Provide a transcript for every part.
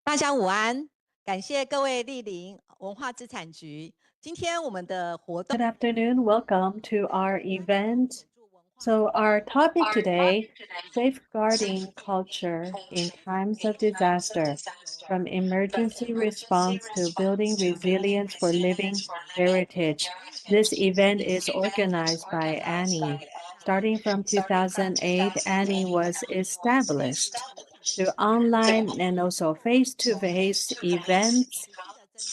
大家午安，感谢各位莅临文化资产局。今天我们的活动 Good afternoon. Welcome to our event. So our topic today, safeguarding culture in times of disaster, from emergency response to building resilience for living heritage. This event is organized by Annie. Starting from 2008, Annie was established through online and also face-to-face events.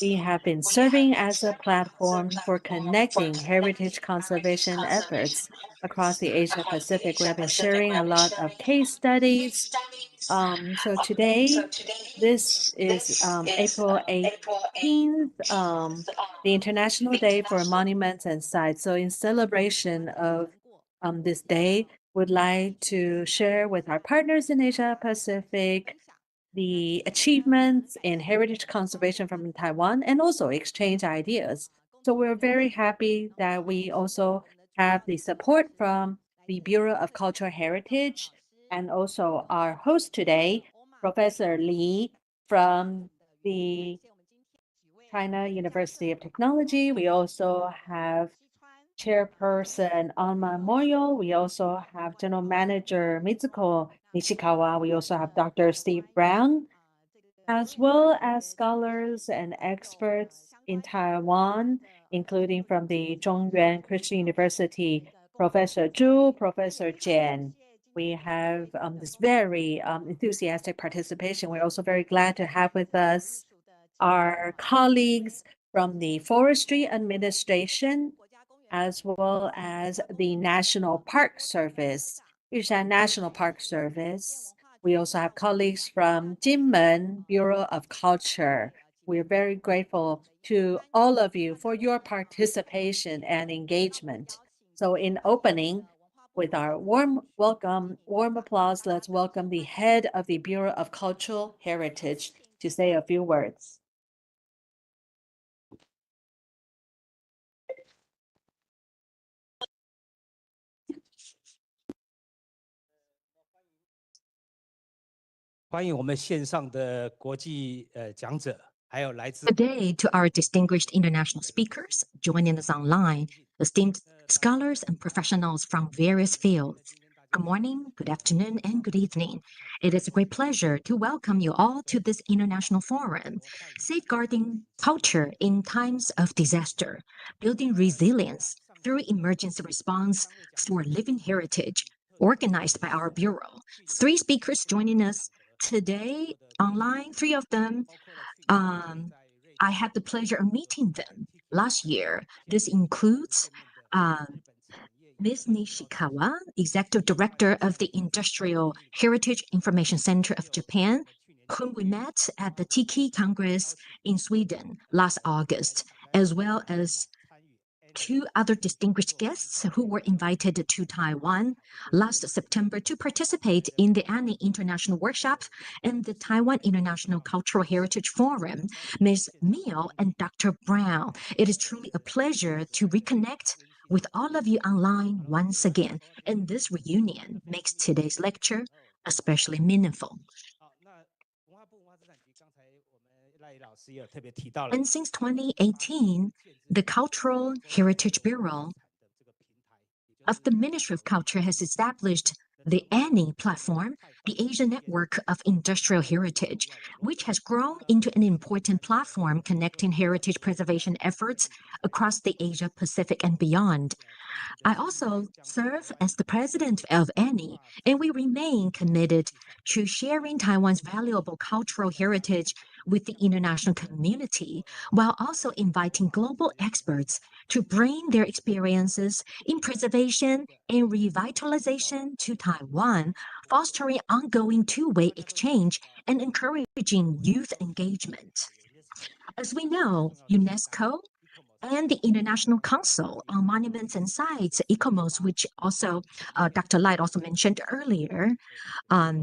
We have been serving as a platform for connecting heritage conservation efforts across the Asia Pacific. We have been sharing a lot of case studies. So today, this is April 18th, the International Day for Monuments and Sites. So in celebration of this day, would like to share with our partners in Asia Pacific the achievements in heritage conservation from Taiwan and also exchange ideas. So we're very happy that we also have the support from the Bureau of Cultural Heritage and also our host today, Professor Li from the China University of Technology. We also have Chairperson Alma Moyo. We also have General Manager Mitsuko Nishikawa. We also have Dr. Steve Brown, as well as scholars and experts in Taiwan, including from the Zhongyuan Christian University, Professor Zhu, Professor Jian. We have this very enthusiastic participation. We're also very glad to have with us our colleagues from the Forestry Administration, as well as the National Park Service, Yushan National Park Service. We also have colleagues from Jinmen Bureau of Culture. We're very grateful to all of you for your participation and engagement. So in opening, with our warm welcome, warm applause, let's welcome the head of the Bureau of Cultural Heritage to say a few words. Good day to our distinguished international speakers joining us online, esteemed scholars and professionals from various fields. Good morning, good afternoon, and good evening. It is a great pleasure to welcome you all to this international forum, Safeguarding Culture in Times of Disaster, Building Resilience through Emergency Response for Living Heritage, organized by our Bureau. 3 speakers joining us today online, 3 of them. I had the pleasure of meeting them last year. This includes Ms. Nishikawa, Executive Director of the Industrial Heritage Information Center of Japan, whom we met at the Tiki Congress in Sweden last August, as well as 2 other distinguished guests who were invited to Taiwan last September to participate in the Annie International Workshop and the Taiwan International Cultural Heritage Forum, Ms. Miao and Dr. Brown. It is truly a pleasure to reconnect with all of you online once again, and this reunion makes today's lecture especially meaningful. And since 2018, the Cultural Heritage Bureau of the Ministry of Culture has established the Annie platform, the Asia Network of Industrial Heritage, which has grown into an important platform connecting heritage preservation efforts across the Asia Pacific and beyond. I also serve as the president of Annie, and we remain committed to sharing Taiwan's valuable cultural heritage with the international community, while also inviting global experts to bring their experiences in preservation and revitalization to Taiwan, fostering ongoing two-way exchange and encouraging youth engagement. As we know, UNESCO and the International Council on Monuments and Sites, ICOMOS, which also Dr. Light also mentioned earlier,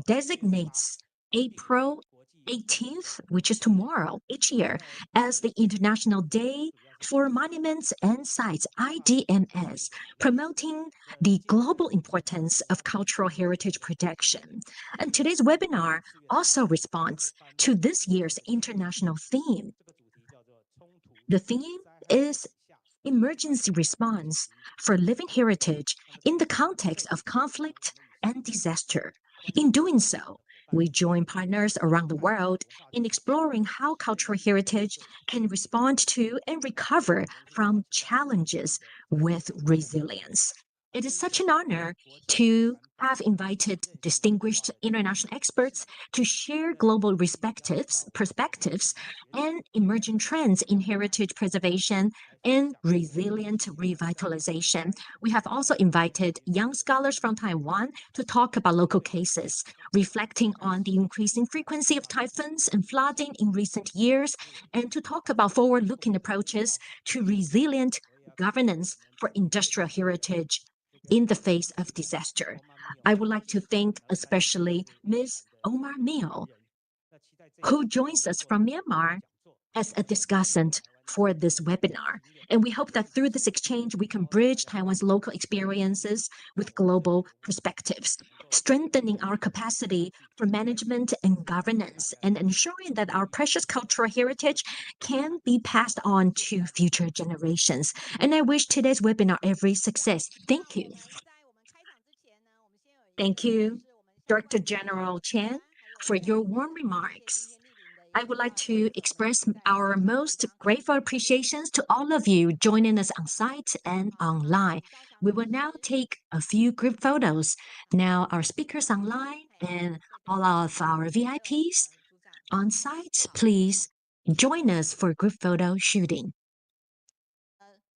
designates April 18th, which is tomorrow, each year, as the International Day for Monuments and Sites, IDMS, promoting the global importance of cultural heritage protection. And today's webinar also responds to this year's international theme. The theme is emergency response for living heritage in the context of conflict and disaster. In doing so, we join partners around the world in exploring how cultural heritage can respond to and recover from challenges with resilience. It is such an honor to have invited distinguished international experts to share global perspectives and emerging trends in heritage preservation and resilient revitalization. We have also invited young scholars from Taiwan to talk about local cases, reflecting on the increasing frequency of typhoons and flooding in recent years, and to talk about forward-looking approaches to resilient governance for industrial heritage in the face of disaster. I would like to thank especially Ms. Omar Mio, who joins us from Myanmar as a discussant for this webinar. And we hope that through this exchange, we can bridge Taiwan's local experiences with global perspectives, strengthening our capacity for management and governance, and ensuring that our precious cultural heritage can be passed on to future generations. And I wish today's webinar every success. Thank you. Thank you, Director General Chen, for your warm remarks. I would like to express our most grateful appreciations to all of you joining us on site and online. We will now take a few group photos. Now, our speakers online and all of our VIPs on site, please join us for group photo shooting.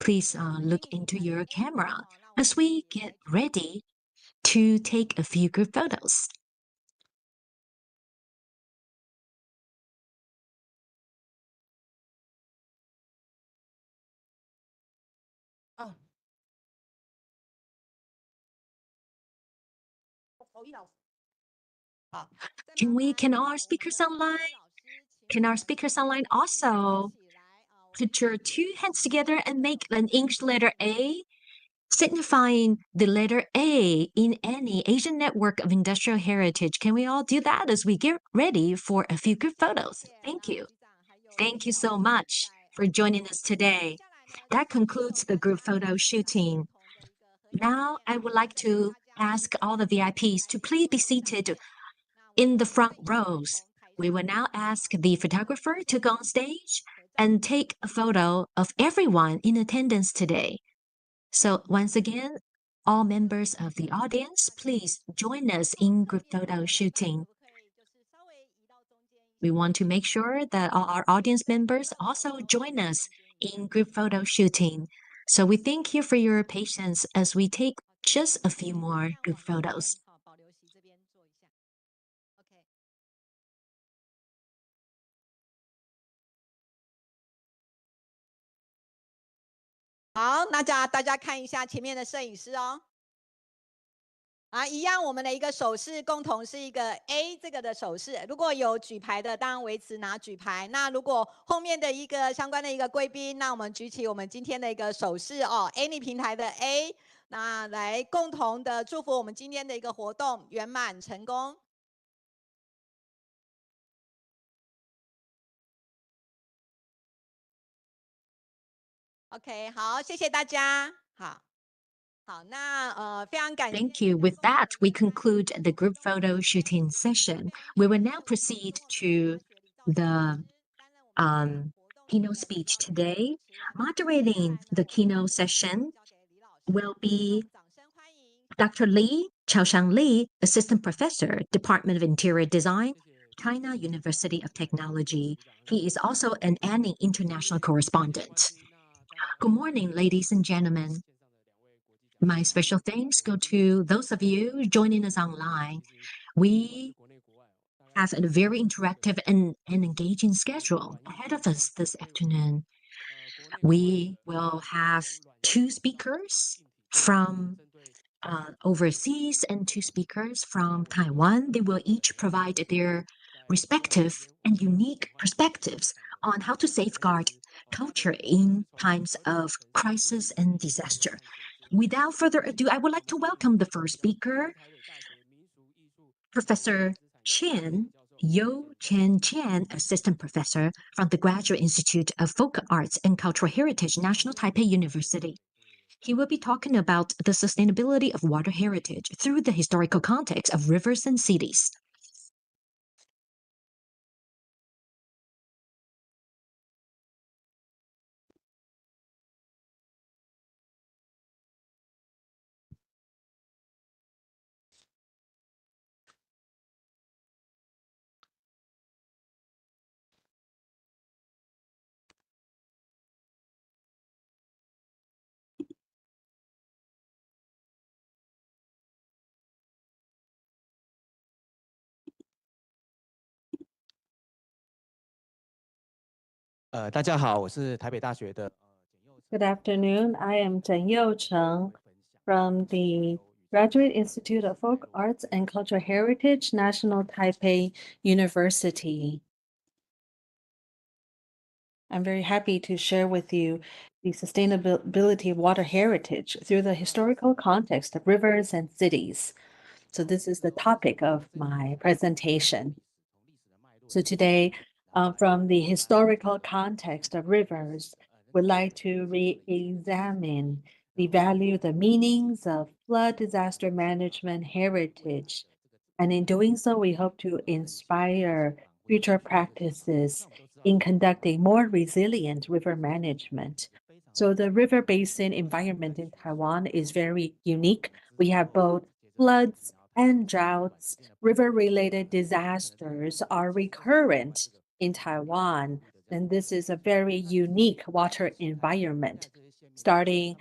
Please look into your camera as we get ready to take a few group photos. Can our speakers online also put your two hands together and make an English letter A, signifying the letter A in any Asian network of industrial heritage? Can we all do that as we get ready for a few group photos? Thank you. Thank you so much for joining us today. That concludes the group photo shooting. Now, I would like to ask all the VIPs to please be seated in the front rows. We will now ask the photographer to go on stage and take a photo of everyone in attendance today. So once again, all members of the audience, please join us in group photo shooting. We want to make sure that all our audience members also join us in group photo shooting. So we thank you for your patience as we take just a few more group photos. Okay. 好，那大家看一下前面的摄影师哦。一样，我们的一个手势共同是一个 A 这个的手势。如果有举牌的，当然维持拿举牌。那如果后面的一个相关的一个贵宾，那我们举起我们今天的一个手势哦 ，Any 平台的 A， 那来共同的祝福我们今天的一个活动圆满成功。OK， 好，谢谢大家。好。Thank you. With that, we conclude the group photo shooting session. We will now proceed to the keynote speech today. Moderating the keynote session will be Dr. Li Chaoshang Li, Assistant Professor, Department of Interior Design, China University of Technology. He is also an Annie International Correspondent. Good morning, ladies and gentlemen. My special thanks go to those of you joining us online. We have a very interactive and engaging schedule ahead of us this afternoon. We will have two speakers from overseas and two speakers from Taiwan. They will each provide their respective and unique perspectives on how to safeguard culture in times of crisis and disaster. Without further ado, I would like to welcome the first speaker, Professor Yo Chen Chen, Assistant Professor from the Graduate Institute of Folk Arts and Cultural Heritage, National Taipei University. He will be talking about the sustainability of water heritage through the historical context of rivers and cities. Good afternoon. I am Zhenyo Cheng from the Graduate Institute of Folk Arts and Cultural Heritage, National Taipei University. I'm very happy to share with you the sustainability of water heritage through the historical context of rivers and cities. So this is the topic of my presentation. So today, from the historical context of rivers, we'd like to re-examine the value, the meanings of flood disaster management heritage. And in doing so, we hope to inspire future practices in conducting more resilient river management. So the river basin environment in Taiwan is very unique. We have both floods and droughts. River-related disasters are recurrent in Taiwan, and this is a very unique water environment. Starting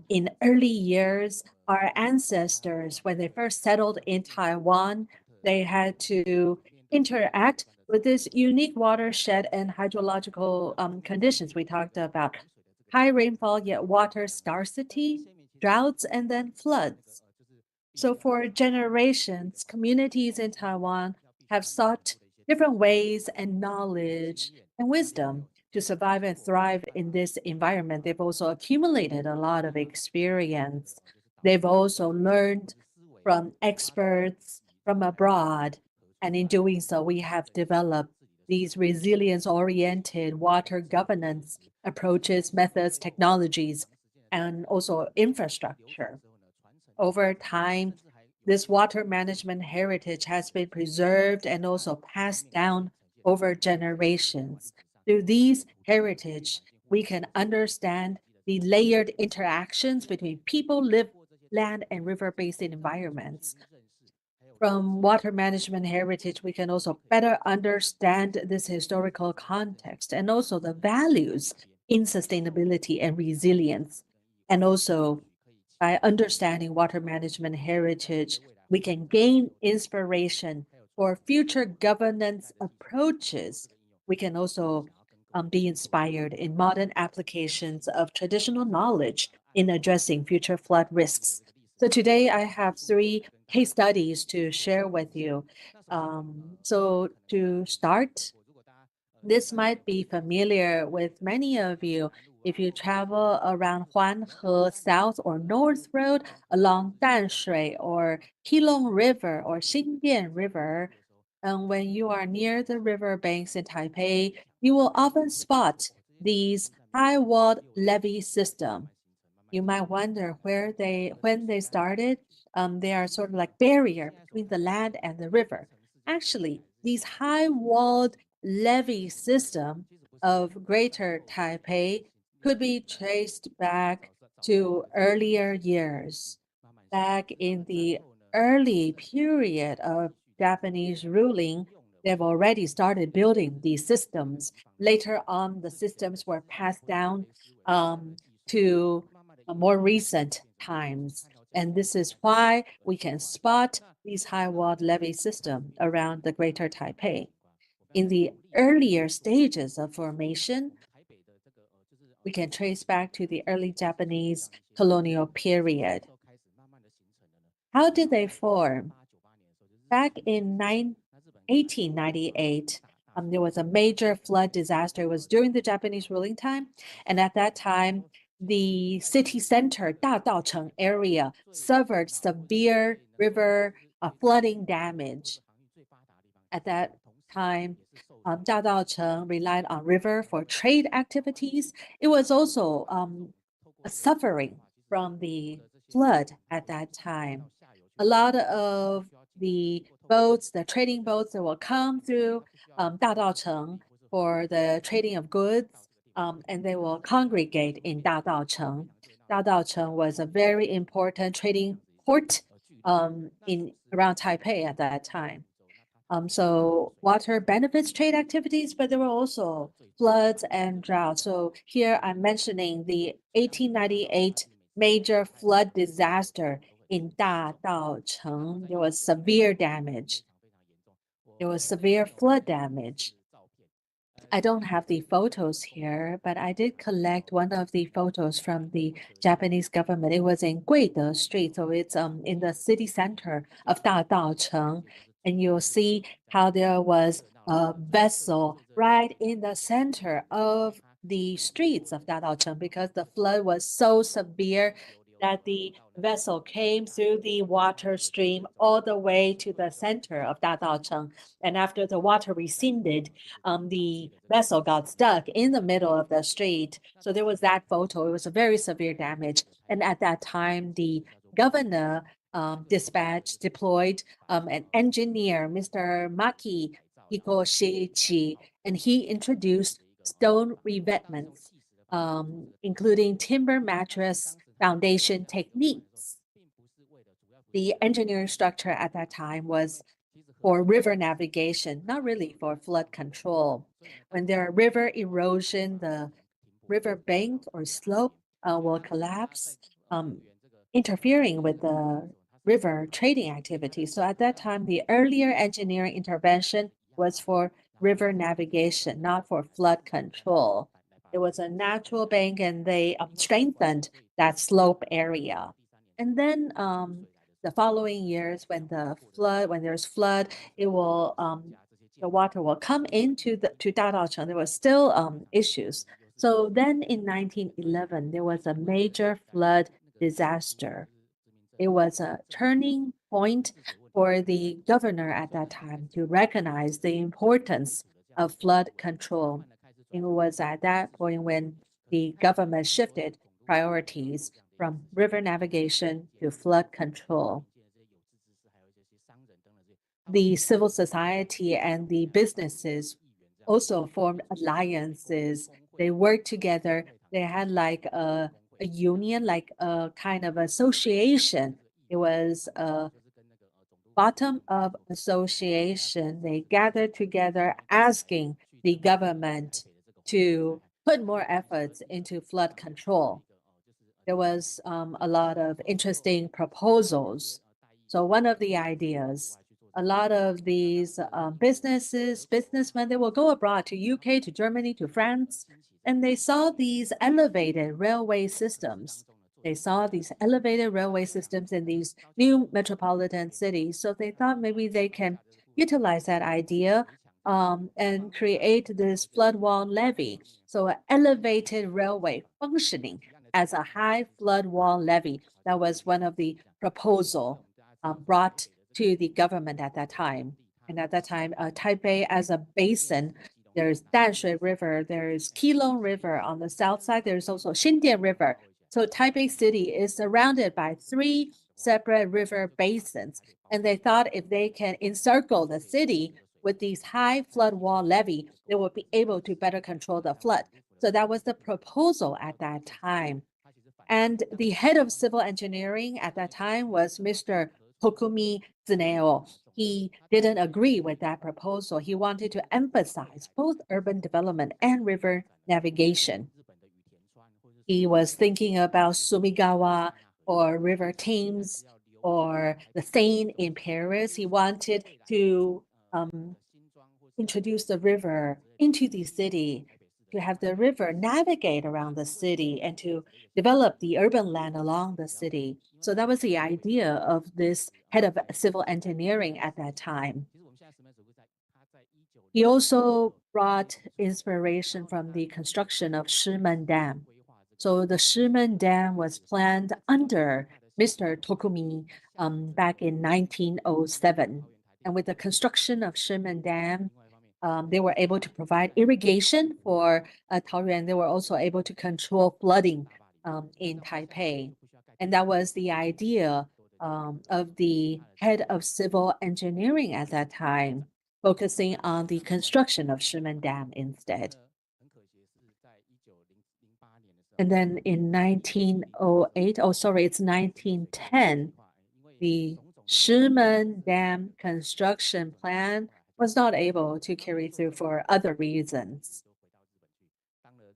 in early years, our ancestors, when they first settled in Taiwan, they had to interact with this unique watershed and hydrological conditions. We talked about high rainfall, yet water scarcity, droughts, and then floods. So for generations, communities in Taiwan have sought different ways and knowledge and wisdom to survive and thrive in this environment. They've also accumulated a lot of experience. They've also learned from experts from abroad. And in doing so, we have developed these resilience-oriented water governance approaches, methods, technologies, and also infrastructure. Over time, this water management heritage has been preserved and also passed down over generations. Through these heritage, we can understand the layered interactions between people, land, and river basin environments. From water management heritage, we can also better understand this historical context and also the values in sustainability and resilience. And also, by understanding water management heritage, we can gain inspiration for future governance approaches. We can also be inspired in modern applications of traditional knowledge in addressing future flood risks. So today I have 3 case studies to share with you. So to start, this might be familiar with many of you if you travel around Huanhe South or North Road, along Danshui or Keelung River or Xindian River. And when you are near the river banks in Taipei, you will often spot these high-walled levee system. You might wonder when they started. They are sort of like barrier between the land and the river. Actually, these high-walled levee system of Greater Taipei could be traced back to earlier years. Back in the early period of Japanese ruling, they've already started building these systems. Later on, the systems were passed down to more recent times. And this is why we can spot these high-walled levee system around the Greater Taipei. In the earlier stages of formation, we can trace back to the early Japanese colonial period. How did they form? Back in 1898, there was a major flood disaster. It was during the Japanese ruling time. And at that time, the city center, Dadaocheng area, suffered severe river flooding damage. At that time, Dadaocheng relied on river for trade activities. It was also suffering from the flood at that time. A lot of the boats, the trading boats that will come through Dadaocheng for the trading of goods, and they will congregate in Dadaocheng. Dadaocheng was a very important trading port in around Taipei at that time. So water benefits trade activities, but there were also floods and droughts. So here I'm mentioning the 1898 major flood disaster in Dadaocheng. There was severe damage. There was severe flood damage. I don't have the photos here, but I did collect one of the photos from the Japanese government. It was in Guide Street, so it's in the city center of Dadaocheng. And you'll see how there was a vessel right in the center of the streets of Dadaocheng because the flood was so severe that the vessel came through the water stream all the way to the center of Dadaocheng. And after the water receded, the vessel got stuck in the middle of the street. So there was that photo. It was a very severe damage. And at that time, the governor deployed an engineer, Mr. Maki Hikoshichi, and he introduced stone revetments, including timber mattress foundation techniques. The engineering structure at that time was for river navigation, not really for flood control. When there are river erosion, the river bank or slope will collapse, interfering with the river trading activity. So at that time, the earlier engineering intervention was for river navigation, not for flood control. It was a natural bank and they strengthened that slope area. And then the following years when there's flood, it will the water will come into to Dadaocheng. There were still issues. So then in 1911, there was a major flood disaster. It was a turning point for the governor at that time to recognize the importance of flood control. It was at that point when the government shifted priorities from river navigation to flood control. The civil society and the businesses also formed alliances. They worked together. They had like a union, like a kind of association. It was a bottom-up association. They gathered together asking the government to put more efforts into flood control. There was a lot of interesting proposals. So one of the ideas, a lot of these businessmen, they will go abroad to UK, to Germany, to France, and they saw these elevated railway systems. They saw these elevated railway systems in these new metropolitan cities. So they thought maybe they can utilize that idea and create this flood wall levee. So an elevated railway functioning as a high flood wall levee. That was one of the proposal brought to the government at that time. And at that time, Taipei as a basin, there's Danshui River, there's Keelung River on the south side, there's also Xindian River. So Taipei City is surrounded by 3 separate river basins. And they thought if they can encircle the city with these high flood wall levee, they will be able to better control the flood. So that was the proposal at that time. And the head of civil engineering at that time was Mr. Tokumi Tsuneo. He didn't agree with that proposal. He wanted to emphasize both urban development and river navigation. He was thinking about Sumigawa or River Thames or the Seine in Paris. He wanted to introduce the river into the city, to have the river navigate around the city and to develop the urban land along the city. So that was the idea of this head of civil engineering at that time. He also brought inspiration from the construction of Shimen Dam. So the Shimen Dam was planned under Mr. Tokumi back in 1907. And with the construction of Shimen Dam, they were able to provide irrigation for Taoyuan. They were also able to control flooding in Taipei. And that was the idea of the head of civil engineering at that time, focusing on the construction of Shimen Dam instead. And then in 1908, oh, sorry, it's 1910, the Shimen Dam construction plan was not able to carry through for other reasons.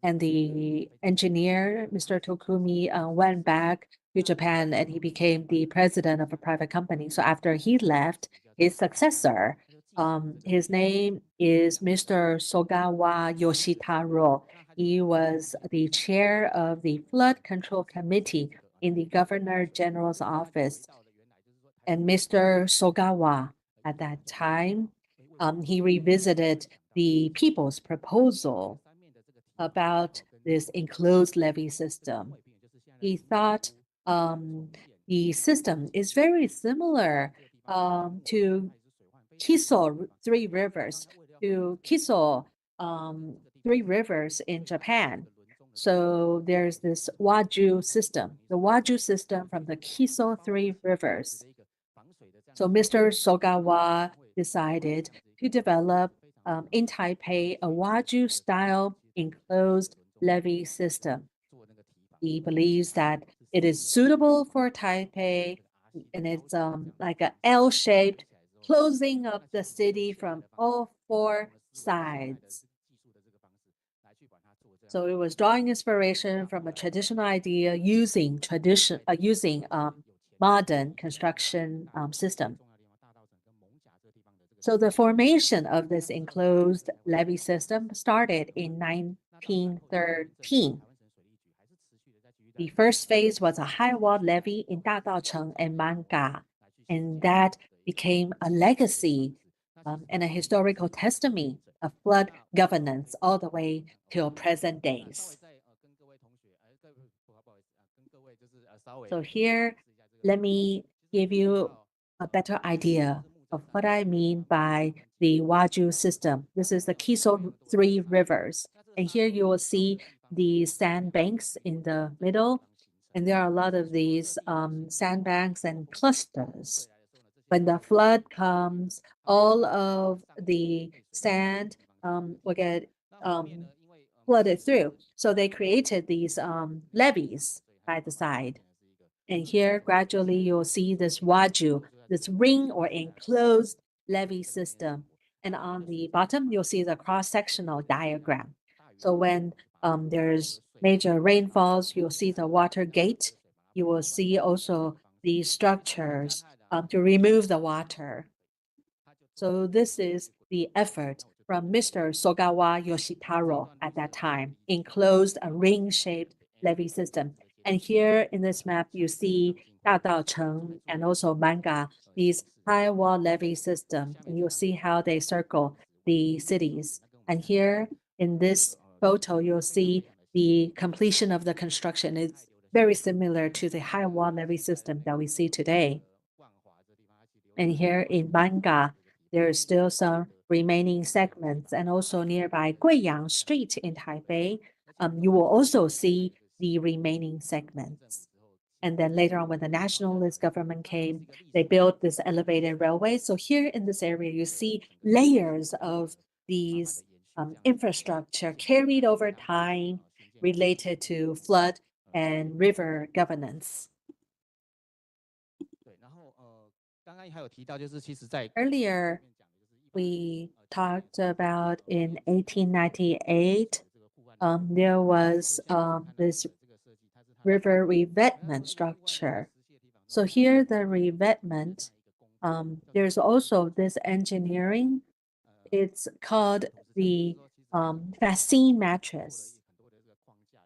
And the engineer, Mr. Tokumi, went back to Japan and he became the president of a private company. So after he left, his successor, his name is Mr. Sogawa Yoshitaro. He was the chair of the Flood Control Committee in the Governor General's office. And Mr. Sogawa, at that time, he revisited the people's proposal about this enclosed levee system. He thought the system is very similar to Kiso Three Rivers, Three Rivers in Japan. So there's this Waju system, the Waju system from the Kiso Three Rivers. So Mr. Sogawa decided to develop in Taipei a Waju-style enclosed levee system. He believes that it is suitable for Taipei, and it's like an L-shaped, closing up the city from all four sides. So it was drawing inspiration from a traditional idea using modern construction system. So the formation of this enclosed levee system started in 1913. The first phase was a high wall levee in Dadaocheng and Manga, and that became a legacy and a historical testimony of flood governance all the way till present days. So here, let me give you a better idea of what I mean by the Waju system. This is the Kiso Three Rivers. And here you will see the sandbanks in the middle. And there are a lot of these sandbanks and clusters. When the flood comes, all of the sand will get flooded through. So they created these levees by the side. And here, gradually, you'll see this Waju, this ring or enclosed levee system. And on the bottom, you'll see the cross-sectional diagram. So when there's major rainfalls, you'll see the water gate. You will see also the structures to remove the water. So this is the effort from Mr. Sogawa Yoshitaro at that time, enclosed a ring-shaped levee system. And here in this map, you see Dadaocheng and also Manga, these high wall levee system. And you'll see how they circle the cities. And here in this photo, you'll see the completion of the construction. It's very similar to the high wall levee system that we see today. And here in Manga, there are still some remaining segments. And also nearby Guiyang Street in Taipei, you will also see the remaining segments. And then later on, when the nationalist government came, they built this elevated railway. So here in this area, you see layers of these infrastructure carried over time related to flood and river governance. Earlier, we talked about in 1898, there was this river revetment structure. So here, the revetment, there's also this engineering. It's called the fascine mattress.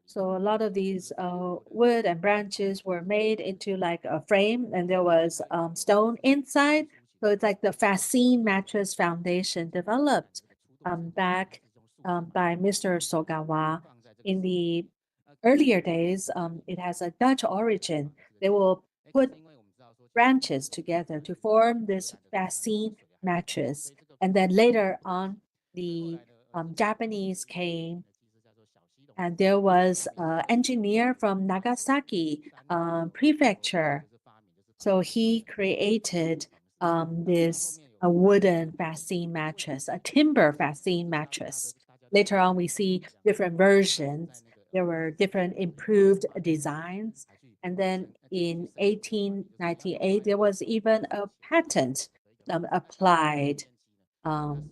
So a lot of these wood and branches were made into like a frame, and there was stone inside. So it's like the fascine mattress foundation developed. back by Mr. Sogawa. In the earlier days, it has a Dutch origin. They will put branches together to form this fascine mattress. And then later on, the Japanese came, and there was an engineer from Nagasaki prefecture. So he created this a wooden fascine mattress, a timber fascine mattress. Later on, we see different versions. There were different improved designs. And then in 1898, there was even a patent applied. And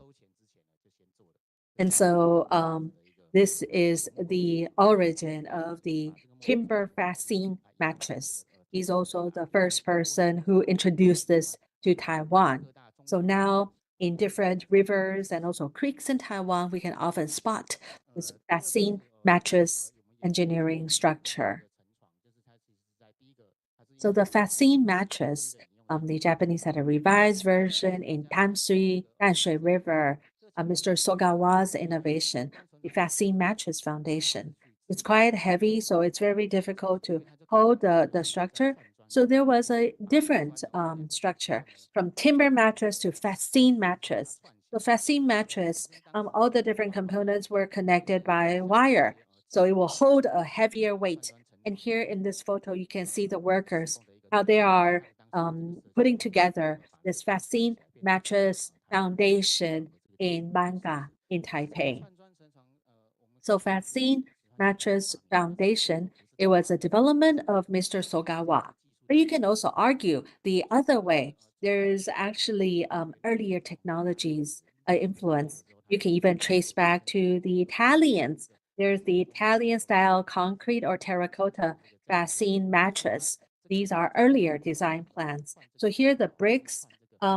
so this is the origin of the timber fascine mattress. He's also the first person who introduced this to Taiwan. So now in different rivers and also creeks in Taiwan, we can often spot this fascine mattress engineering structure. So the fascine mattress, the Japanese had a revised version in Tanshui River, Mr. Sogawa's innovation, the fascine mattress foundation. It's quite heavy, so it's very difficult to hold the structure. So there was a different structure from timber mattress to fascine mattress. The fascine mattress, all the different components were connected by wire, so it will hold a heavier weight. And here in this photo, you can see the workers, how they are putting together this fascine mattress foundation in Manga in Taipei. So fascine mattress foundation, it was a development of Mr. Sogawa. But you can also argue the other way. There is actually earlier technologies influence. You can even trace back to the Italians. There's the Italian style concrete or terracotta fascine mattress. These are earlier design plans. So here the bricks,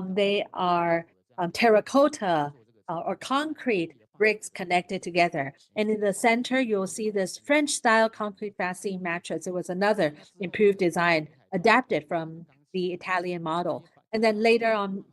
they are terracotta or concrete bricks connected together. And in the center, you'll see this French-style concrete fascine mattress. It was another improved design adapted from the Italian model. And then later on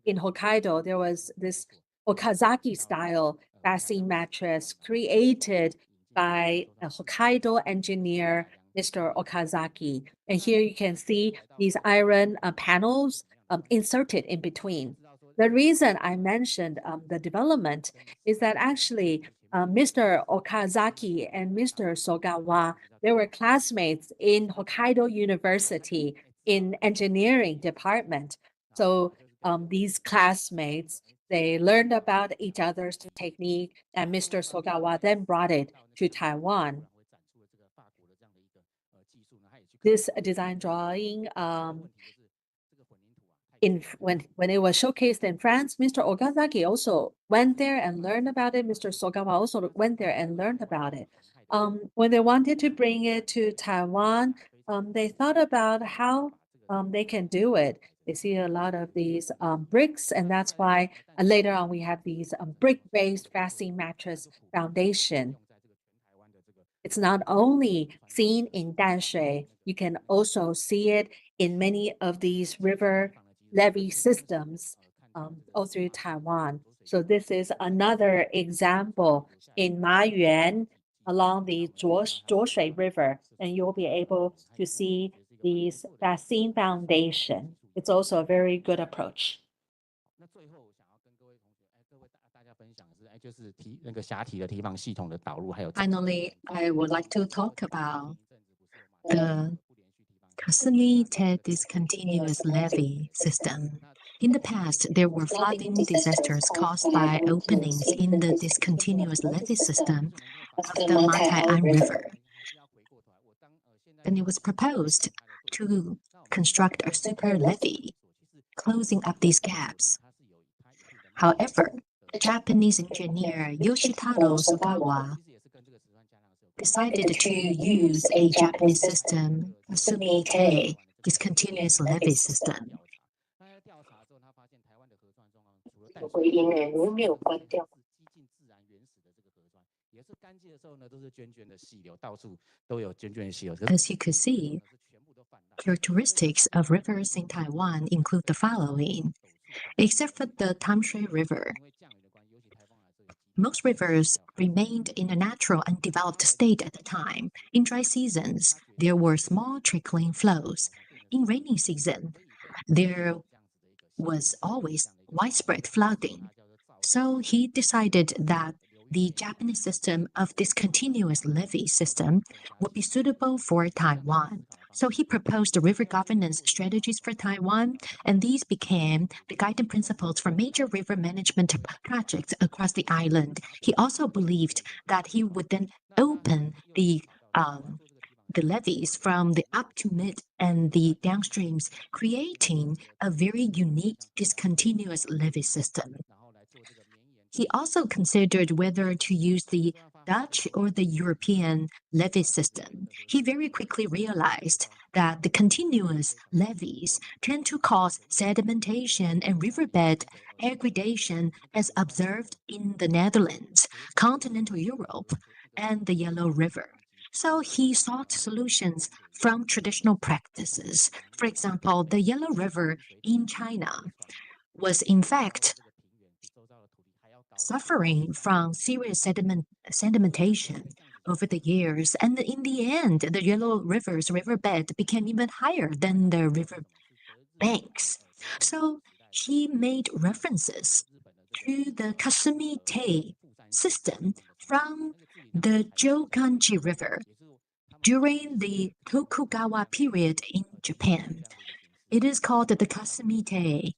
in Hokkaido, there was this Okazaki-style fascine mattress created by a Hokkaido engineer, Mr. Okazaki. And here you can see these iron panels inserted in between. The reason I mentioned the development is that actually Mr. Okazaki and Mr. Sogawa, they were classmates in Hokkaido University in engineering department. So these classmates, they learned about each other's technique, and Mr. Sogawa then brought it to Taiwan. This design drawing, when it was showcased in France, Mr. Okazaki also went there and learned about it. Mr. Sogawa also went there and learned about it. When they wanted to bring it to Taiwan, they thought about how they can do it. They see a lot of these bricks, and that's why later on we have these brick-based fascine mattress foundation. It's not only seen in Danshui, you can also see it in many of these river levee systems all through Taiwan. So this is another example in Mayuan along the Zhuoshui River, and you'll be able to see these fascine foundation. It's also a very good approach. Finally, I would like to talk about the consolidated discontinuous levee system. In the past, there were flooding disasters caused by openings in the discontinuous levee system of the Taiwan River. And it was proposed to construct a super levee, closing up these gaps. However, the Japanese engineer Yoshitaro Sogawa decided to use a Japanese system, a Sumite discontinuous levee system. As you can see, characteristics of rivers in Taiwan include the following. Except for the Tanshui River, most rivers remained in a natural and developed state at the time. In dry seasons, there were small trickling flows. In rainy season, there was always widespread flooding. So he decided that the Japanese system of this continuous levee system would be suitable for Taiwan. So he proposed the river governance strategies for Taiwan, and these became the guiding principles for major river management projects across the island. He also believed that he would then open the levees from the up to mid and the downstreams, creating a very unique discontinuous levee system. He also considered whether to use the Dutch or the European levee system. He very quickly realized that the continuous levees tend to cause sedimentation and riverbed aggradation as observed in the Netherlands, continental Europe, and the Yellow River. So he sought solutions from traditional practices. For example, the Yellow River in China was in fact suffering from serious sedimentation over the years, and in the end, the Yellow River's riverbed became even higher than the river banks. So he made references to the Kasumi-Tei system from the Joganji River during the Tokugawa period in Japan. It is called the Kasumi-Tei,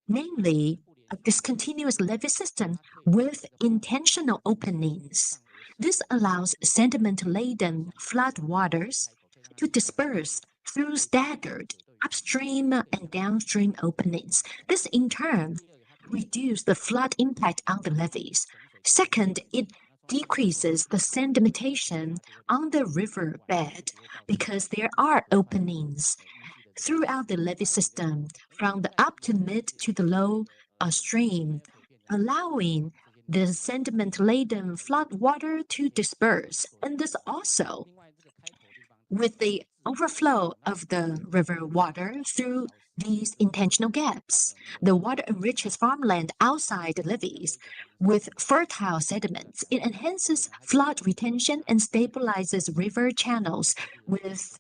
namely a discontinuous levee system with intentional openings. This allows sediment-laden flood waters to disperse through staggered upstream and downstream openings. This in turn reduces the flood impact on the levees. Second, it decreases the sedimentation on the riverbed because there are openings throughout the levee system from the up to mid to the low stream, allowing the sediment-laden flood water to disperse. And this also, with the overflow of the river water through these intentional gaps, the water enriches farmland outside the levees with fertile sediments. It enhances flood retention and stabilizes river channels with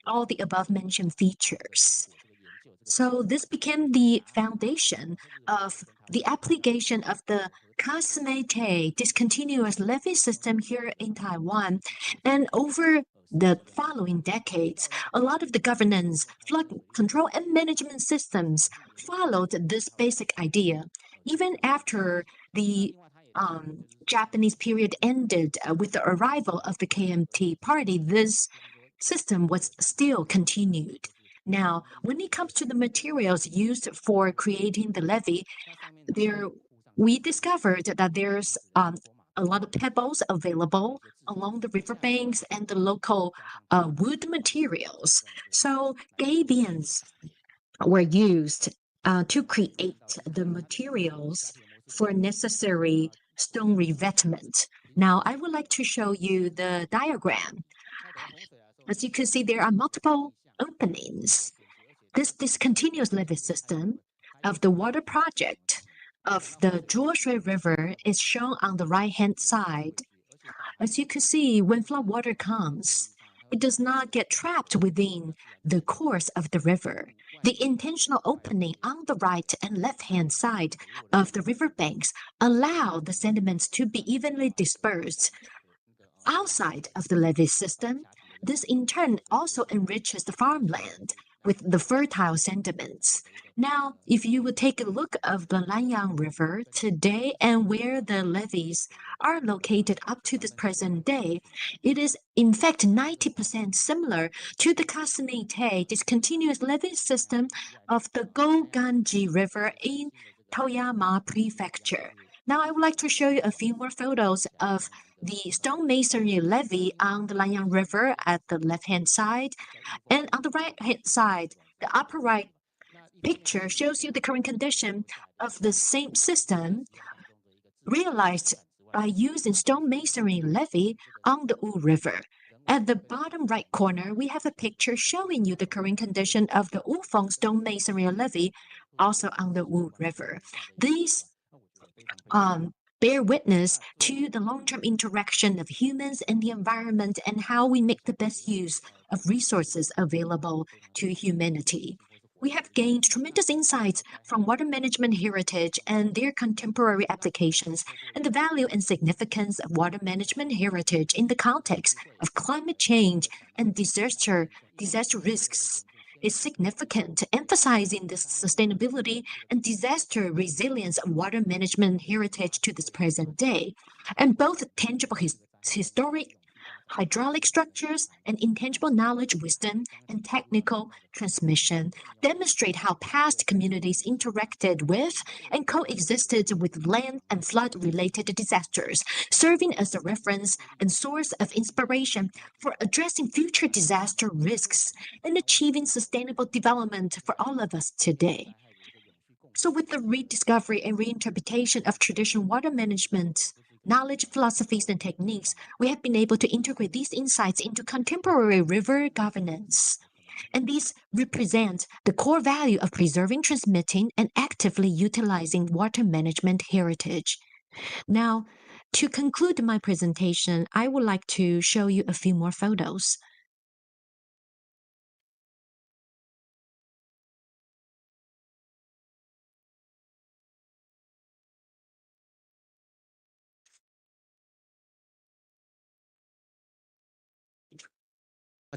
all the above-mentioned features. So this became the foundation of the application of the Kasumi-Tei discontinuous levee system here in Taiwan. And over the following decades, a lot of the governance, flood control, and management systems followed this basic idea. Even after the Japanese period ended with the arrival of the KMT party, this system was still continued. Now, when it comes to the materials used for creating the levee, we discovered that there's a lot of pebbles available along the riverbanks and the local wood materials. So gabions were used to create the materials for necessary stone revetment. Now, I would like to show you the diagram. As you can see, there are multiple openings. This discontinuous levee system of the water project of the Zhuoshui River is shown on the right-hand side. As you can see, when flood water comes, it does not get trapped within the course of the river. The intentional opening on the right and left-hand side of the riverbanks allow the sediments to be evenly dispersed outside of the levee system. This in turn also enriches the farmland with the fertile sediments. Now, if you would take a look of the Lanyang River today and where the levees are located up to this present day, it is in fact 90% similar to the Kasumi-Tei discontinuous levee system of the Goganji River in Toyama Prefecture. Now, I would like to show you a few more photos of the stone masonry levee on the Lanyang River at the left-hand side. And on the right-hand side, the upper right picture shows you the current condition of the same system realized by using stone masonry levee on the Wu River. At the bottom right corner, we have a picture showing you the current condition of the Wufeng stone masonry levee also on the Wu River. These bear witness to the long-term interaction of humans and the environment and how we make the best use of resources available to humanity. We have gained tremendous insights from water management heritage and their contemporary applications, and the value and significance of water management heritage in the context of climate change and disaster risks is significant, emphasizing the sustainability and disaster resilience of water management heritage to this present day, and both tangible historic hydraulic structures and intangible knowledge, wisdom, and technical transmission demonstrate how past communities interacted with and coexisted with land and flood-related disasters, serving as a reference and source of inspiration for addressing future disaster risks and achieving sustainable development for all of us today. So with the rediscovery and reinterpretation of traditional water management knowledge, philosophies, and techniques, we have been able to integrate these insights into contemporary river governance. And these represent the core value of preserving, transmitting, and actively utilizing water management heritage. Now, to conclude my presentation, I would like to show you a few more photos.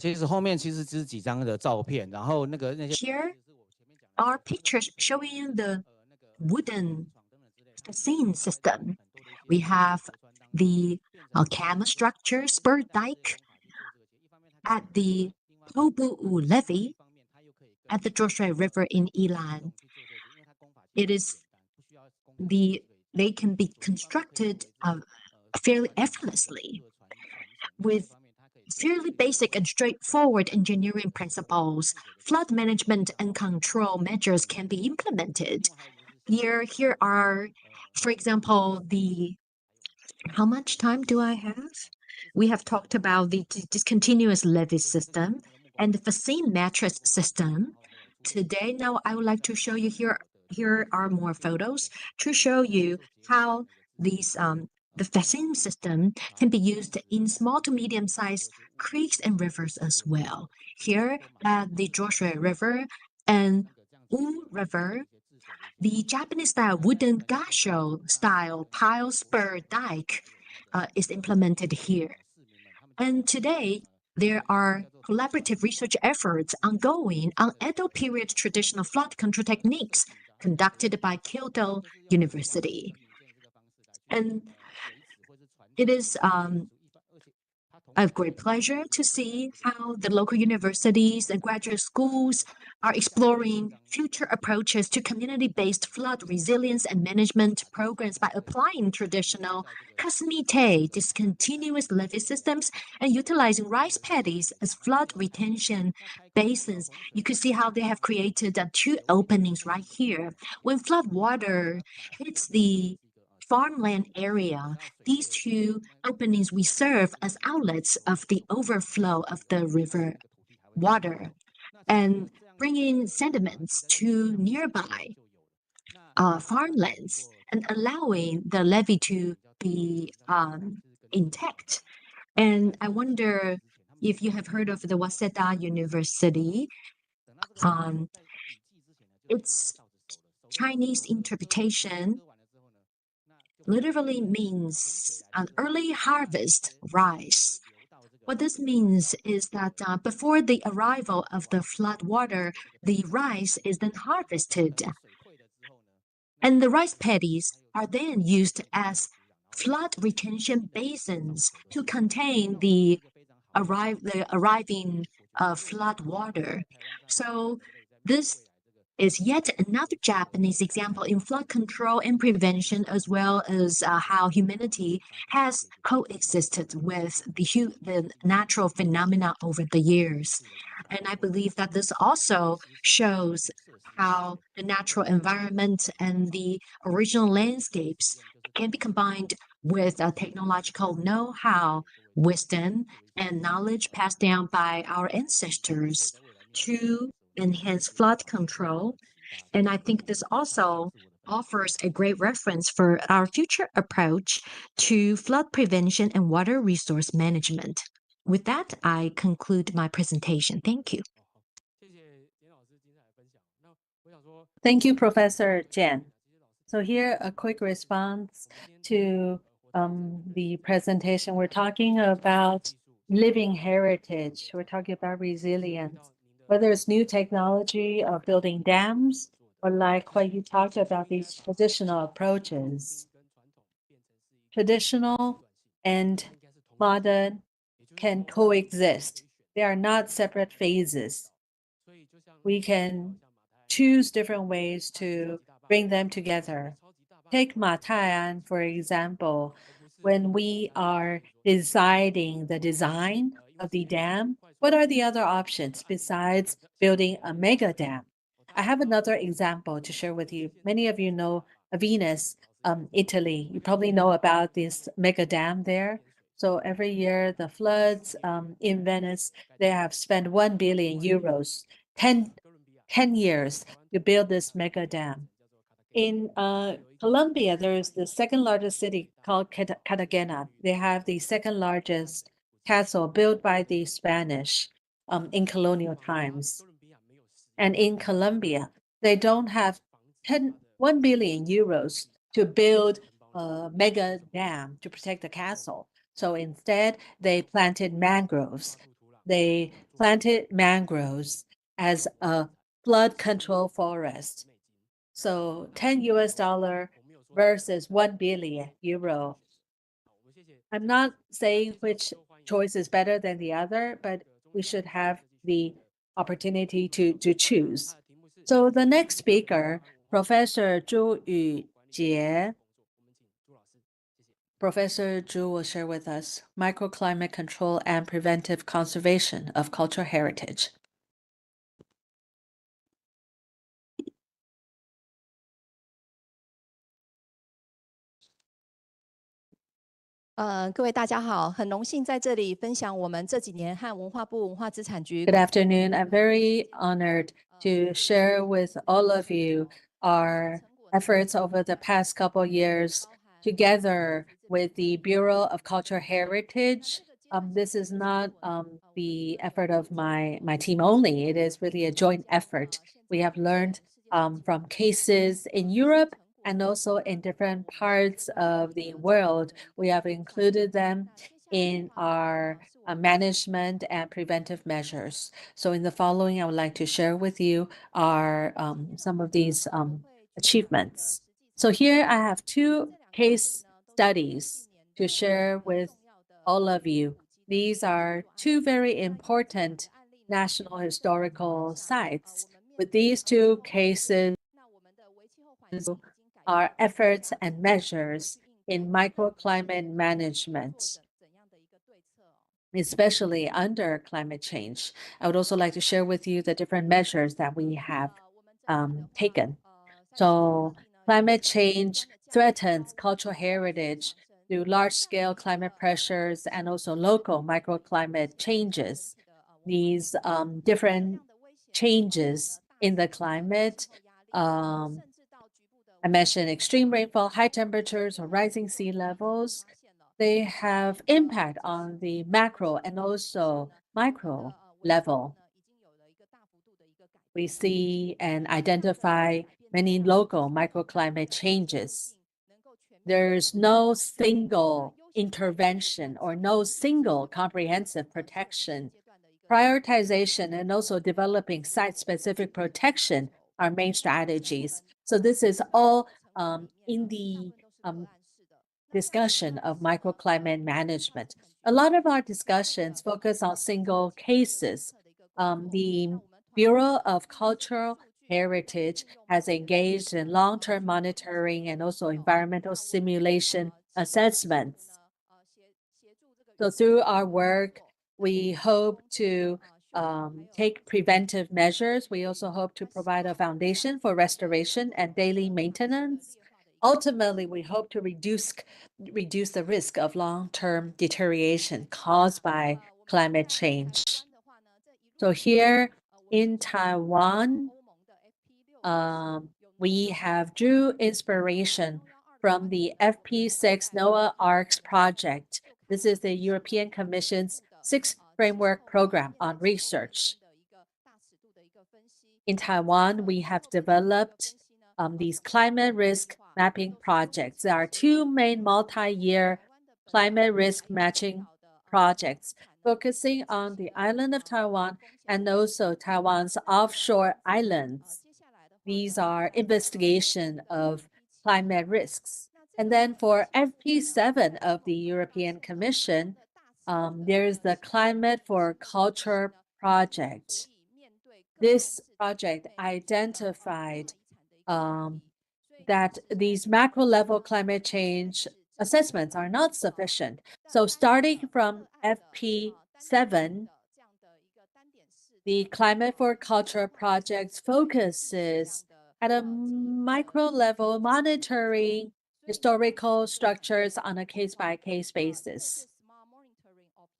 Here are pictures showing the wooden facade system. We have the ICOMOS structure, spur dike at the Tobu'u levee at the Joshua River in Ilan. They can be constructed fairly effortlessly with fairly basic and straightforward engineering principles. Flood management and control measures can be implemented. Here are, for example, how much time do I have? We have talked about the discontinuous levee system and the facade mattress system. Today, now I would like to show you here are more photos to show you how these the facade system can be used in small to medium-sized creeks and rivers as well. Here at the Joshua River and U River, the Japanese-style wooden gasho-style pile spur dike is implemented here. And today, there are collaborative research efforts ongoing on Edo period traditional flood control techniques conducted by Kyoto University. And it is a great pleasure to see how the local universities and graduate schools are exploring future approaches to community-based flood resilience and management programs by applying traditional Kasamite discontinuous levee systems and utilizing rice paddies as flood retention basins. You can see how they have created two openings right here. When flood water hits the farmland area, these two openings we serve as outlets of the overflow of the river water and bringing sediments to nearby farmlands and allowing the levee to be intact. And I wonder if you have heard of the Waseda University. Its Chinese interpretation literally means an early harvest rice. What this means is that before the arrival of the flood water, the rice is then harvested. And the rice paddies are then used as flood retention basins to contain the arriving flood water. So this is yet another Japanese example in flood control and prevention, as well as how humanity has coexisted with the natural phenomena over the years. And I believe that this also shows how the natural environment and the original landscapes can be combined with technological know-how, wisdom, and knowledge passed down by our ancestors to enhance flood control. And I think this also offers a great reference for our future approach to flood prevention and water resource management. With that, I conclude my presentation. Thank you. Thank you, Professor Jian. So here, a quick response to the presentation. We're talking about living heritage. We're talking about resilience, whether it's new technology of building dams or like what you talked about, these traditional approaches. Traditional and modern can coexist. They are not separate phases. We can choose different ways to bring them together. Take Taiwan, for example. When we are deciding the design of the dam, what are the other options besides building a mega dam? I have another example to share with you. Many of you know Venice, Italy. You probably know about this mega dam there. So every year, the floods in Venice, they have spent 1 billion euros, 10 years to build this mega dam. In Colombia, there is the second largest city called Cartagena. They have the second largest castle built by the Spanish in colonial times. And in Colombia, they don't have 1 billion euros to build a mega dam to protect the castle. So instead, they planted mangroves. They planted mangroves as a flood control forest. So $10 versus 1 billion euro. I'm not saying which choice is better than the other, but we should have the opportunity to choose. So the next speaker, Professor Zhu Yujie. Professor Zhu will share with us microclimate control and preventive conservation of cultural heritage. 各位大家好，很荣幸在这里分享我们这几年和文化部文化资产局。Good afternoon. I'm very honored to share with all of you our efforts over the past couple years together with the Bureau of Cultural Heritage. This is not the effort of my team only. It is really a joint effort. We have learned from cases in Europe and also in different parts of the world. We have included them in our management and preventive measures. So in the following, I would like to share with you our some of these achievements. So here I have two case studies to share with all of you. These are two very important national historical sites. With these two cases, our efforts and measures in microclimate management, especially under climate change. I would also like to share with you the different measures that we have taken. So climate change threatens cultural heritage through large-scale climate pressures and also local microclimate changes. These different changes in the climate, I mentioned extreme rainfall, high temperatures, or rising sea levels. They have impact on the macro and also micro level. We see and identify many local microclimate changes. There's no single intervention or no single comprehensive protection. Prioritization and also developing site-specific protection are main strategies. So this is all in the discussion of microclimate management. A lot of our discussions focus on single cases. The Bureau of Cultural Heritage has engaged in long-term monitoring and also environmental simulation assessments. So through our work, we hope to take preventive measures. We also hope to provide a foundation for restoration and daily maintenance. Ultimately, we hope to reduce the risk of long-term deterioration caused by climate change. So here in Taiwan, we have drew inspiration from the FP6 NOAA ARCS project. This is the European Commission's 6th framework program on research. In Taiwan, we have developed these climate risk mapping projects. There are two main multi-year climate risk matching projects focusing on the island of Taiwan and also Taiwan's offshore islands. These are investigation of climate risks. And then for FP7 of the European Commission, there's the Climate for Culture project. This project identified that these macro level climate change assessments are not sufficient. So starting from FP7, the Climate for Culture project focuses at a micro level monitoring historical structures on a case-by-case basis.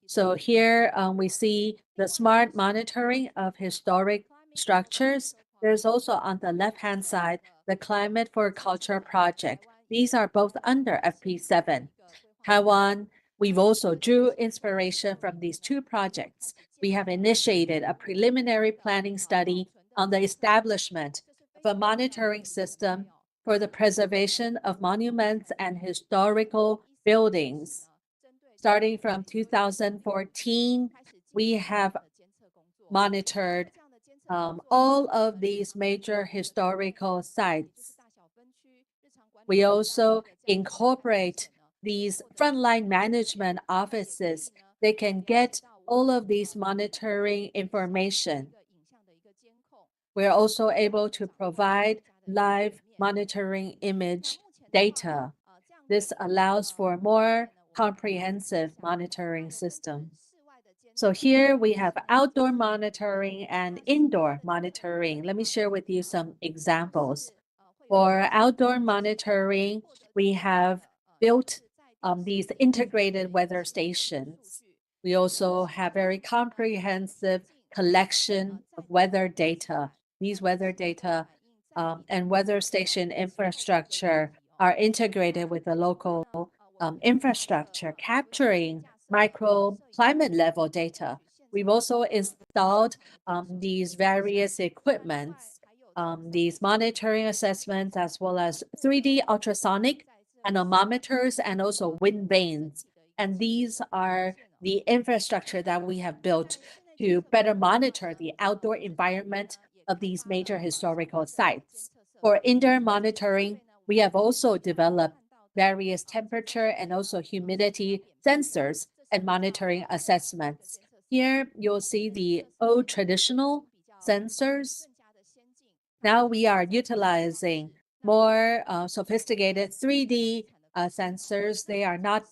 So here we see the smart monitoring of historic structures. There's also on the left-hand side, the Climate for Culture project. These are both under FP7. Taiwan, we've also drew inspiration from these two projects. We have initiated a preliminary planning study on the establishment of a monitoring system for the preservation of monuments and historical buildings. Starting from 2014, we have monitored all of these major historical sites. We also incorporate these frontline management offices. They can get all of these monitoring information. We're also able to provide live monitoring image data. This allows for more comprehensive monitoring system. So here we have outdoor monitoring and indoor monitoring. Let me share with you some examples. For outdoor monitoring, we have built these integrated weather stations. We also have very comprehensive collection of weather data. These weather data and weather station infrastructure are integrated with the local infrastructure, capturing microclimate level data. We've also installed these various equipments, these monitoring assessments, as well as 3D ultrasonic anemometers and also wind vanes. And these are the infrastructure that we have built to better monitor the outdoor environment of these major historical sites. For indoor monitoring, we have also developed various temperature and also humidity sensors and monitoring assessments. Here, you'll see the old traditional sensors. Now we are utilizing more sophisticated 3D sensors. They are not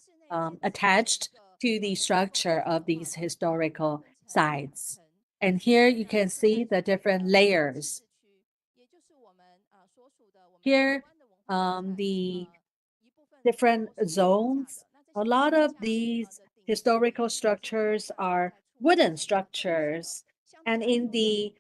attached to the structure of these historical sites. And here you can see the different layers. Here, the different zones. A lot of these historical structures are wooden structures. And in the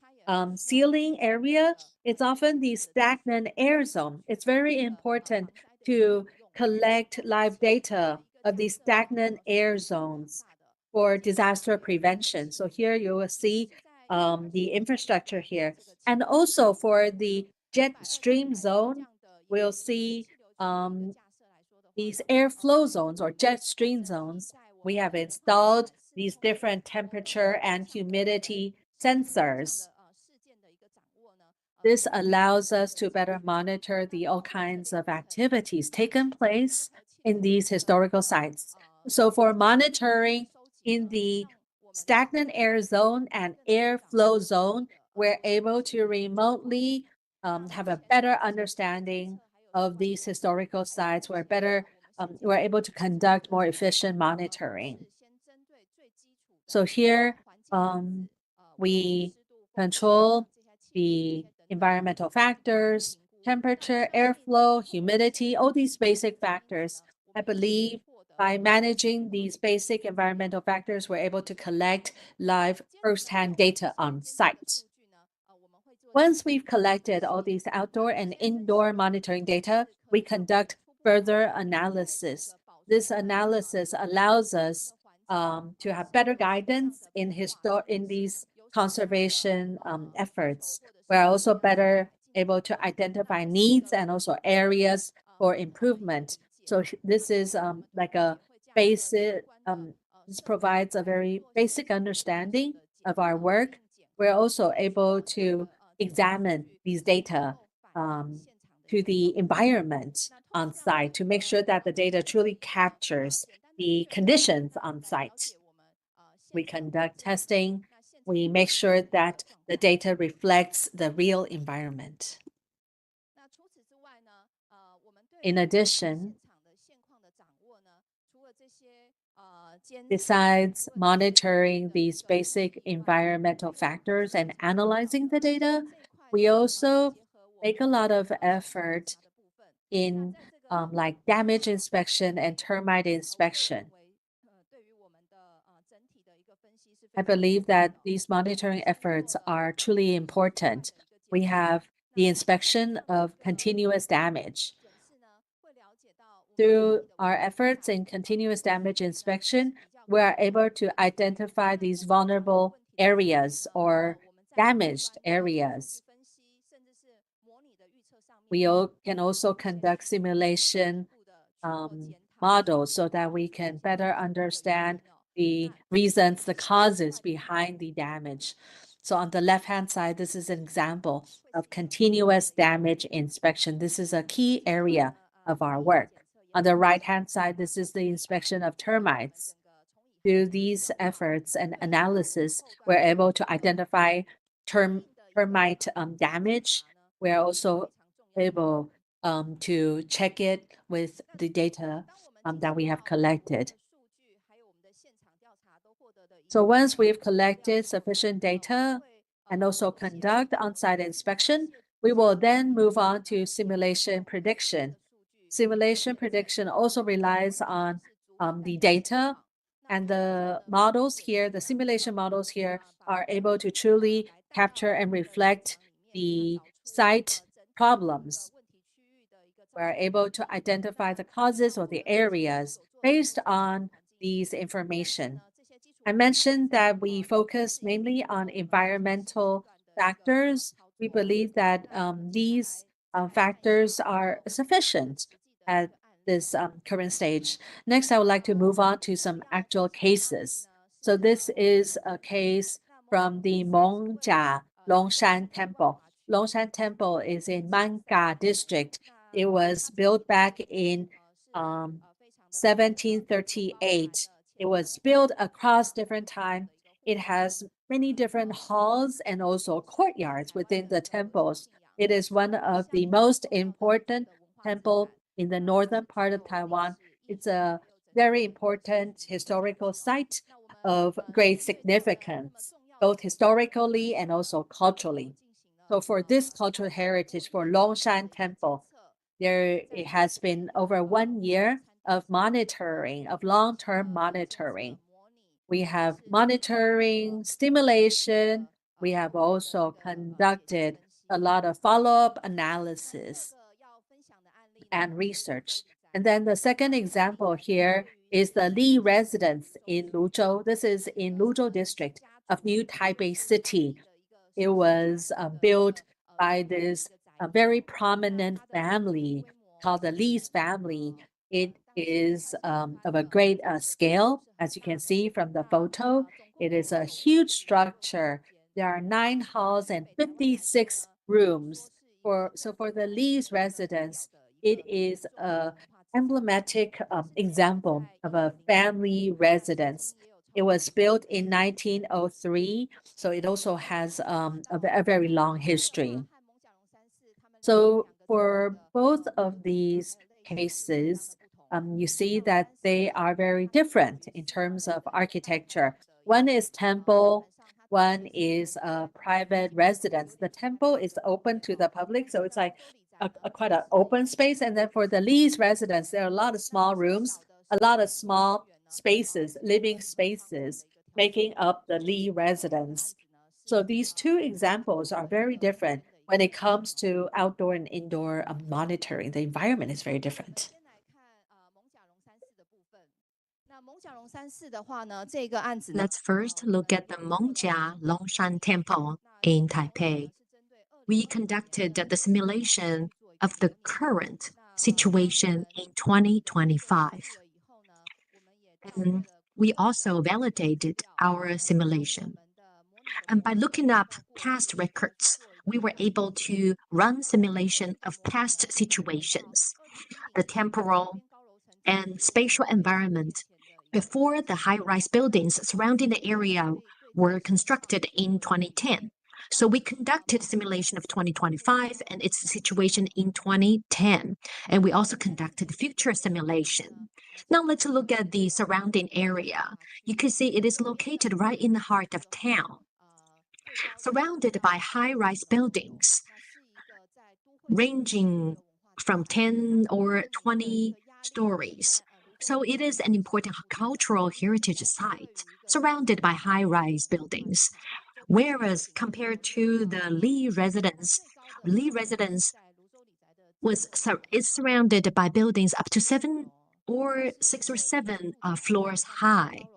ceiling area, it's often the stagnant air zone. It's very important to collect live data of these stagnant air zones for disaster prevention. So here you will see the infrastructure here. And also for the jet stream zone, we'll see these airflow zones or jet stream zones. We have installed these different temperature and humidity sensors. This allows us to better monitor all kinds of activities taken place in these historical sites. So for monitoring in the stagnant air zone and airflow zone, we're able to remotely have a better understanding of these historical sites. We're able to conduct more efficient monitoring. So here, we control the environmental factors, temperature, airflow, humidity, all these basic factors. I believe by managing these basic environmental factors, we're able to collect live firsthand data on site. Once we've collected all these outdoor and indoor monitoring data, we conduct further analysis. This analysis allows us to have better guidance in these conservation efforts. We're also better able to identify needs and also areas for improvement. So this is like a basic, this provides a very basic understanding of our work. We're also able to examine these data to the environment on site to make sure that the data truly captures the conditions on site. We conduct testing. We make sure that the data reflects the real environment. In addition, besides monitoring these basic environmental factors and analyzing the data, we also make a lot of effort in like damage inspection and termite inspection. I believe that these monitoring efforts are truly important. We have the inspection of continuous damage. Through our efforts in continuous damage inspection, we are able to identify these vulnerable areas or damaged areas. We can also conduct simulation models so that we can better understand the reasons, the causes behind the damage. So on the left-hand side, this is an example of continuous damage inspection. This is a key area of our work. On the right-hand side, this is the inspection of termites. Through these efforts and analysis, we're able to identify termite damage. We're also able to check it with the data that we have collected. So once we've collected sufficient data and also conduct on-site inspection, we will then move on to simulation prediction. Simulation prediction also relies on the data, and the models here, the simulation models here, are able to truly capture and reflect the site problems. We're able to identify the causes or the areas based on these information. I mentioned that we focus mainly on environmental factors. We believe that these factors are sufficient at this current stage. Next, I would like to move on to some actual cases. So this is a case from the Mongjia Longshan Temple. Longshan Temple is in Manga district. It was built back in 1738. It was built across different time. It has many different halls and also courtyards within the temples. It is one of the most important temple in the northern part of Taiwan. It's a very important historical site of great significance, both historically and also culturally. So for this cultural heritage, for Longshan Temple, it has been over 1 year of monitoring, of long-term monitoring. We have monitoring, stimulation. We have also conducted a lot of follow-up analysis and research. And then the second example here is the Li residence in Luzhou. This is in Luzhou district of New Taipei City. It was built by this very prominent family called the Li's family. It is of a great scale, as you can see from the photo. It is a huge structure. There are 9 halls and 56 rooms. So for the Li's residence, it is an emblematic example of a family residence. It was built in 1903, so it also has a very long history. So for both of these cases, you see that they are very different in terms of architecture. One is temple, one is a private residence. The temple is open to the public, so it's like quite an open space. And then for the Li's residence, there are a lot of small rooms, a lot of small spaces, living spaces, making up the Li residence. So these two examples are very different when it comes to outdoor and indoor monitoring. The environment is very different. Let's first look at the Mongjia Longshan Temple in Taipei. We conducted the simulation of the current situation in 2025. And we also validated our simulation. And by looking up past records, we were able to run simulation of past situations, the temporal and spatial environment before the high-rise buildings surrounding the area were constructed in 2010. So we conducted simulation of 2025 and its situation in 2010. And we also conducted future simulation. Now let's look at the surrounding area. You can see it is located right in the heart of town, surrounded by high-rise buildings, ranging from 10 or 20 stories. So it is an important cultural heritage site, surrounded by high-rise buildings. Whereas compared to the Lee residence is surrounded by buildings up to 6 or 7 floors high.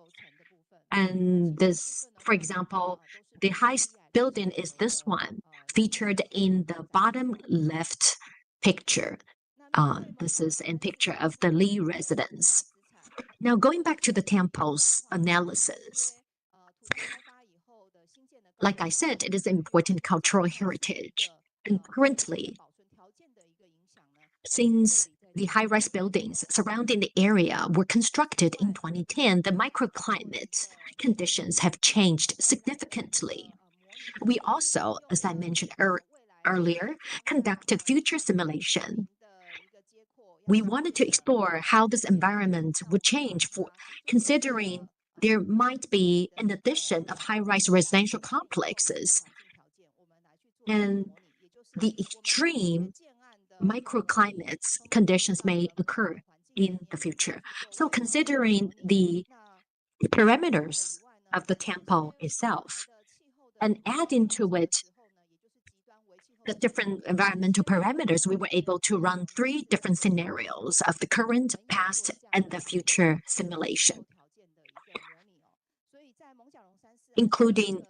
And this, for example, the highest building is this one, featured in the bottom left picture. This is a picture of the Lee residence. Now, going back to the temple's analysis, like I said, it is important cultural heritage. And currently, since the high-rise buildings surrounding the area were constructed in 2010, the microclimate conditions have changed significantly. We also, as I mentioned earlier, conducted future simulation. We wanted to explore how this environment would change considering there might be an addition of high-rise residential complexes and the extreme microclimates conditions may occur in the future. So considering the parameters of the temple itself and adding to it the different environmental parameters, we were able to run 3 different scenarios of the current, past, and the future simulation, including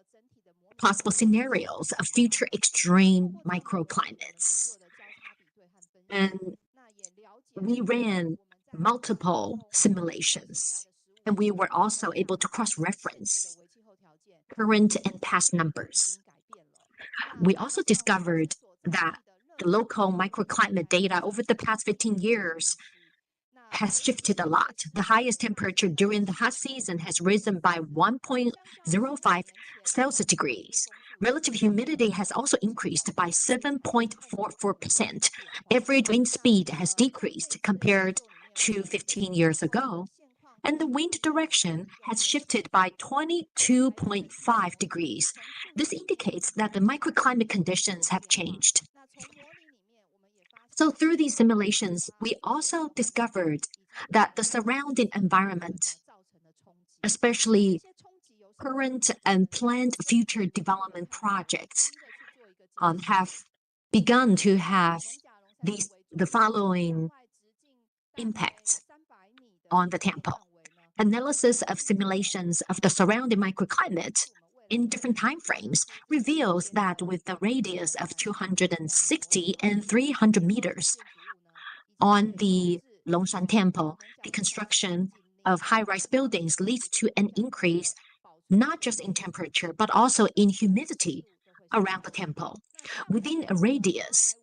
possible scenarios of future extreme microclimates. And we ran multiple simulations, and we were also able to cross-reference current and past numbers. We also discovered that the local microclimate data over the past 15 years has shifted a lot. The highest temperature during the hot season has risen by 1.05 Celsius degrees. Relative humidity has also increased by 7.44%. Average wind speed has decreased compared to 15 years ago. And the wind direction has shifted by 22.5 degrees. This indicates that the microclimate conditions have changed. So through these simulations, we also discovered that the surrounding environment, especially current and planned future development projects, have begun to have the following impacts on the temple. Analysis of simulations of the surrounding microclimate in different time frames reveals that with the radius of 260 and 300 meters on the Longshan Temple, the construction of high-rise buildings leads to an increase not just in temperature, but also in humidity around the temple. Within a radius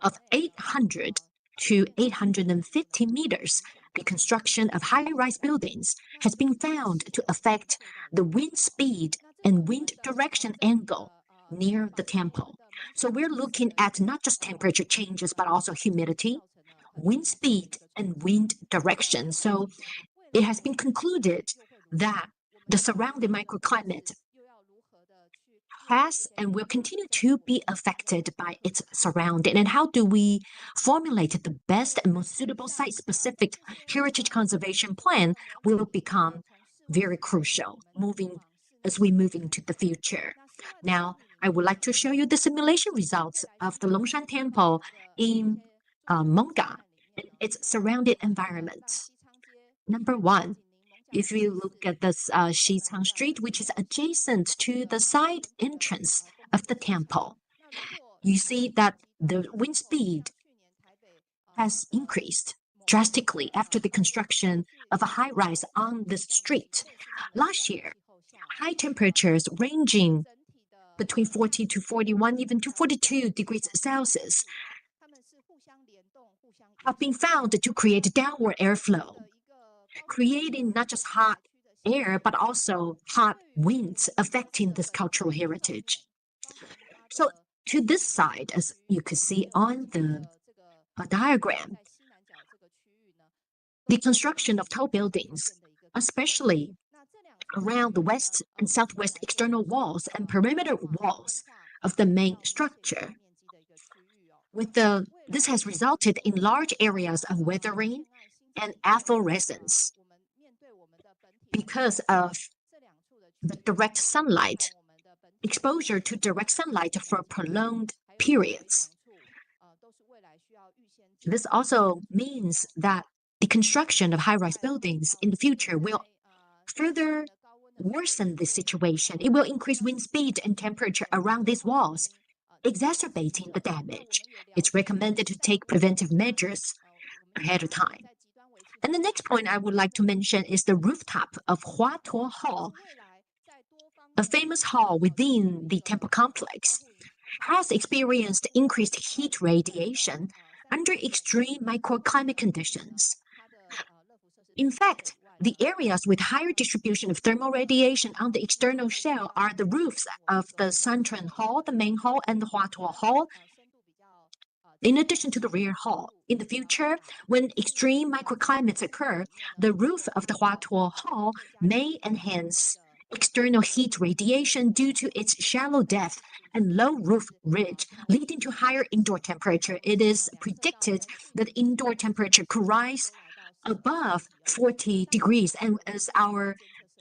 of 800 to 850 meters, the construction of high-rise buildings has been found to affect the wind speed and wind direction angle near the temple. So we're looking at not just temperature changes, but also humidity, wind speed, and wind direction. So it has been concluded that the surrounding microclimate has and will continue to be affected by its surrounding. And how do we formulate the best and most suitable site-specific heritage conservation plan will become very crucial as we move into the future. Now, I would like to show you the simulation results of the Longshan Temple in Monga and its surrounding environment. Number one, if you look at this Xichang Street, which is adjacent to the side entrance of the temple, you see that the wind speed has increased drastically after the construction of a high-rise on this street. Last year, high temperatures ranging between 40 to 41, even to 42 degrees Celsius have been found to create downward airflow, creating not just hot air, but also hot winds affecting this cultural heritage. So to this side, as you can see on the diagram, the construction of tall buildings, especially around the west and southwest external walls and perimeter walls of the main structure. This has resulted in large areas of weathering and efflorescence because of the direct sunlight, exposure to direct sunlight for prolonged periods. This also means that the construction of high-rise buildings in the future will further worsen the situation. It will increase wind speed and temperature around these walls, exacerbating the damage. It's recommended to take preventive measures ahead of time. And the next point I would like to mention is the rooftop of Huatuo Hall, a famous hall within the temple complex, has experienced increased heat radiation under extreme microclimate conditions. In fact, the areas with higher distribution of thermal radiation on the external shell are the roofs of the Sanchuan Hall, the main hall, and the Huatuo Hall, in addition to the rear hall. In the future, when extreme microclimates occur, the roof of the Huatuo Hall may enhance external heat radiation due to its shallow depth and low roof ridge, leading to higher indoor temperature. It is predicted that indoor temperature could rise above 40 degrees, and as our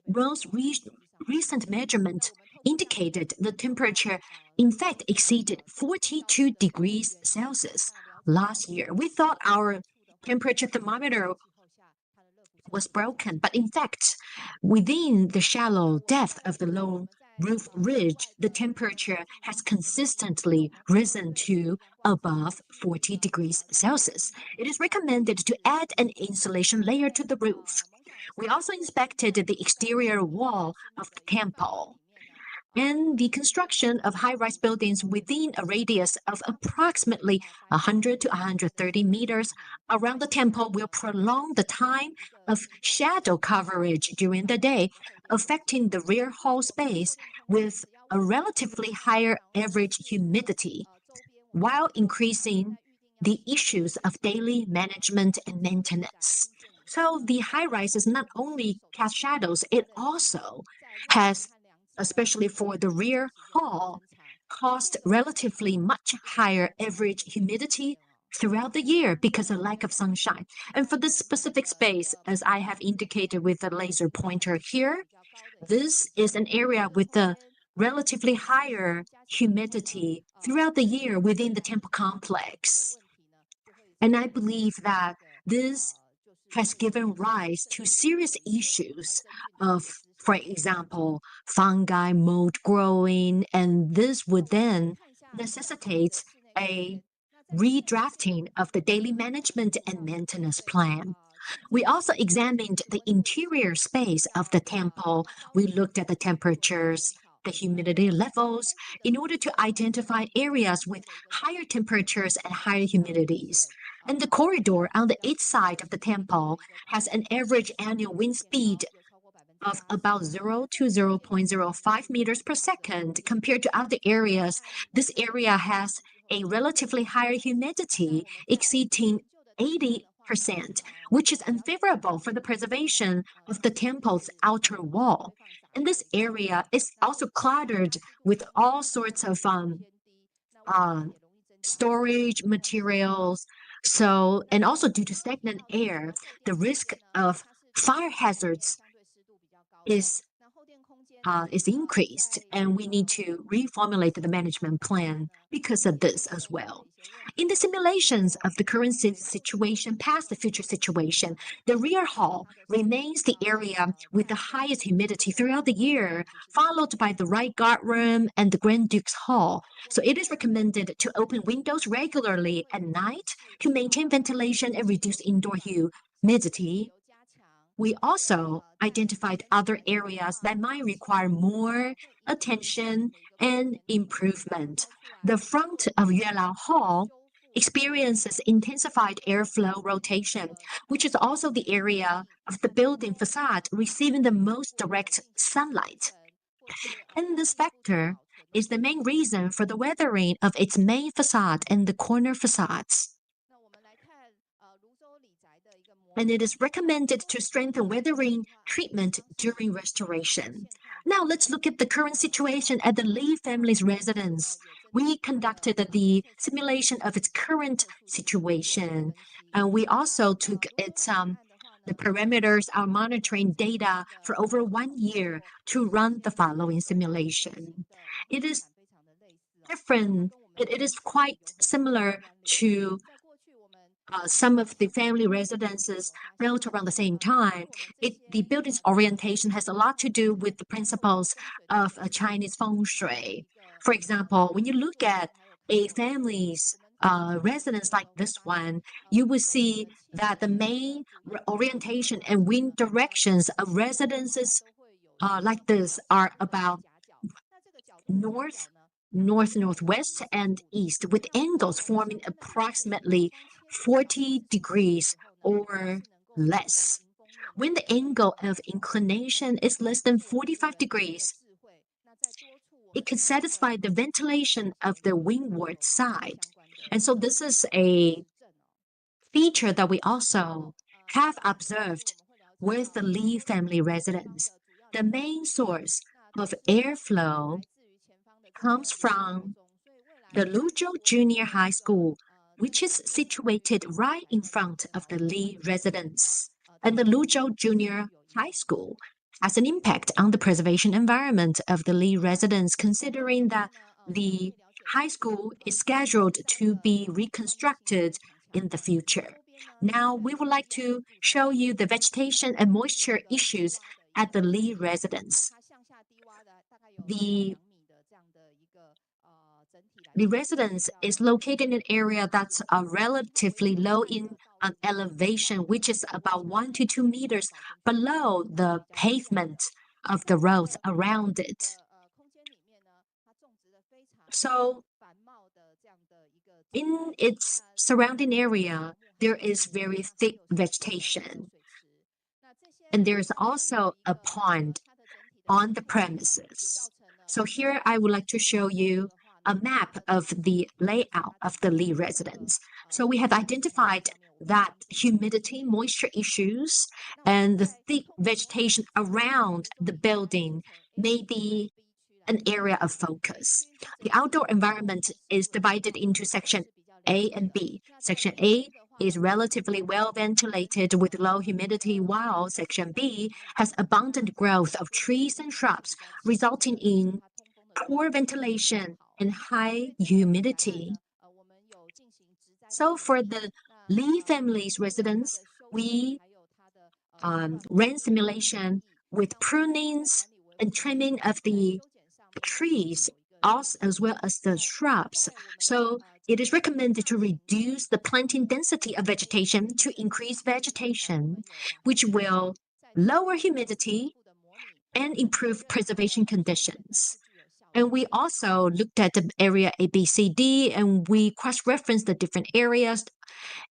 most recent measurement indicated, the temperature in fact exceeded 42 degrees Celsius last year. We thought our temperature thermometer was broken, but in fact, within the shallow depth of the low roof ridge, the temperature has consistently risen to above 40 degrees Celsius. It is recommended to add an insulation layer to the roof. We also inspected the exterior wall of the temple, and the construction of high-rise buildings within a radius of approximately 100 to 130 meters around the temple will prolong the time of shadow coverage during the day, affecting the rear hall space with a relatively higher average humidity, while increasing the issues of daily management and maintenance. So the high-rises not only cast shadows, it also has, especially for the rear hall, caused relatively much higher average humidity throughout the year because of lack of sunshine. And for this specific space, as I have indicated with the laser pointer here, this is an area with a relatively higher humidity throughout the year within the temple complex. And I believe that this has given rise to serious issues of, for example, fungi, mold growing, and this would then necessitate a redrafting of the daily management and maintenance plan. We also examined the interior space of the temple. We looked at the temperatures, the humidity levels, in order to identify areas with higher temperatures and higher humidities. And the corridor on the east side of the temple has an average annual wind speed of about 0 to 0.05 meters per second. Compared to other areas, this area has a relatively higher humidity exceeding 80%, which is unfavorable for the preservation of the temple's outer wall. And this area is also cluttered with all sorts of storage materials. So, and also due to stagnant air, the risk of fire hazards is is increased, and we need to reformulate the management plan because of this as well. In the simulations of the current situation past the future situation, the rear hall remains the area with the highest humidity throughout the year, followed by the right guard room and the Grand Duke's Hall. So it is recommended to open windows regularly at night to maintain ventilation and reduce indoor humidity. We also identified other areas that might require more attention and improvement. The front of Yuelao Hall experiences intensified airflow rotation, which is also the area of the building facade receiving the most direct sunlight. And this factor is the main reason for the weathering of its main facade and the corner facades. And it is recommended to strengthen weathering treatment during restoration. Now let's look at the current situation at the Lee family's residence. We conducted the simulation of its current situation, and we also took its the parameters, our monitoring data for over 1 year to run the following simulation. It is different. It is quite similar to some of the family residences built around the same time. The building's orientation has a lot to do with the principles of Chinese feng shui. For example, when you look at a family's residence like this one, you will see that the main orientation and wind directions of residences like this are about north, northwest, and east, with angles forming approximately 40 degrees or less. When the angle of inclination is less than 45 degrees, it can satisfy the ventilation of the windward side. And so this is a feature that we also have observed with the Lee family residence. The main source of airflow comes from the Luzhou Junior High School, which is situated right in front of the Lee residence. And the Luzhou Junior High School has an impact on the preservation environment of the Lee residence, considering that the high school is scheduled to be reconstructed in the future. Now, we would like to show you the vegetation and moisture issues at the Lee residence. The residence is located in an area that's relatively low in elevation, which is about 1 to 2 meters below the pavement of the roads around it. So, in its surrounding area, there is very thick vegetation. And there is also a pond on the premises. So here I would like to show you a map of the layout of the Lee residence. So we have identified that humidity, moisture issues, and the thick vegetation around the building may be an area of focus. The outdoor environment is divided into Section A and B. Section A is relatively well ventilated with low humidity, while Section B has abundant growth of trees and shrubs, resulting in poor ventilation and high humidity. So for the Lee family's residence, we ran simulation with prunings and trimming of the trees as well as the shrubs. So it is recommended to reduce the planting density of vegetation to increase vegetation, which will lower humidity and improve preservation conditions. And we also looked at the area A, B, C, D, and we cross-referenced the different areas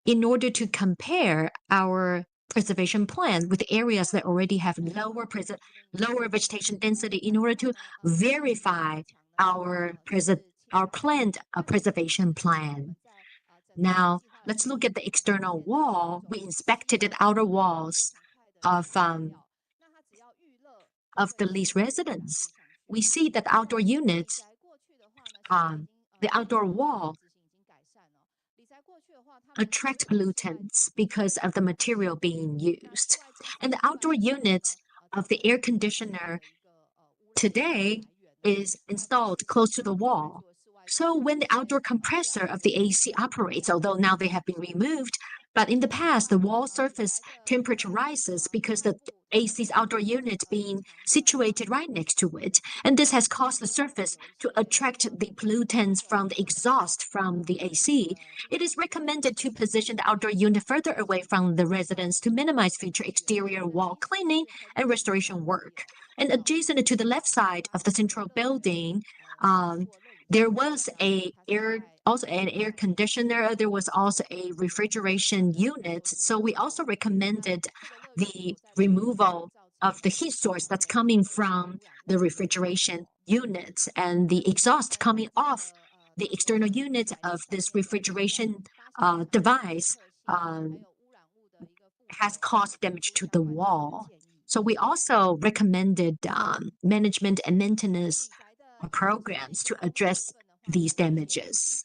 in order to compare our preservation plan with areas that already have lower vegetation density in order to verify our planned preservation plan. Now, let's look at the external wall. We inspected the outer walls of the Lee's residence. We see that the outdoor units, the outdoor wall attract pollutants because of the material being used. And the outdoor unit of the air conditioner today is installed close to the wall. So when the outdoor compressor of the AC operates, although now they have been removed, but in the past, the wall surface temperature rises because the AC's outdoor unit being situated right next to it. And this has caused the surface to attract the pollutants from the exhaust from the AC. It is recommended to position the outdoor unit further away from the residence to minimize future exterior wall cleaning and restoration work. And adjacent to the left side of the central building, there was also an air conditioner. There was also a refrigeration unit. So we also recommended the removal of the heat source that's coming from the refrigeration unit, and the exhaust coming off the external unit of this refrigeration device has caused damage to the wall. So we also recommended management and maintenance programs to address these damages.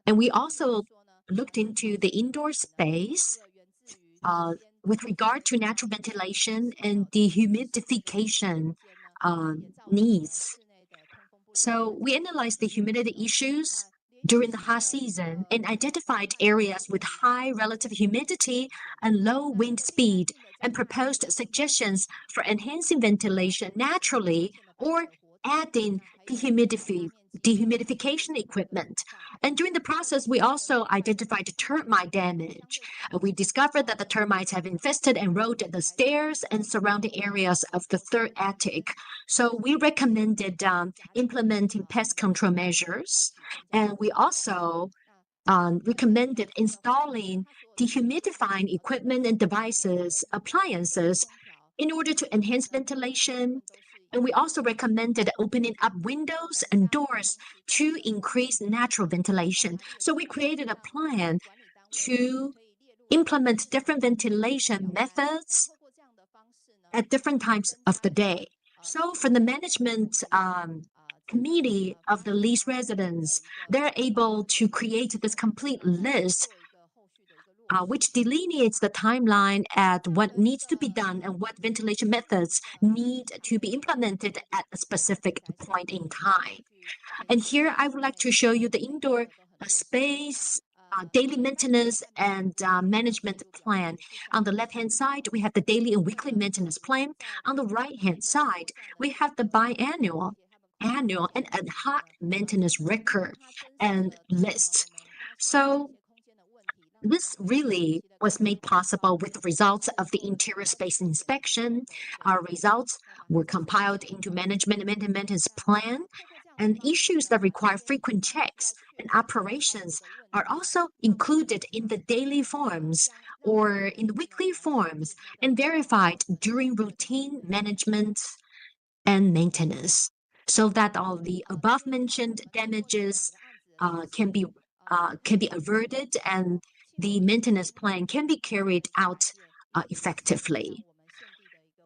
And we also looked into the indoor space with regard to natural ventilation and dehumidification needs. So we analyzed the humidity issues during the hot season and identified areas with high relative humidity and low wind speed, and proposed suggestions for enhancing ventilation naturally or adding dehumidification equipment. And during the process, we also identified termite damage. We discovered that the termites have infested and eroded the stairs and surrounding areas of the third attic. So we recommended implementing pest control measures. And we also recommended installing dehumidifying equipment and appliances in order to enhance ventilation. And we also recommended opening up windows and doors to increase natural ventilation. So we created a plan to implement different ventilation methods at different times of the day. So for the management committee of the leased residents, they're able to create this complete list which delineates the timeline at what needs to be done and what ventilation methods need to be implemented at a specific point in time. And here I would like to show you the indoor space, daily maintenance and management plan. On the left-hand side, we have the daily and weekly maintenance plan. On the right-hand side, we have the biannual, annual, and ad hoc maintenance record and lists. So this really was made possible with the results of the interior space inspection. Our results were compiled into management and maintenance plan, and issues that require frequent checks and operations are also included in the daily forms or in the weekly forms and verified during routine management and maintenance, so that all the above mentioned damages can be averted and the maintenance plan can be carried out effectively.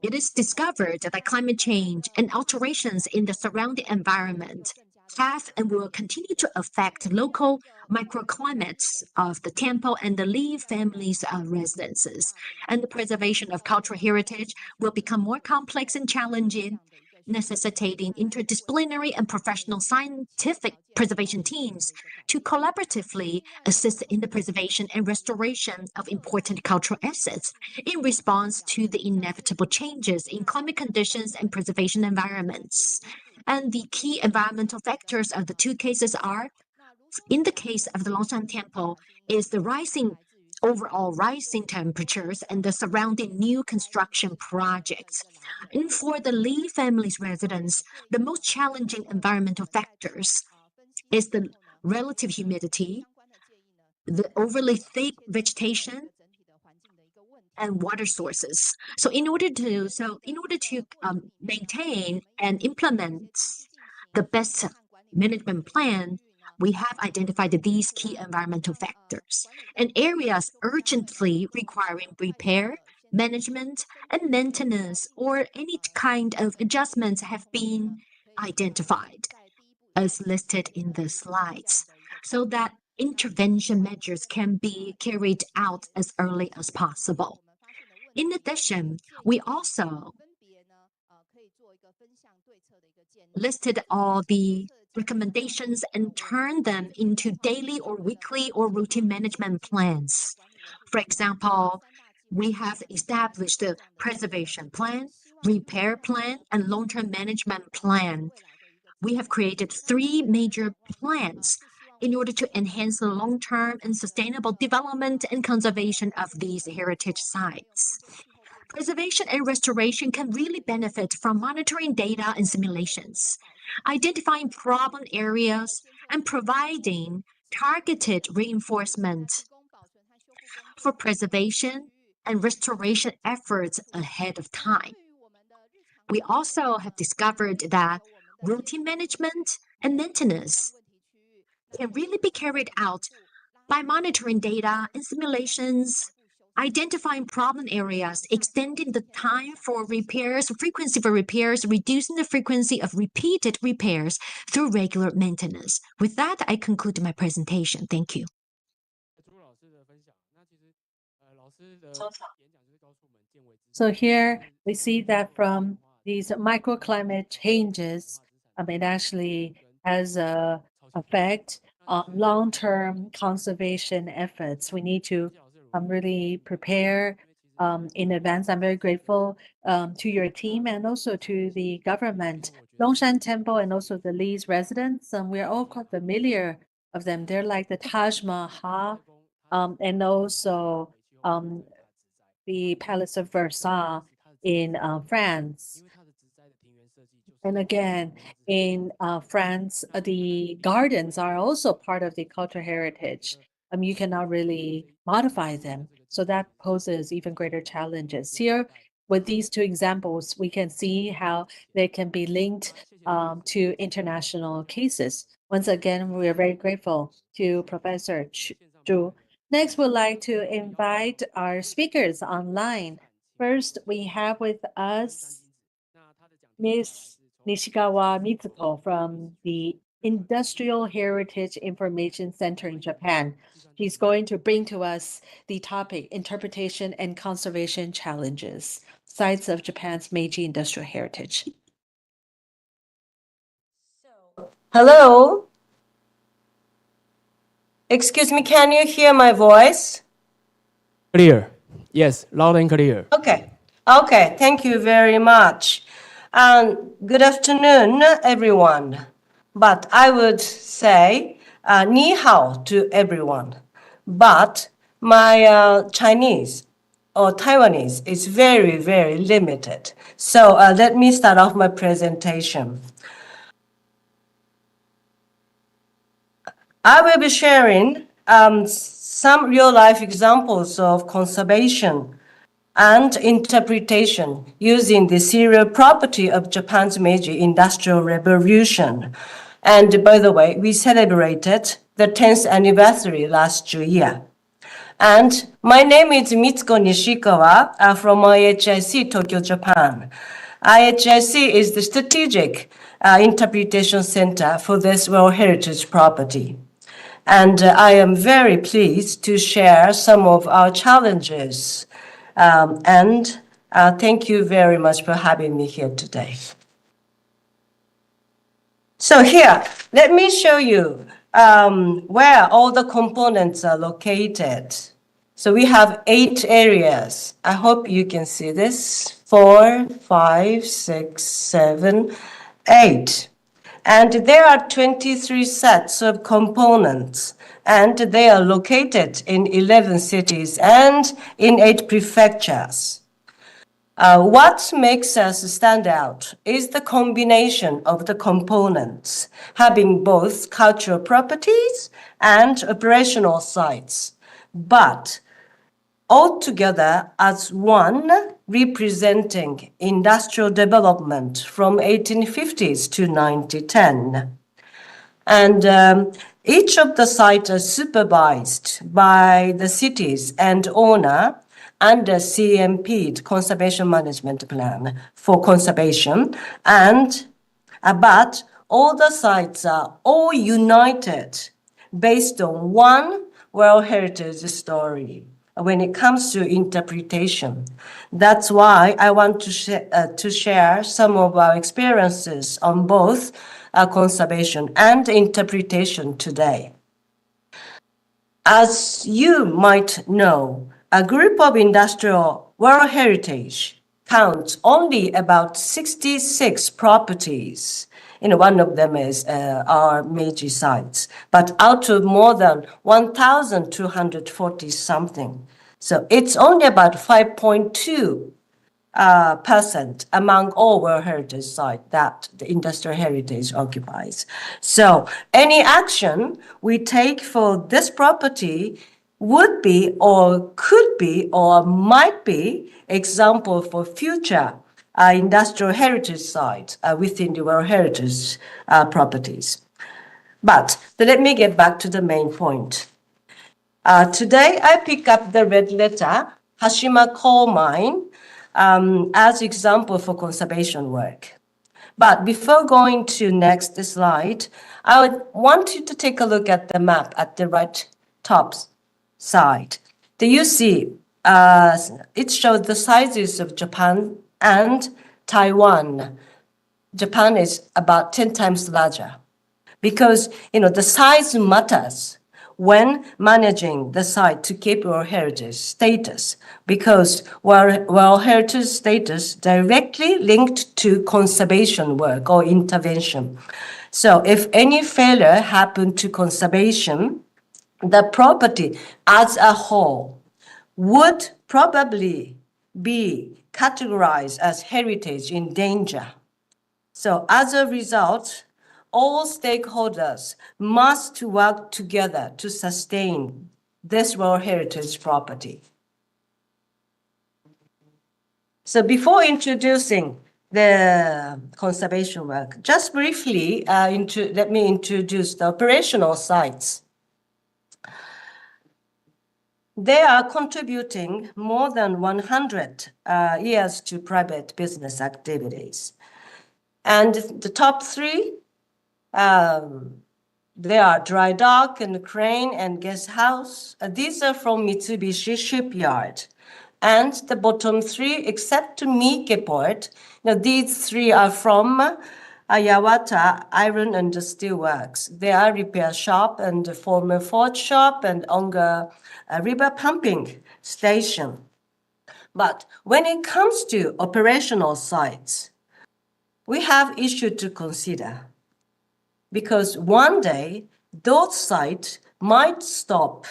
It is discovered that climate change and alterations in the surrounding environment have and will continue to affect local microclimates of the Temple and the Lee families' residences. And the preservation of cultural heritage will become more complex and challenging, necessitating interdisciplinary and professional scientific preservation teams to collaboratively assist in the preservation and restoration of important cultural assets in response to the inevitable changes in climate conditions and preservation environments. And the key environmental factors of the two cases are, in the case of the Longshan Temple, is the overall rising temperatures and the surrounding new construction projects. And for the Lee family's residents, the most challenging environmental factors is the relative humidity, the overly thick vegetation, and water sources. So in order to maintain and implement the best management plan, we have identified these key environmental factors and areas urgently requiring repair, management, and maintenance, or any kind of adjustments have been identified as listed in the slides, so that intervention measures can be carried out as early as possible. In addition, we also listed all the recommendations and turned them into daily or weekly or routine management plans. For example, we have established a preservation plan, repair plan, and long-term management plan. We have created 3 major plans in order to enhance the long-term and sustainable development and conservation of these heritage sites. Preservation and restoration can really benefit from monitoring data and simulations, identifying problem areas, and providing targeted reinforcement for preservation and restoration efforts ahead of time. We also have discovered that routine management and maintenance can really be carried out by monitoring data and simulations, identifying problem areas, extending the time for repairs, frequency for repairs, reducing the frequency of repeated repairs through regular maintenance. With that, I conclude my presentation. Thank you. So here we see that from these microclimate changes, it actually has an effect on long-term conservation efforts. We need to really prepare in advance. I'm very grateful to your team and also to the government, Longshan Temple and also the Lee's residents. We are all quite familiar of them. They're like the Taj Mahal and also the Palace of Versailles in France. And again, in France, the gardens are also part of the cultural heritage. You cannot really modify them. So that poses even greater challenges. Here, with these 2 examples, we can see how they can be linked to international cases. Once again, we are very grateful to Professor Zhu. Next, we'd like to invite our speakers online. First, we have with us Ms. Nishigawa Mitsuko from the Industrial Heritage Information Center in Japan. She's going to bring to us the topic, Interpretation and Conservation Challenges, Sites of Japan's Meiji Industrial Heritage. Hello? Excuse me, can you hear my voice? Clear. Yes, loud and clear. Okay, thank you very much. Good afternoon, everyone. But I would say ni hao to everyone. But my Chinese or Taiwanese is very, very limited. So let me start off my presentation. I will be sharing some real-life examples of conservation and interpretation using the serial property of Japan's Meiji Industrial Revolution. And by the way, we celebrated the 10th anniversary last year. And my name is Mitsuko Nishikawa from IHIC Tokyo, Japan. IHIC is the strategic interpretation center for this World Heritage property. And I am very pleased to share some of our challenges. Thank you very much for having me here today. So here, let me show you where all the components are located. So we have 8 areas. I hope you can see this. 4, 5, 6, 7, 8. And there are 23 sets of components, and they are located in 11 cities and in 8 prefectures. What makes us stand out is the combination of the components, having both cultural properties and operational sites, but all together as one, representing industrial development from 1850s to 1910. And each of the sites are supervised by the cities and owner under CMP, Conservation Management Plan for conservation. But all the sites are all united based on one World Heritage story. when it comes to interpretation. That's why I want to share some of our experiences on both conservation and interpretation today. As you might know, a group of industrial World Heritage counts only about 66 properties. One of them is our Meiji sites, but out of more than 1,240 something. So it's only about 5.2% among all World Heritage sites that the industrial heritage occupies. So any action we take for this property would be or could be or might be example for future industrial heritage sites within the World Heritage properties. But let me get back to the main point. Today, I pick up the red letter, Hashima coal mine, as example for conservation work. But before going to next slide, I would want you to take a look at the map at the right top side. Do you see it shows the sizes of Japan and Taiwan. Japan is about 10 times larger because, the size matters when managing the site to keep World Heritage status, because World Heritage status directly linked to conservation work or intervention. So if any failure happened to conservation, the property as a whole would probably be categorized as heritage in danger. So as a result, all stakeholders must work together to sustain this World Heritage property. So before introducing the conservation work, just briefly, let me introduce the operational sites. They are contributing more than 100 years to private business activities. And the top three, they are dry dock and crane and guest house. These are from Mitsubishi Shipyard. And the bottom three, except Mike Port, these three are from Yawata Iron and Steel Works. They are repair shop and former forge shop and Onga river pumping station. But when it comes to operational sites, we have issue to consider, because one day those sites might stop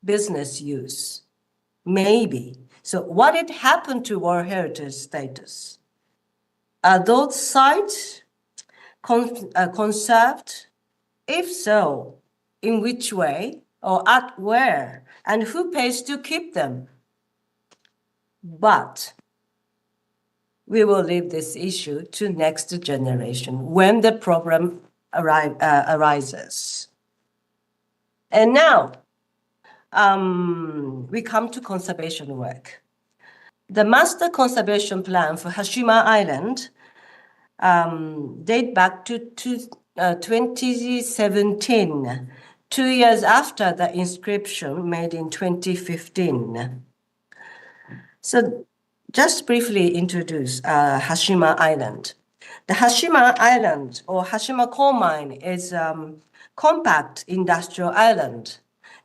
business use, maybe. So what had happened to World Heritage status? Are those sites conserved? If so, in which way or at where? And who pays to keep them? But we will leave this issue to next generation when the problem arises. And now we come to conservation work. The master conservation plan for Hashima Island date back to 2017, 2 years after the inscription made in 2015. So just briefly introduce Hashima Island. The Hashima Island or Hashima coal mine is a compact industrial island.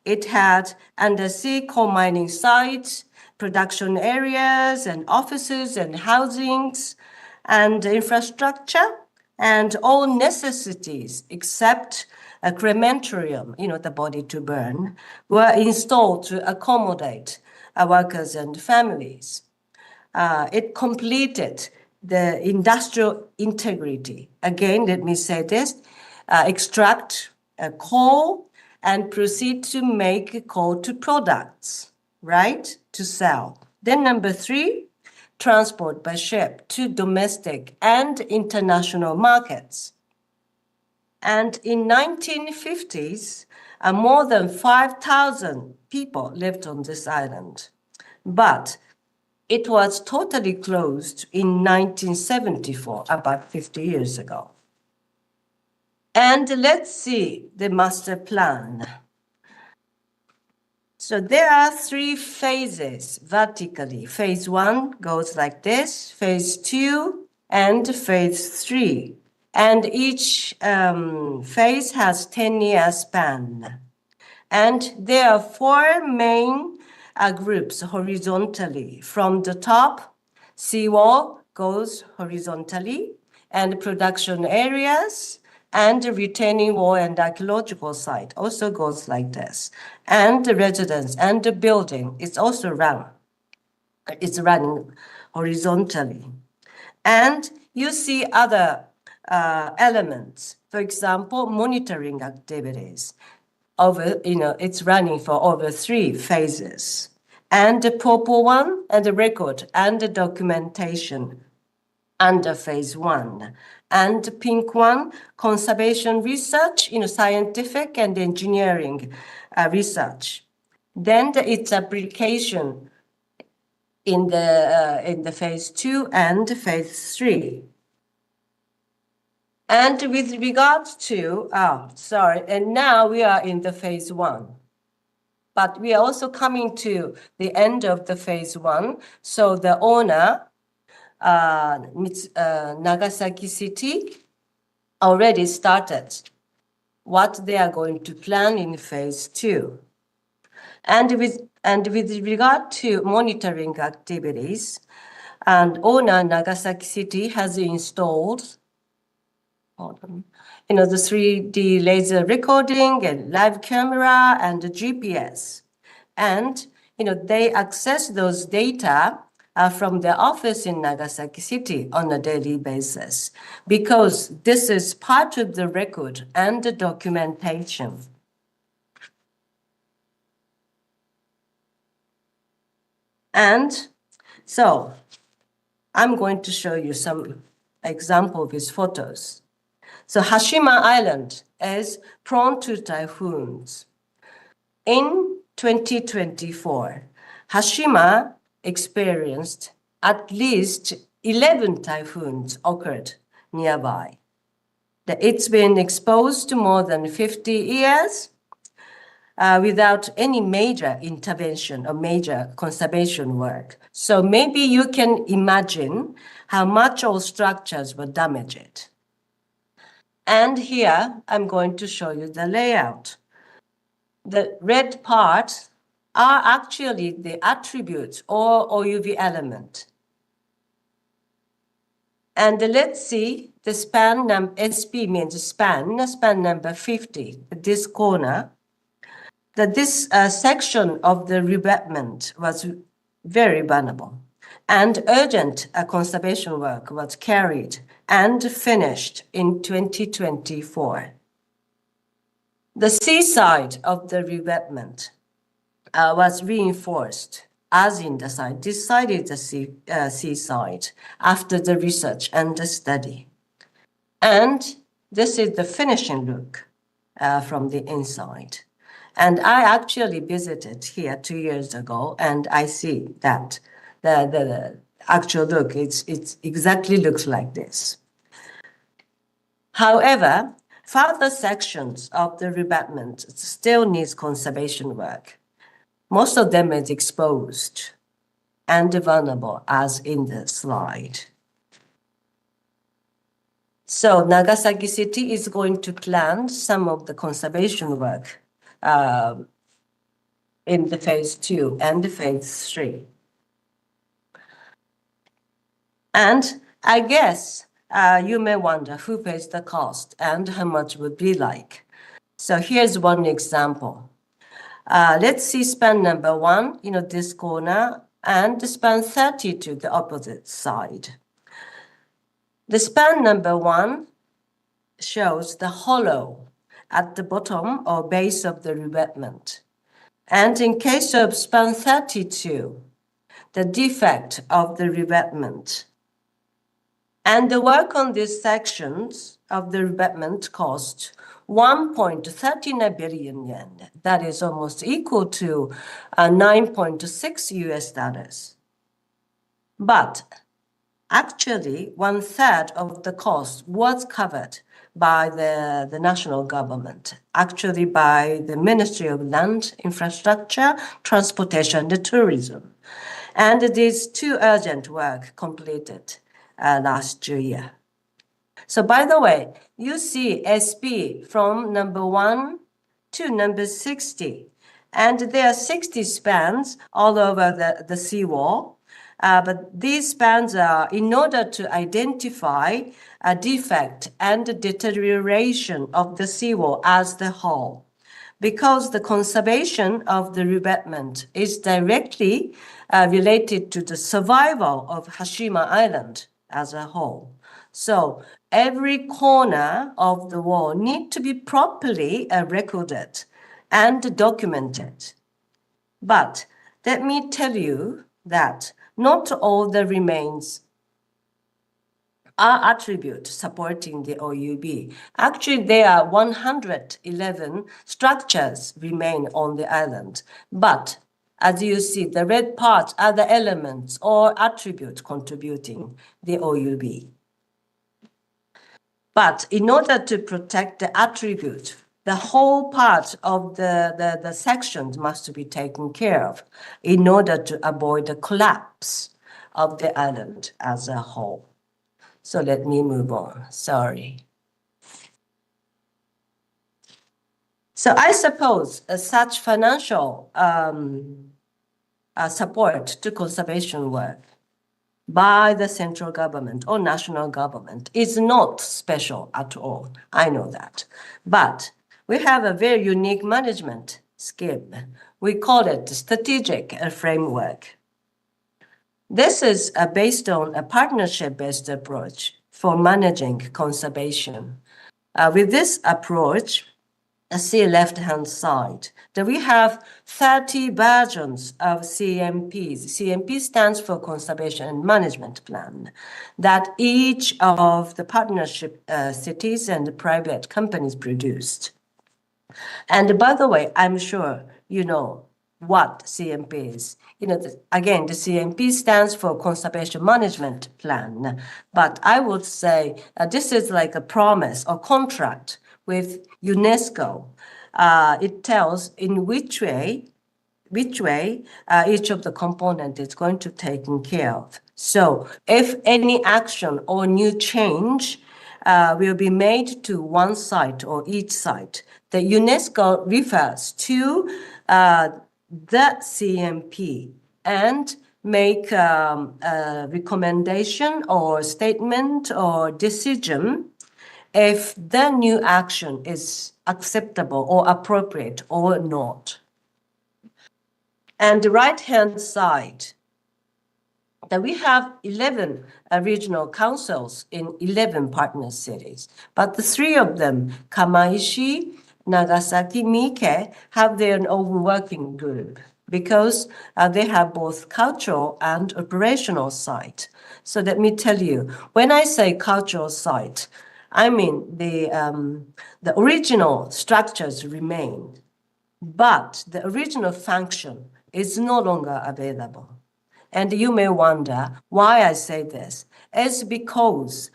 It had undersea coal mining sites, production areas and offices and housings and infrastructure and all necessities except a crematorium, the body to burn, were installed to accommodate workers and families. It completed the industrial integrity. Again, let me say this, extract coal and proceed to make coal to products, right, to sell. Then number 3, transport by ship to domestic and international markets. And in 1950s, more than 5,000 people lived on this island. But it was totally closed in 1974, about 50 years ago. And let's see the master plan. So there are 3 phases vertically. Phase 1 goes like this, phase 2, and phase 3. And each phase has 10-year span. And there are 4 main groups horizontally. From the top, seawall goes horizontally, and production areas, and the retaining wall and archaeological site also goes like this. And the residence and the building is also it's running horizontally. And you see other elements, for example, monitoring activities. It's running for over 3 phases. And the purple one, and the record and the documentation under phase 1. And the pink one, conservation research, scientific and engineering research. Then its application in the phase 2 and phase 3. And with regards to, and now we are in the phase 1. But we are also coming to the end of the phase 1. So the owner, Nagasaki City, already started what they are going to plan in phase 2. And with regard to monitoring activities, and owner Nagasaki City has installed the 3D laser recording and live camera and the GPS. And, they access those data from their office in Nagasaki City on a daily basis, because this is part of the record and the documentation. And so I'm going to show you some example of his photos. So Hashima Island is prone to typhoons. In 2024, Hashima experienced at least 11 typhoons occurred nearby. It's been exposed to more than 50 years without any major intervention or major conservation work. So maybe you can imagine how much all structures were damaged. And here, I'm going to show you the layout. The red parts are actually the attributes or UV element. And let's see the span number, SP means span number 50, this corner. This section of the revetment was very vulnerable, and urgent conservation work was carried and finished in 2024. The seaside of the revetment was reinforced as in the side. This side is the seaside after the research and the study. And this is the finishing look from the inside. And I actually visited here 2 years ago, and I see that the actual look, it exactly looks like this. However, further sections of the revetment still needs conservation work. Most of them is exposed and vulnerable, as in the slide. So Nagasaki City is going to plan some of the conservation work in the phase 2 and the phase 3. And I guess you may wonder who pays the cost and how much would be like. So here's one example. Let's see span number 1, this corner, and the span 30 to the opposite side. The span number 1 shows the hollow at the bottom or base of the revetment. And in case of span 32, the defect of the revetment. And the work on these sections of the revetment cost 1.39 billion yen. That is almost equal to $9.6 US. But actually 1/3 of the cost was covered by the national government, actually by the Ministry of Land, Infrastructure, Transportation, and Tourism. And these two urgent work completed last year. So by the way, you see SP from number 1 to number 60. And there are 60 spans all over the seawall. But these spans are in order to identify a defect and deterioration of the seawall as the whole. Because the conservation of the revetment is directly related to the survival of Hashima Island as a whole. So every corner of the wall need to be properly recorded and documented. But let me tell you that not all the remains are attributes supporting the OUB. Actually, there are 111 structures remain on the island. But as you see, the red parts are the elements or attributes contributing the OUB. But in order to protect the attribute, the whole part of the sections must be taken care of in order to avoid the collapse of the island as a whole. So let me move on, sorry. So I suppose such financial support to conservation work by the central government or national government is not special at all. I know that. But we have a very unique management scheme. We call it strategic framework. This is based on a partnership-based approach for managing conservation. With this approach, see left-hand side, that we have 30 versions of CMPs. CMP stands for Conservation and Management Plan, that each of the partnership cities and private companies produced. And by the way, I'm sure you know what CMP is. Again, the CMP stands for Conservation Management Plan, but I would say this is like a promise or contract with UNESCO. It tells in which way each of the components is going to take care of. So if any action or new change will be made to one site or each site, the UNESCO refers to the CMP and make a recommendation or statement or decision if the new action is acceptable or appropriate or not. And the right-hand side, that we have 11 regional councils in 11 partner cities, but the three of them, Kamaishi, Nagasaki, Mike, have their own working group because they have both cultural and operational site. So let me tell you, when I say cultural site, I mean the original structures remain, but the original function is no longer available. And you may wonder why I say this. It's because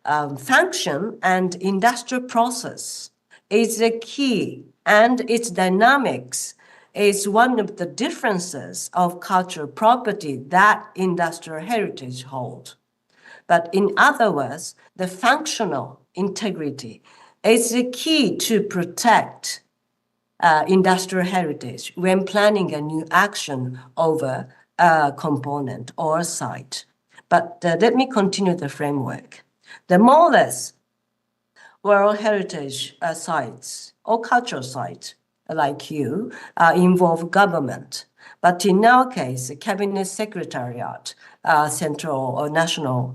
function and industrial process is a key, and its dynamics is one of the differences of cultural property that industrial heritage hold. But in other words, the functional integrity is the key to protect industrial heritage when planning a new action over a component or site. But let me continue the framework. The more or less World Heritage sites or cultural sites like you involve government. But in our case, the Cabinet Secretariat, central or national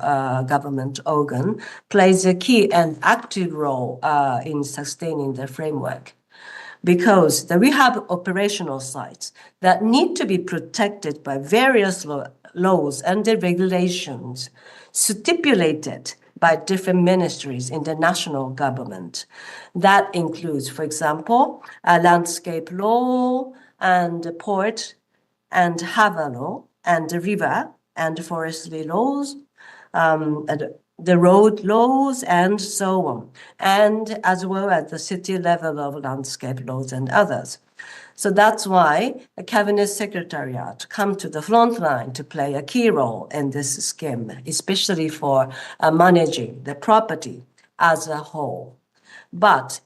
government organ, plays a key and active role in sustaining the framework. Because we have operational sites that need to be protected by various laws and regulations stipulated by different ministries in the national government. That includes, for example, landscape law and port and harbor law and river and forestry laws, the road laws and so on, and as well as the city level of landscape laws and others. So that's why the Cabinet Secretariat come to the front line to play a key role in this scheme, especially for managing the property as a whole. But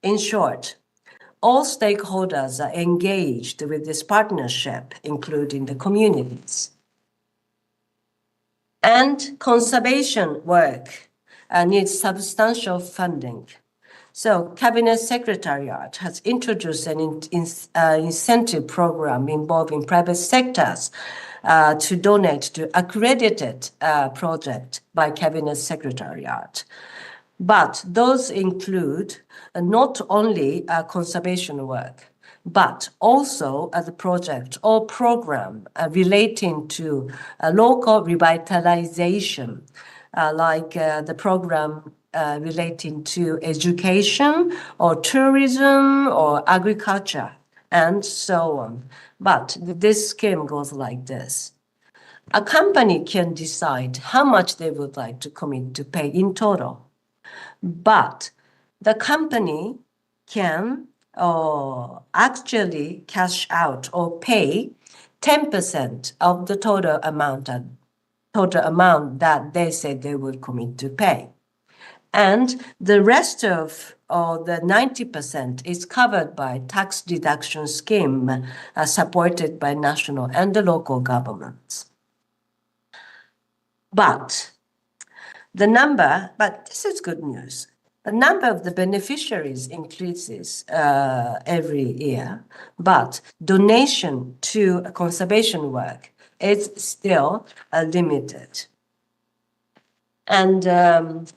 in short, all stakeholders are engaged with this partnership, including the communities. And conservation work needs substantial funding. So Cabinet Secretariat has introduced an incentive program involving private sectors to donate to accredited project by Cabinet Secretariat. But those include not only conservation work, but also the project or program relating to local revitalization, like the program relating to education or tourism or agriculture and so on. But this scheme goes like this. A company can decide how much they would like to commit to pay in total, but the company can actually cash out or pay 10% of the total amount that they said they would commit to pay. And the rest of the 90% is covered by tax deduction scheme supported by national and the local governments. But this is good news. The number of the beneficiaries increases every year, but donation to conservation work is still limited. And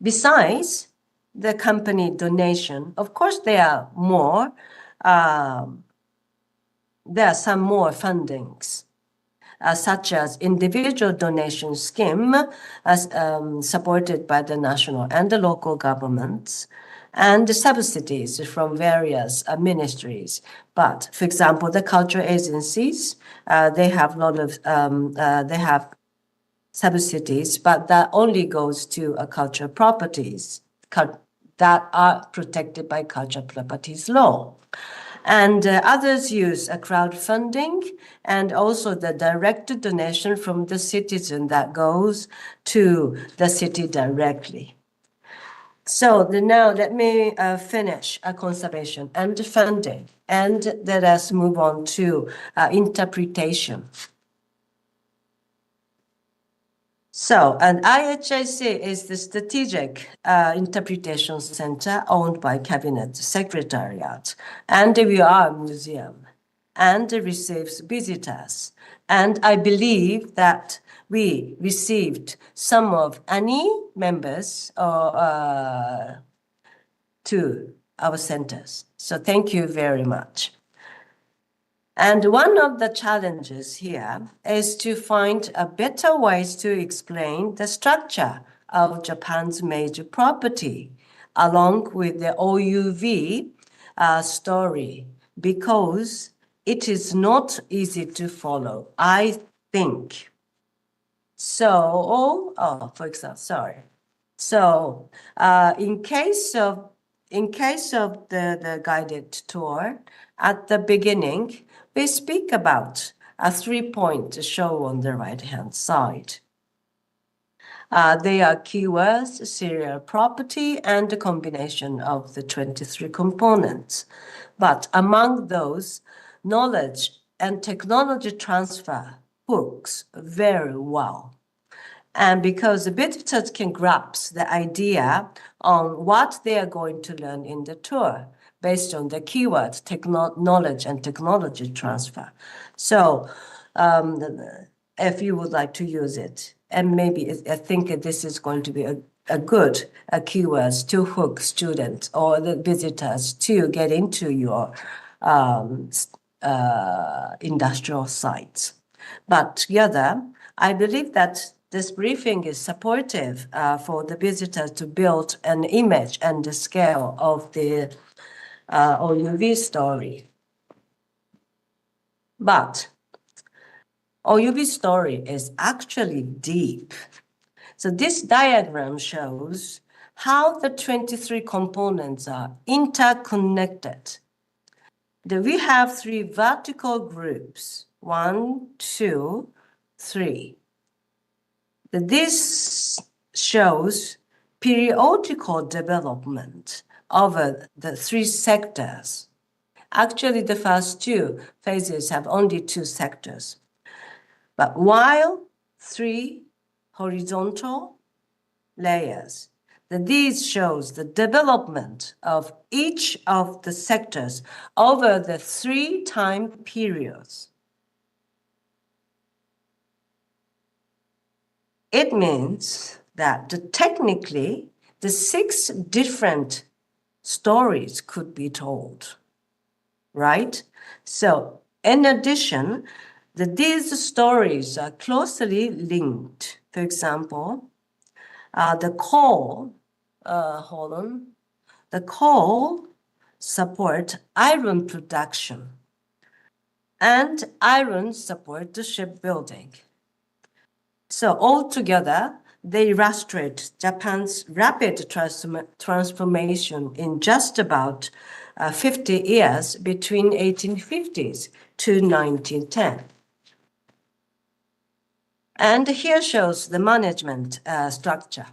besides the company donation, of course, there are some more fundings, such as individual donation scheme supported by the national and the local governments, and the subsidies from various ministries. But for example, the cultural agencies, they have a lot of they have subsidies, but that only goes to cultural properties that are protected by cultural properties law. And others use crowdfunding and also the direct donation from the citizen that goes to the city directly. So now let me finish conservation and funding, and let us move on to interpretation. So, and IHIC is the Strategic Interpretation Center owned by Cabinet Secretariat, and we are a museum and receives visitors. And I believe that we received some of ANI members to our centers. So thank you very much. And one of the challenges here is to find better ways to explain the structure of Japan's major property, along with the OUV story, because it is not easy to follow, I think. So, for example, sorry. So, in case of the guided tour, at the beginning, we speak about 3 points shown on the right-hand side. They are keywords, serial property, and the combination of the 23 components. But among those, knowledge and technology transfer hooks very well. And because the visitors can grasp the idea on what they are going to learn in the tour, based on the keywords, knowledge and technology transfer. So if you would like to use it, and maybe I think this is going to be a good keywords to hook students or the visitors to get into your industrial sites. But together, I believe that this briefing is supportive for the visitors to build an image and the scale of the OUV story. But Oyubi's story is actually deep. So this diagram shows how the 23 components are interconnected. We have 3 vertical groups, 1, 2, 3. This shows periodical development over the 3 sectors. Actually, the first 2 phases have only 2 sectors. But while 3 horizontal layers, these shows the development of each of the sectors over the 3 time periods. It means that technically the 6 different stories could be told, right? So in addition, these stories are closely linked. For example, the coal support iron production, and iron support the shipbuilding. So altogether, they illustrate Japan's rapid transformation in just about 50 years between 1850s to 1910. And here shows the management structure.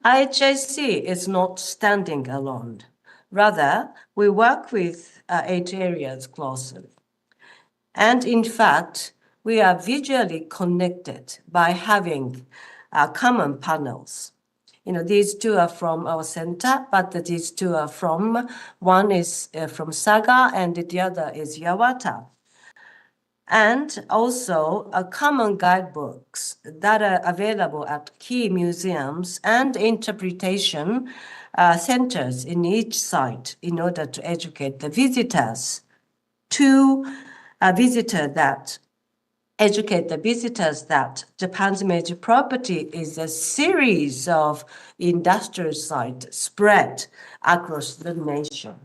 IHIC is not standing alone. Rather, we work with 8 areas closely. And in fact, we are visually connected by having common panels. These 2 are from our center, but these 2 are from, one is from Saga and the other is Yawata. And also common guidebooks that are available at key museums and interpretation centers in each site in order to educate the visitors educate the visitors that Japan's major property is a series of industrial sites spread across the nation.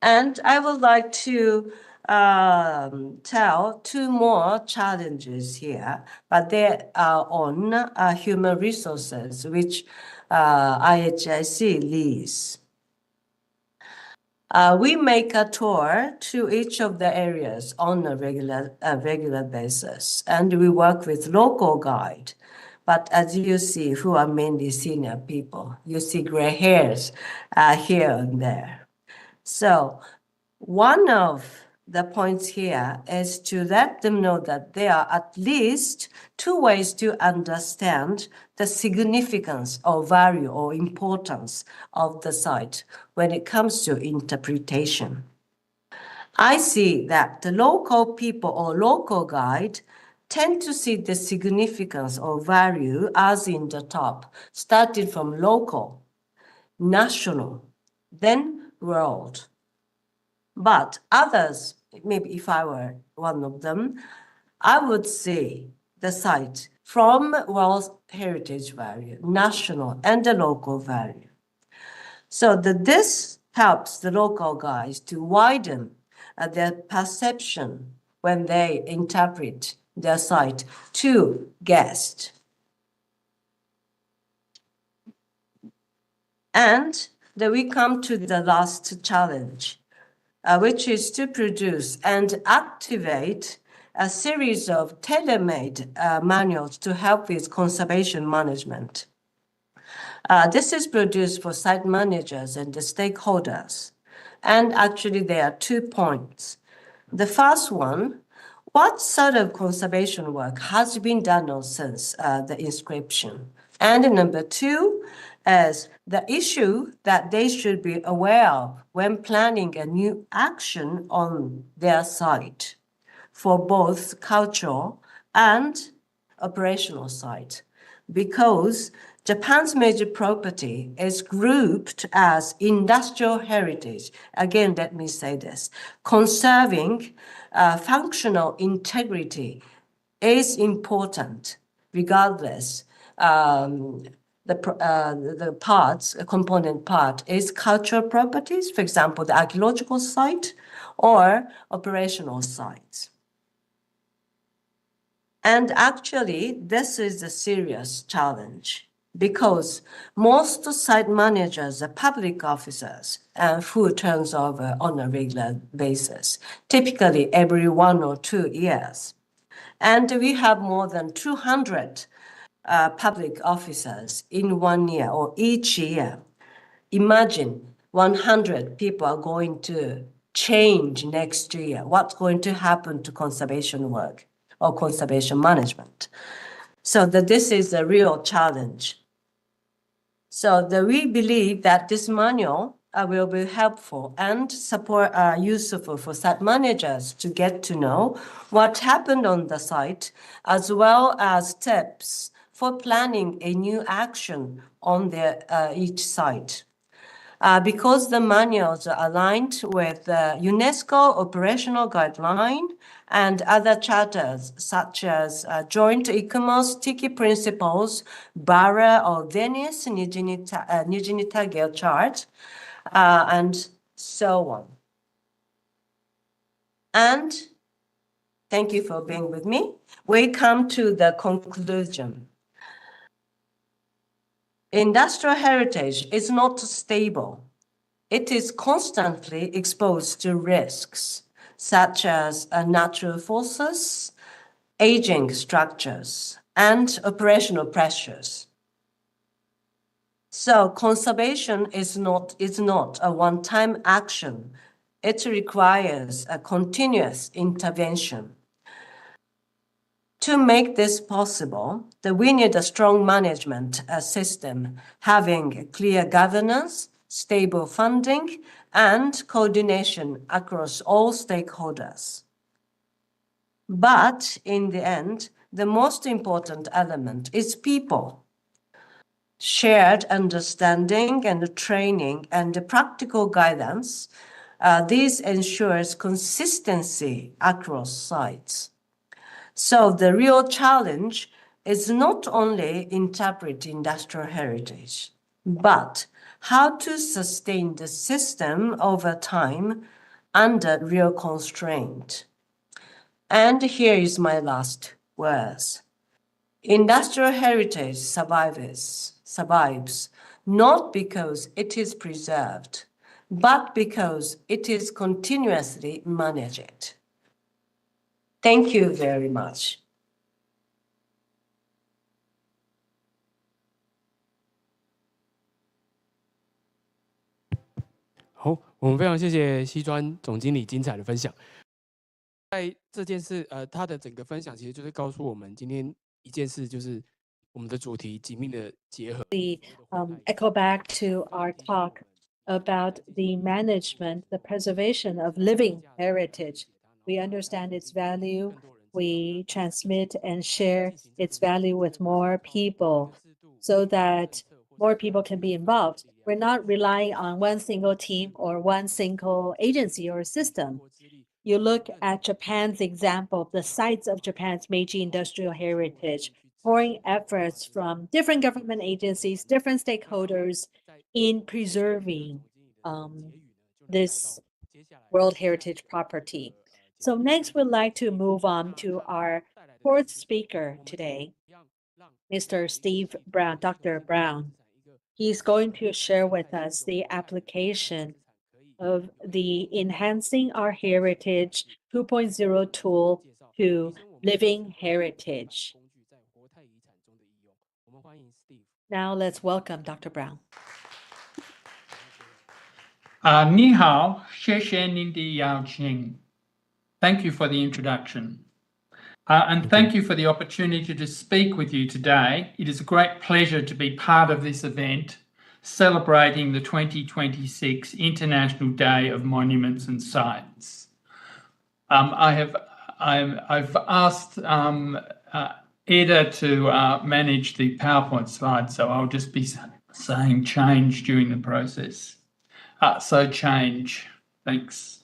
And I would like to tell 2 more challenges here, but they are on human resources, which IHIC leads. We make a tour to each of the areas on a regular basis, and we work with local guide. But as you see, who are mainly senior people, you see gray hairs here and there. So one of the points here is to let them know that there are at least 2 ways to understand the significance or value or importance of the site when it comes to interpretation. I see that the local people or local guide tend to see the significance or value as in the top, starting from local, national, then world. But others, maybe if I were one of them, I would see the site from World Heritage value, national and the local value. So this helps the local guys to widen their perception when they interpret their site to guests. And then we come to the last challenge, which is to produce and activate a series of tailor-made manuals to help with conservation management. This is produced for site managers and the stakeholders. And actually, there are 2 points. The first one, what sort of conservation work has been done since the inscription? And number 2 is the issue that they should be aware of when planning a new action on their site for both cultural and operational site. Because Japan's major property is grouped as industrial heritage. Again, let me say this. Conserving functional integrity is important regardless. The parts, a component part, is cultural properties, for example, the archaeological site or operational sites. And actually, this is a serious challenge because most site managers are public officers who turns over on a regular basis, typically every 1 or 2 years. And we have more than 200 public officers in 1 year or each year. Imagine 100 people are going to change next year. What's going to happen to conservation work or conservation management? So this is a real challenge. So we believe that this manual will be helpful and useful for site managers to get to know what happened on the site, as well as tips for planning a new action on each site. Because the manuals are aligned with the UNESCO operational guideline and other charters such as Joint ICOMOS Tiki Principles, Barra or Venice Nijini Tagel chart, and so on. And thank you for being with me. We come to the conclusion. Industrial heritage is not stable. It is constantly exposed to risks, such as natural forces, aging structures, and operational pressures. So conservation is not a one-time action. It requires a continuous intervention. To make this possible, we need a strong management system, having clear governance, stable funding, and coordination across all stakeholders. But in the end, the most important element is people. Shared understanding and training and practical guidance, this ensures consistency across sites. So the real challenge is not only interpret industrial heritage, but how to sustain the system over time under real constraint. And here is my last words. Industrial heritage survives not because it is preserved, but because it is continuously managed. Thank you very much. 好，我们非常谢谢西川总经理精彩的分享。在这件事，他的整个分享其实就是告诉我们今天一件事，就是我们的主题紧密的结合。Echo back to our talk about the management, the preservation of living heritage. We understand its value. We transmit and share its value with more people so that more people can be involved. We're not relying on one single team or one single agency or system. You look at Japan's example, the sites of Japan's Meiji industrial heritage, pouring efforts from different government agencies, different stakeholders in preserving this World Heritage property. So next, we'd like to move on to our fourth speaker today, Mr. Steve Brown, Dr. Brown. He's going to share with us the application of the Enhancing Our Heritage 2.0 tool to living heritage. Now let's welcome Dr. Brown. 你好，谢谢您的邀请。Thank you for the introduction. And thank you for the opportunity to speak with you today. It is a great pleasure to be part of this event celebrating the 2026 International Day of Monuments and Sites. I've asked Eda to manage the PowerPoint slide, so I'll just be saying change during the process. So change, thanks.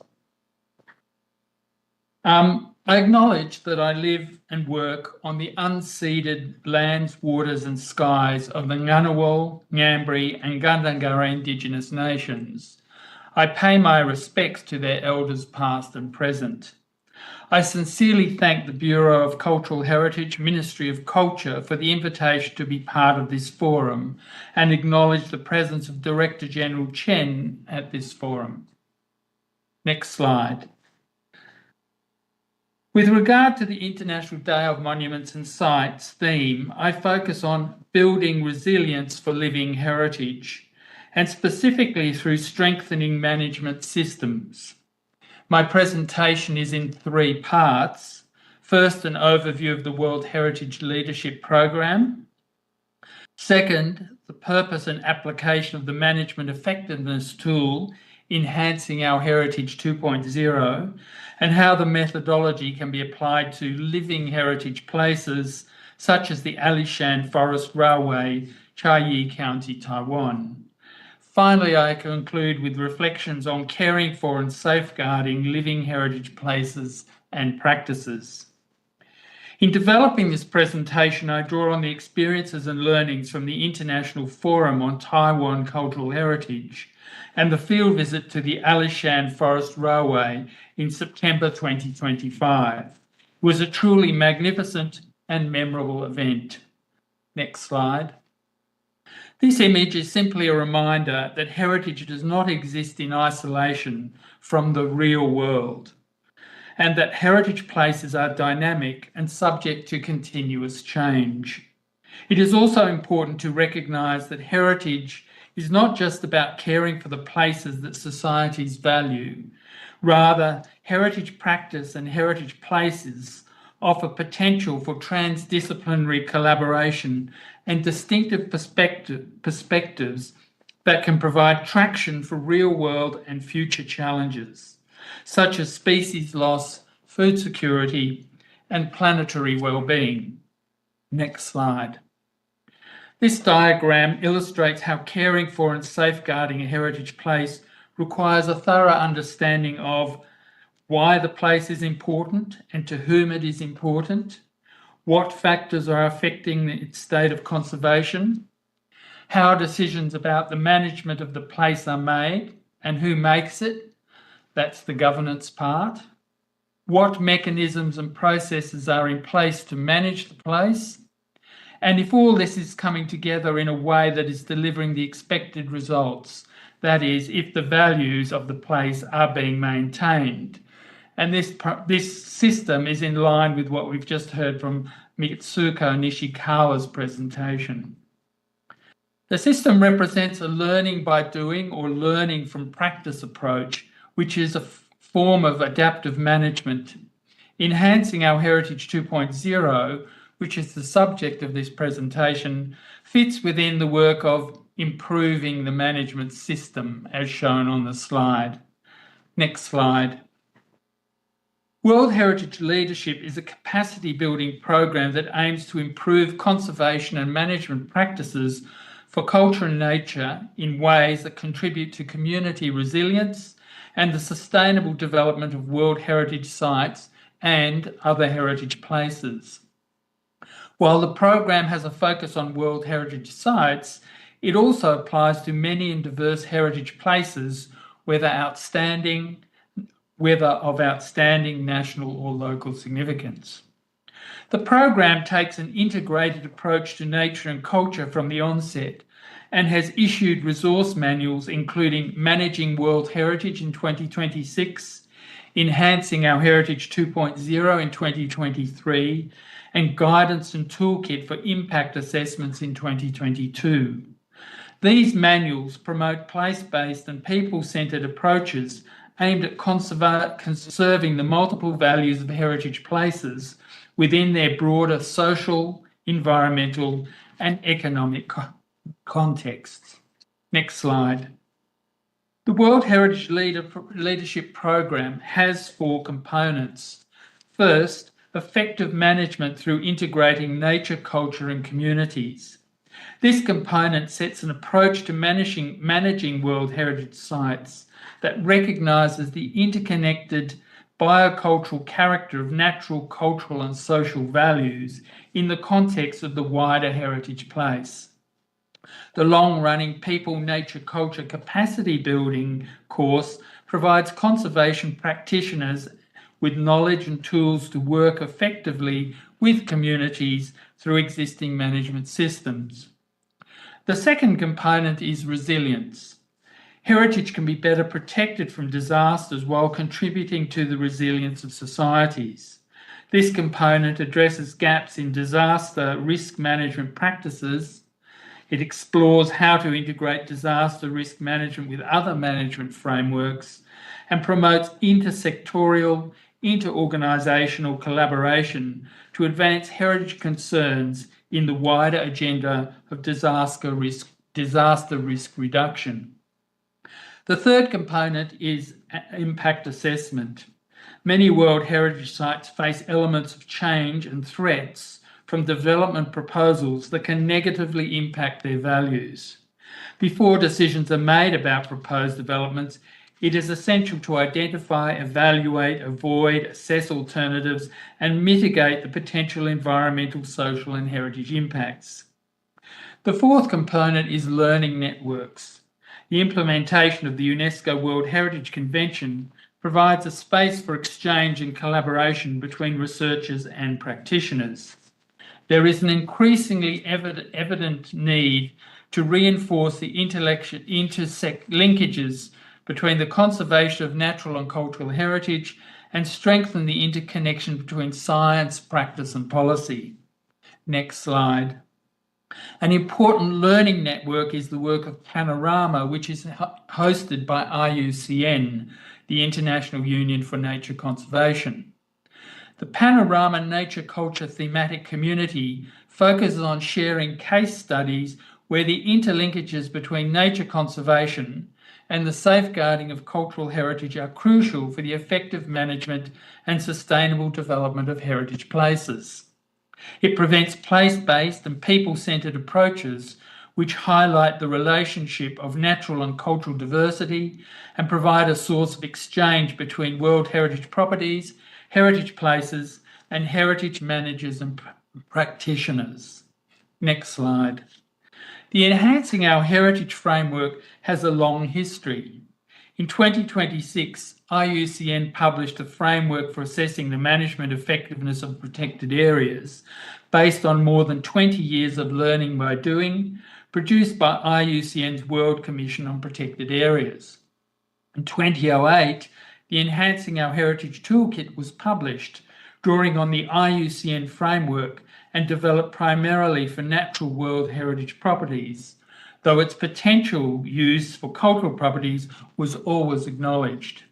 I acknowledge that I live and work on the unceded lands, waters and skies of the Ngunnawal, Ngambri and Gundungurra Indigenous nations. I pay my respects to their elders past and present. I sincerely thank the Bureau of Cultural Heritage, Ministry of Culture for the invitation to be part of this forum and acknowledge the presence of Director General Chen at this forum. Next slide. With regard to the International Day of Monuments and Sites theme, I focus on building resilience for living heritage, and specifically through strengthening management systems. My presentation is in 3 parts. First, an overview of the World Heritage Leadership Program. Second, the purpose and application of the Management Effectiveness Tool, Enhancing Our Heritage 2.0, and how the methodology can be applied to living heritage places such as the Alishan Forest Railway, Chiayi County, Taiwan. Finally, I conclude with reflections on caring for and safeguarding living heritage places and practices. In developing this presentation, I draw on the experiences and learnings from the International Forum on Taiwan Cultural Heritage and the field visit to the Alishan Forest Railway in September 2025. It was a truly magnificent and memorable event. Next slide. This image is simply a reminder that heritage does not exist in isolation from the real world, and that heritage places are dynamic and subject to continuous change. It is also important to recognise that heritage is not just about caring for the places that societies value. Rather, heritage practice and heritage places offer potential for transdisciplinary collaboration and distinctive perspectives that can provide traction for real-world and future challenges, such as species loss, food security, and planetary well-being. Next slide. This diagram illustrates how caring for and safeguarding a heritage place requires a thorough understanding of why the place is important and to whom it is important, what factors are affecting its state of conservation, how decisions about the management of the place are made and who makes it, that's the governance part, what mechanisms and processes are in place to manage the place, and if all this is coming together in a way that is delivering the expected results, that is, if the values of the place are being maintained. And this system is in line with what we've just heard from Mitsuko Nishikawa's presentation. The system represents a learning by doing or learning from practice approach, which is a form of adaptive management. Enhancing Our Heritage 2.0, which is the subject of this presentation, fits within the work of improving the management system, as shown on the slide. Next slide. World Heritage Leadership is a capacity building program that aims to improve conservation and management practices for culture and nature in ways that contribute to community resilience and the sustainable development of World Heritage sites and other heritage places. While the program has a focus on World Heritage sites, it also applies to many and diverse heritage places, whether of outstanding national or local significance. The program takes an integrated approach to nature and culture from the onset and has issued resource manuals including Managing World Heritage in 2026, Enhancing Our Heritage 2.0 in 2023, and Guidance and Toolkit for Impact Assessments in 2022. These manuals promote place-based and people-centred approaches aimed at conserving the multiple values of heritage places within their broader social, environmental, and economic contexts. Next slide. The World Heritage Leadership Program has 4 components. First, effective management through integrating nature, culture, and communities. This component sets an approach to managing World Heritage sites that recognises the interconnected biocultural character of natural, cultural, and social values in the context of the wider heritage place. The long-running People, Nature, Culture Capacity Building course provides conservation practitioners with knowledge and tools to work effectively with communities through existing management systems. The second component is resilience. Heritage can be better protected from disasters while contributing to the resilience of societies. This component addresses gaps in disaster risk management practices. It explores how to integrate disaster risk management with other management frameworks and promotes intersectorial, inter-organisational collaboration to advance heritage concerns in the wider agenda of disaster risk reduction. The third component is impact assessment. Many World Heritage Sites face elements of change and threats from development proposals that can negatively impact their values. Before decisions are made about proposed developments, it is essential to identify, evaluate, avoid, assess alternatives, and mitigate the potential environmental, social, and heritage impacts. The fourth component is learning networks. The implementation of the UNESCO World Heritage Convention provides a space for exchange and collaboration between researchers and practitioners. There is an increasingly evident need to reinforce the linkages between the conservation of natural and cultural heritage and strengthen the interconnection between science, practice, and policy. Next slide. An important learning network is the work of Panorama, which is hosted by IUCN, the International Union for Nature Conservation. The Panorama Nature Culture thematic community focuses on sharing case studies where the interlinkages between nature conservation and the safeguarding of cultural heritage are crucial for the effective management and sustainable development of heritage places. It prevents place-based and people-centred approaches which highlight the relationship of natural and cultural diversity and provide a source of exchange between World Heritage properties, heritage places, and heritage managers and practitioners. Next slide. The Enhancing Our Heritage framework has a long history. In 2026, IUCN published a framework for assessing the management effectiveness of protected areas based on more than 20 years of learning by doing, produced by IUCN's World Commission on Protected Areas. In 2008, the Enhancing Our Heritage Toolkit was published, drawing on the IUCN framework and developed primarily for natural World Heritage properties, though its potential use for cultural properties was always acknowledged.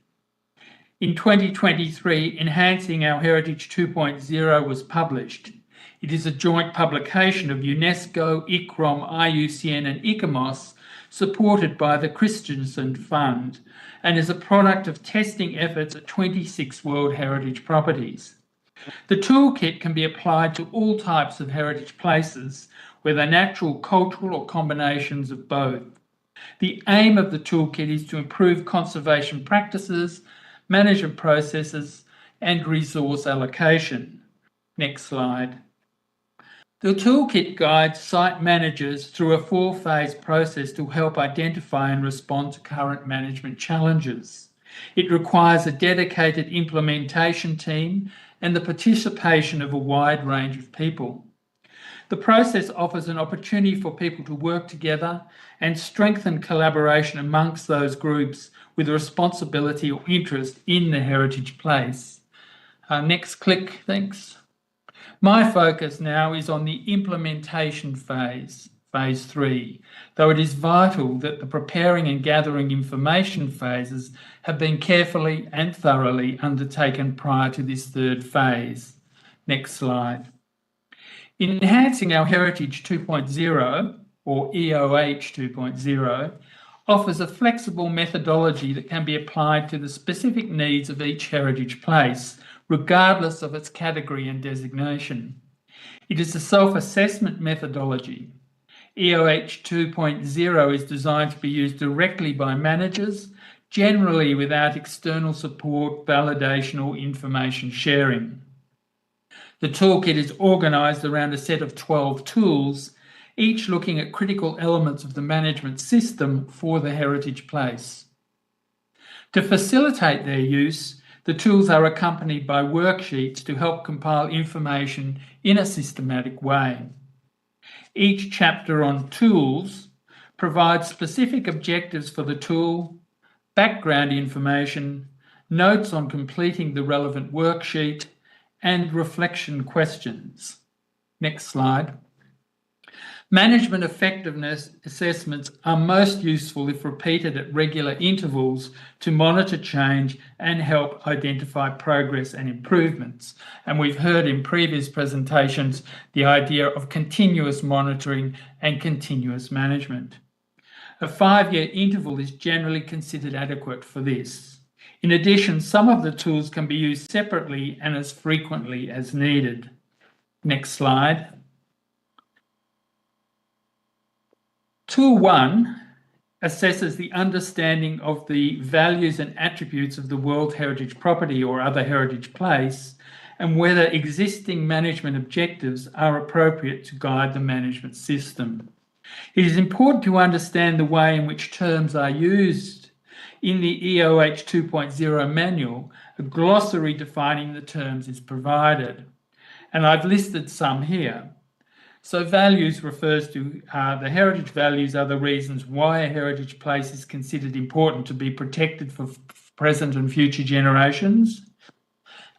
In 2023, Enhancing Our Heritage 2.0 was published. It is a joint publication of UNESCO, ICROM, IUCN and ICOMOS, supported by the Christensen Fund, and is a product of testing efforts at 26 World Heritage properties. The toolkit can be applied to all types of heritage places, whether natural, cultural, or combinations of both. The aim of the toolkit is to improve conservation practices, management processes, and resource allocation. Next slide. The toolkit guides site managers through a 4-phase process to help identify and respond to current management challenges. It requires a dedicated implementation team and the participation of a wide range of people. The process offers an opportunity for people to work together and strengthen collaboration amongst those groups with responsibility or interest in the heritage place. Next click, thanks. My focus now is on the implementation phase, phase 3, though it is vital that the preparing and gathering information phases have been carefully and thoroughly undertaken prior to this third phase. Next slide. Enhancing Our Heritage 2.0, or EOH 2.0, offers a flexible methodology that can be applied to the specific needs of each heritage place, regardless of its category and designation. It is a self-assessment methodology. EOH 2.0 is designed to be used directly by managers, generally without external support, validation, or information sharing. The toolkit is organised around a set of 12 tools, each looking at critical elements of the management system for the heritage place. To facilitate their use, The tools are accompanied by worksheets to help compile information in a systematic way. Each chapter on tools provides specific objectives for the tool, background information, notes on completing the relevant worksheet, and reflection questions. Next slide. Management effectiveness assessments are most useful if repeated at regular intervals to monitor change and help identify progress and improvements. And we've heard in previous presentations the idea of continuous monitoring and continuous management. A 5-year interval is generally considered adequate for this. In addition, some of the tools can be used separately and as frequently as needed. Next slide. Tool 1 assesses the understanding of the values and attributes of the World Heritage Property or other heritage place and whether existing management objectives are appropriate to guide the management system. It is important to understand the way in which terms are used. In the EOH 2.0 manual, a glossary defining the terms is provided, and I've listed some here. So values refers to the heritage values are the reasons why a heritage place is considered important to be protected for present and future generations.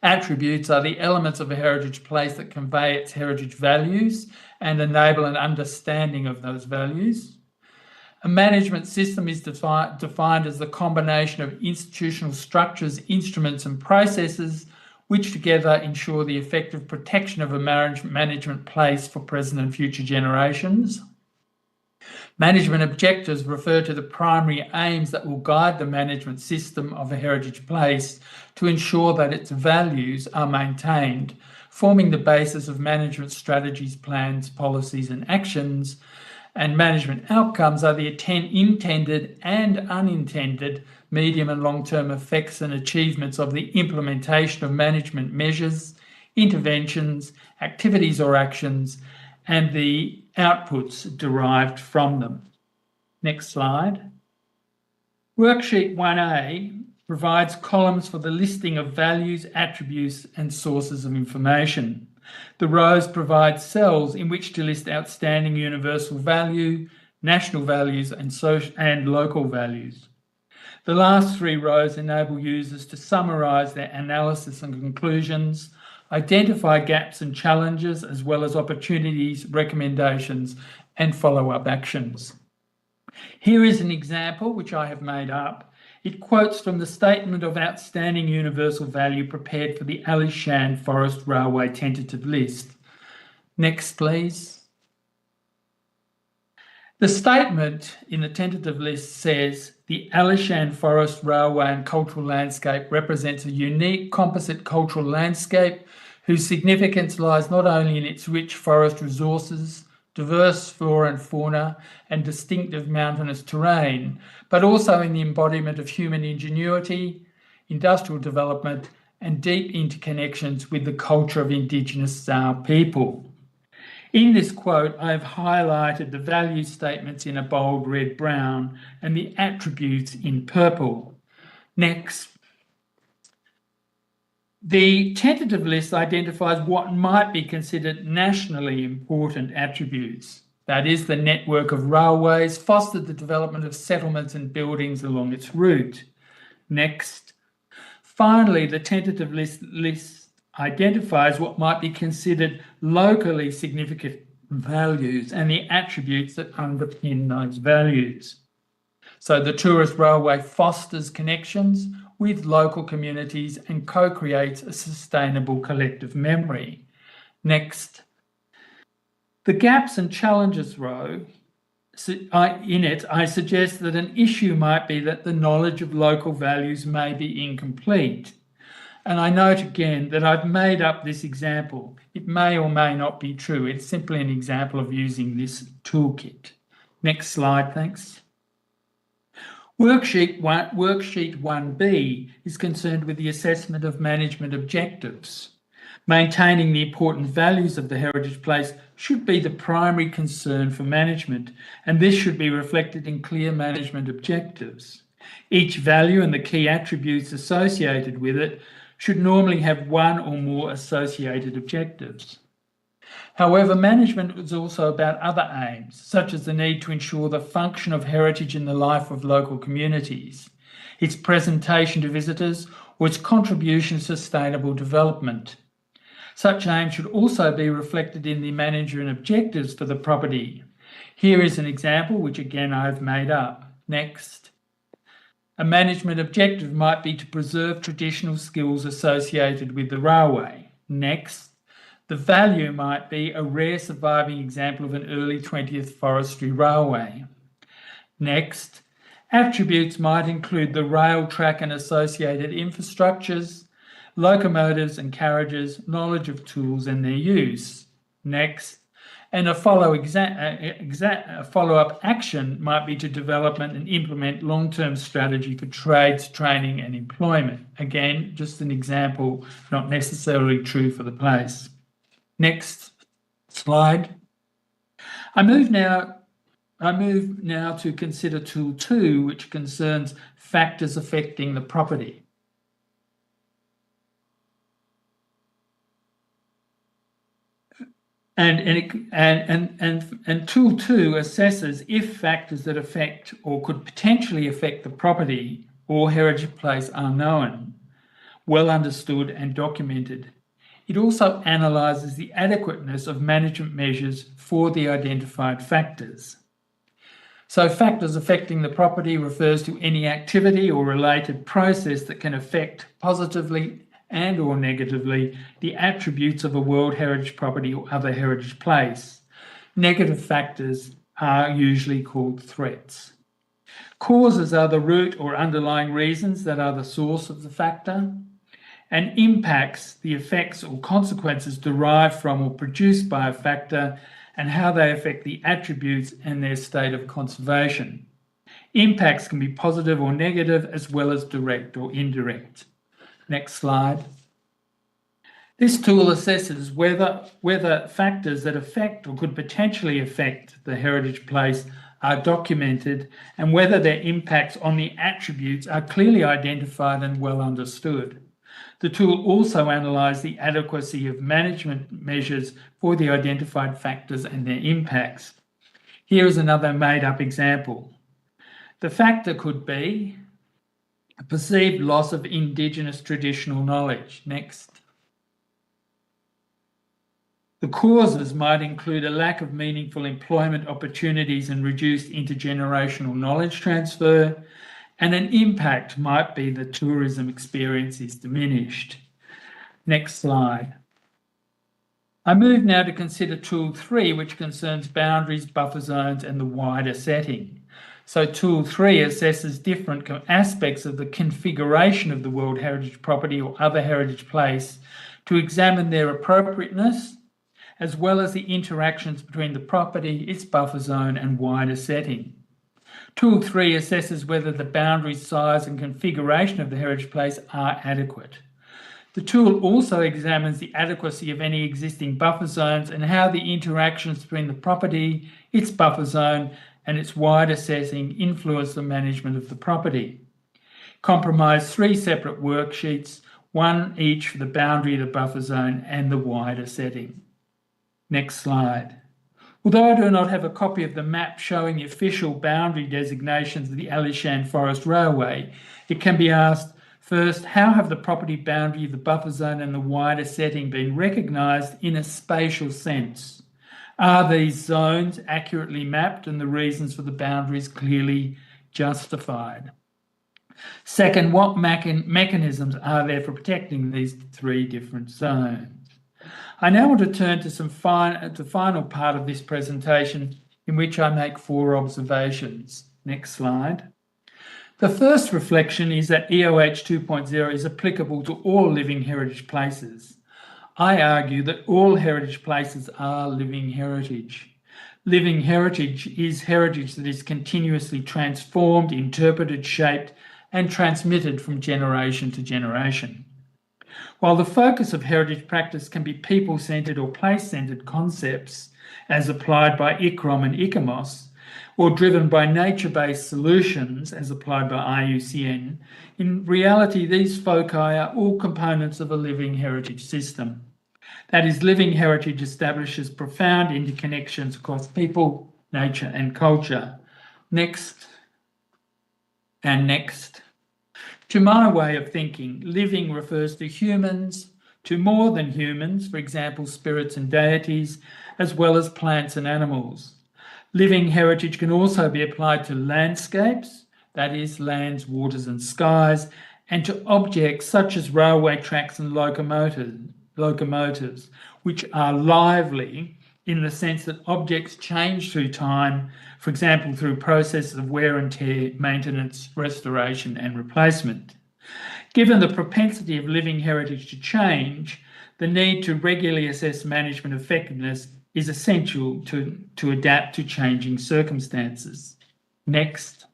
Attributes are the elements of a heritage place that convey its heritage values and enable an understanding of those values. A management system is defined as the combination of institutional structures, instruments, and processes which together ensure the effective protection of a management place for present and future generations. Management objectives refer to the primary aims that will guide the management system of a heritage place to ensure that its values are maintained, forming the basis of management strategies, plans, policies, and actions. And management outcomes are the intended and unintended medium and long-term effects and achievements of the implementation of management measures, interventions, activities or actions, and the outputs derived from them. Next slide. Worksheet 1A provides columns for the listing of values, attributes, and sources of information. The rows provide cells in which to list outstanding universal value, national values, and local values. The last 3 rows enable users to summarise their analysis and conclusions, identify gaps and challenges, as well as opportunities, recommendations, and follow-up actions. Here is an example which I have made up. It quotes from the Statement of Outstanding Universal Value prepared for the Alishan Forest Railway tentative list. Next, please. The statement in the tentative list says, the Alishan Forest Railway and Cultural Landscape represents a unique composite cultural landscape whose significance lies not only in its rich forest resources, diverse flora and fauna, and distinctive mountainous terrain, but also in the embodiment of human ingenuity, industrial development, and deep interconnections with the culture of Indigenous Sao people. In this quote, I have highlighted the value statements in a bold red-brown and the attributes in purple. Next. The tentative list identifies what might be considered nationally important attributes. That is, the network of railways fostered the development of settlements and buildings along its route. Next. Finally, the tentative list identifies what might be considered locally significant values and the attributes that underpin those values. So the tourist railway fosters connections with local communities and co-creates a sustainable collective memory. Next. The gaps and challenges row, in it, I suggest that an issue might be that the knowledge of local values may be incomplete. And I note again that I've made up this example. It may or may not be true. It's simply an example of using this toolkit. Next slide, thanks. Worksheet 1B is concerned with the assessment of management objectives. Maintaining the important values of the heritage place should be the primary concern for management, and this should be reflected in clear management objectives. Each value and the key attributes associated with it should normally have one or more associated objectives. However, management is also about other aims, such as the need to ensure the function of heritage in the life of local communities, its presentation to visitors, or its contribution to sustainable development. Such aims should also be reflected in the management objectives for the property. Here is an example, which again I've made up. Next. A management objective might be to preserve traditional skills associated with the railway. Next. The value might be a rare surviving example of an early 20th forestry railway. Next, attributes might include the rail track and associated infrastructures, locomotives and carriages, knowledge of tools and their use. Next, and a follow-up action might be to develop and implement long-term strategy for trades, training and employment. Again, just an example, not necessarily true for the place. Next slide. I move now to consider tool 2, which concerns factors affecting the property. And tool 2 assesses if factors that affect or could potentially affect the property or heritage place are known, well understood and documented. It also analyses the adequateness of management measures for the identified factors. So factors affecting the property refers to any activity or related process that can affect positively and or negatively the attributes of a World Heritage property or other heritage place. Negative factors are usually called threats. Causes are the root or underlying reasons that are the source of the factor, and impacts the effects or consequences derived from or produced by a factor and how they affect the attributes and their state of conservation. Impacts can be positive or negative as well as direct or indirect. Next slide. This tool assesses whether factors that affect or could potentially affect the heritage place are documented and whether their impacts on the attributes are clearly identified and well understood. The tool also analysed the adequacy of management measures for the identified factors and their impacts. Here is another made-up example. The factor could be a perceived loss of Indigenous traditional knowledge. Next. The causes might include a lack of meaningful employment opportunities and reduced intergenerational knowledge transfer, and an impact might be that tourism experience is diminished. Next slide. I move now to consider tool 3, which concerns boundaries, buffer zones, and the wider setting. So tool 3 assesses different aspects of the configuration of the World Heritage property or other heritage place to examine their appropriateness, as well as the interactions between the property, its buffer zone, and wider setting. Tool 3 assesses whether the boundary, size and configuration of the heritage place are adequate. The tool also examines the adequacy of any existing buffer zones and how the interactions between the property, its buffer zone and its wider setting influence the management of the property. Comprise 3 separate worksheets, one each for the boundary, the buffer zone and the wider setting. Next slide. Although I do not have a copy of the map showing the official boundary designations of the Alishan Forest Railway, it can be asked, first, how have the property boundary, the buffer zone and the wider setting been recognised in a spatial sense? Are these zones accurately mapped and the reasons for the boundaries clearly justified? Second, what mechanisms are there for protecting these 3 different zones? I now want to turn to the final part of this presentation in which I make 4 observations. Next slide. The first reflection is that EOH 2.0 is applicable to all living heritage places. I argue that all heritage places are living heritage. Living heritage is heritage that is continuously transformed, interpreted, shaped, and transmitted from generation to generation. While the focus of heritage practice can be people-centred or place-centred concepts, as applied by ICROM and ICOMOS, or driven by nature-based solutions as applied by IUCN, in reality, these foci are all components of a living heritage system. That is, living heritage establishes profound interconnections across people, nature, and culture. Next, and next. To my way of thinking, living refers to humans, to more than humans, for example, spirits and deities, as well as plants and animals. Living heritage can also be applied to landscapes, that is, lands, waters, and skies, and to objects such as railway tracks and locomotives, which are lively in the sense that objects change through time, for example, through processes of wear and tear, maintenance, restoration, and replacement. Given the propensity of living heritage to change, the need to regularly assess management effectiveness is essential to adapt to changing circumstances. Next.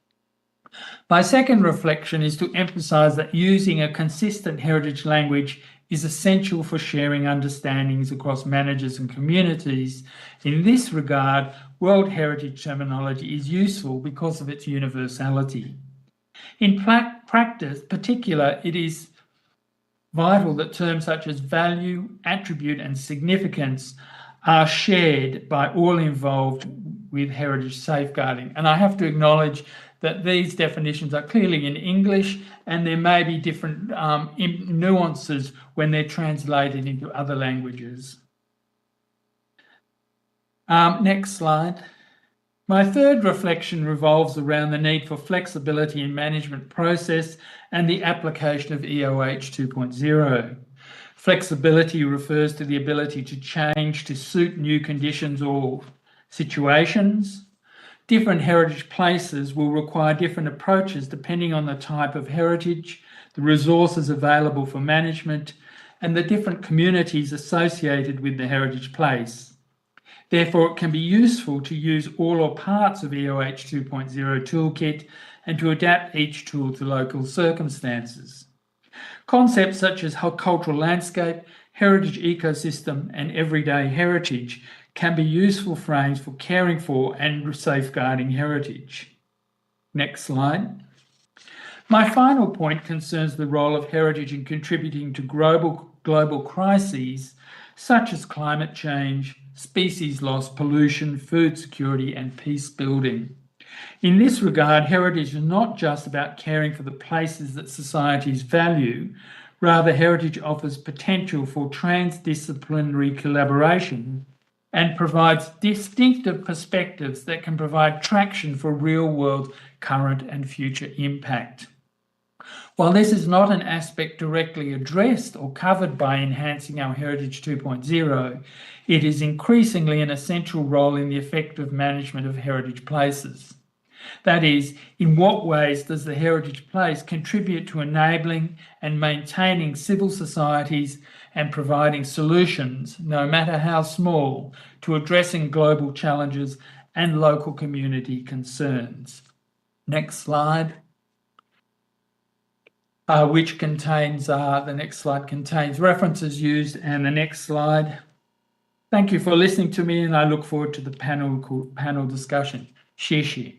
My second reflection is to emphasise that using a consistent heritage language is essential for sharing understandings across managers and communities. In this regard, World Heritage terminology is useful because of its universality. In practice, particular, it is vital that terms such as value, attribute, and significance are shared by all involved with heritage safeguarding. And I have to acknowledge that these definitions are clearly in English, and there may be different nuances when they're translated into other languages. Next slide. My third reflection revolves around the need for flexibility in management process and the application of EOH 2.0. Flexibility refers to the ability to change to suit new conditions or situations. Different heritage places will require different approaches depending on the type of heritage, the resources available for management, and the different communities associated with the heritage place. Therefore, it can be useful to use all or parts of EOH 2.0 toolkit and to adapt each tool to local circumstances. Concepts such as cultural landscape, heritage ecosystem, and everyday heritage can be useful frames for caring for and safeguarding heritage. Next slide. My final point concerns the role of heritage in contributing to global crises such as climate change, species loss, pollution, food security, and peace building. In this regard, heritage is not just about caring for the places that societies value. Rather, heritage offers potential for transdisciplinary collaboration and provides distinctive perspectives that can provide traction for real-world current and future impact. While this is not an aspect directly addressed or covered by enhancing our Heritage 2.0, it is increasingly an essential role in the effective management of heritage places. That is, in what ways does the heritage place contribute to enabling and maintaining civil societies and providing solutions, no matter how small, to addressing global challenges and local community concerns? Next slide. Which contains, the next slide contains references used, and the next slide. Thank you for listening to me, and I look forward to the panel discussion. 谢谢。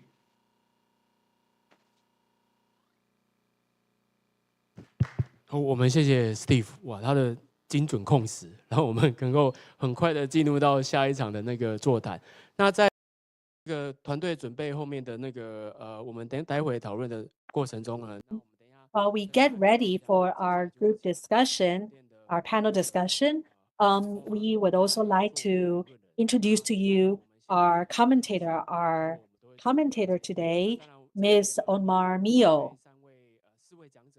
我们谢谢 Steve， 哇，他的精准控时，然后我们能够很快的进入到下一场的那个座谈。那在这个团队准备后面的那个我们待会讨论的过程中呢， While we get ready for our group discussion, our panel discussion, we would also like to introduce to you our commentator today, Ms. Omar Mio.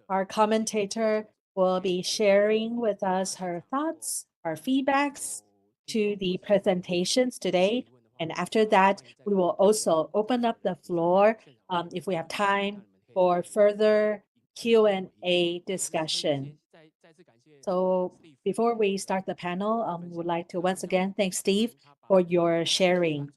Our commentator will be sharing with us her thoughts, her feedbacks to the presentations today. And after that, we will also open up the floor if we have time for further Q&A discussion. So before we start the panel, we would like to once again thank Steve for your sharing.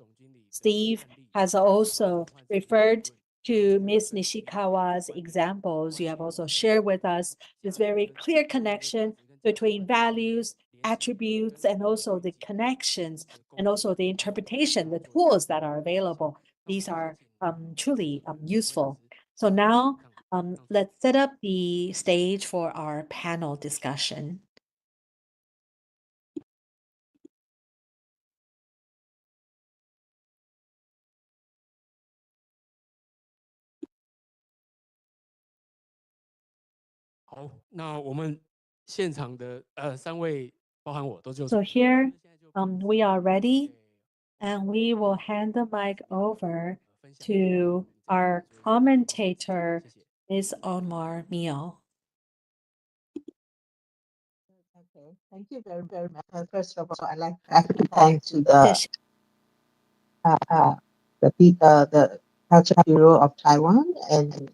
Steve has also referred to Ms. Nishikawa's examples. You have also shared with us this very clear connection between values, attributes, and also the connections, and also the interpretation, the tools that are available these are truly useful. So now let's set up the stage for our panel discussion. So here we are ready, and we will hand the mic over to our commentator, Ms. Omar Mio. Okay, thank you very, very much. First of all, I'd like to thank to the Culture Bureau of Taiwan and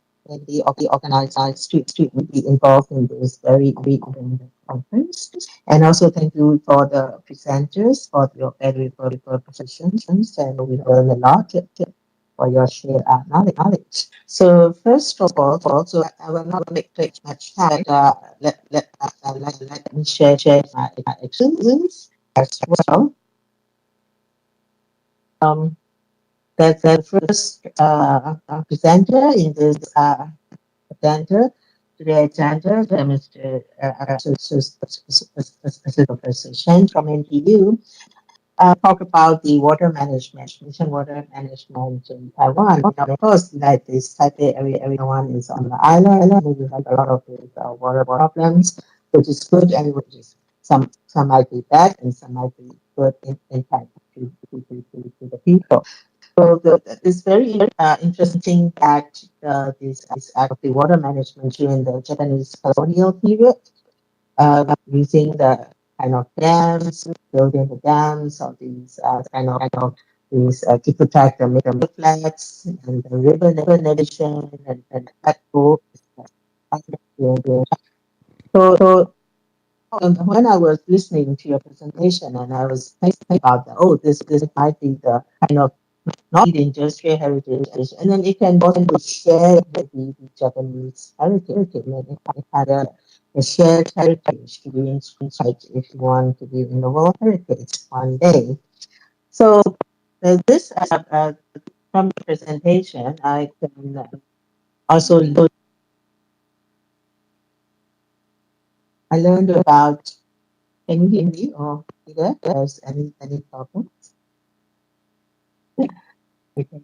the organized street will be involved in this very important conference. And also thank you for the presenters for your very presentations, and we learn a lot for your shared knowledge. So first of all, also I will not take much time. Let me share my experience as well. The first presenter in this presenter today agenda, Mr. Professor Shen from NTU, talk about the water management, mission water management in Taiwan. Of course, like this Taipei area, everyone is on the island. We have a lot of water problems, which is good, and which is some might be bad and some might be good in fact to the people. So it's very interesting that this act of the water management during the Japanese colonial period, using the kind of dams, building the dams, or these these to protect the flats and the river navigation and that boat. So when I was listening to your presentation and I was thinking about this might be the kind of not the industrial heritage, and then it can also share the Japanese heritage. It had a shared heritage to be inside if you want to be in the World Heritage one day. So this from the presentation, I can also I learned about. Can you hear me, or if there's any problems? Okay.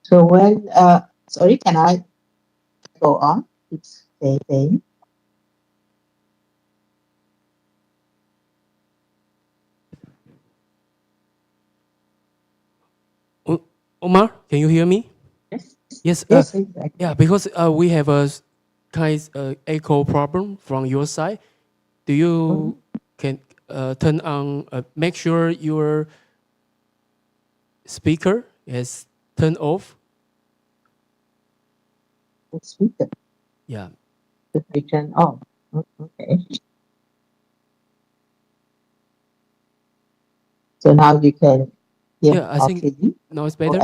So when sorry, can I go on? It's the thing. Omar, can you hear me? Yes. Yes. Yes, exactly. Yeah, because we have a kind echo problem from your side. Do you can turn on? Make sure your speaker is turned off. The speaker. Yeah. The speaker off. Okay. So now you can hear. Yeah, I think now it's better.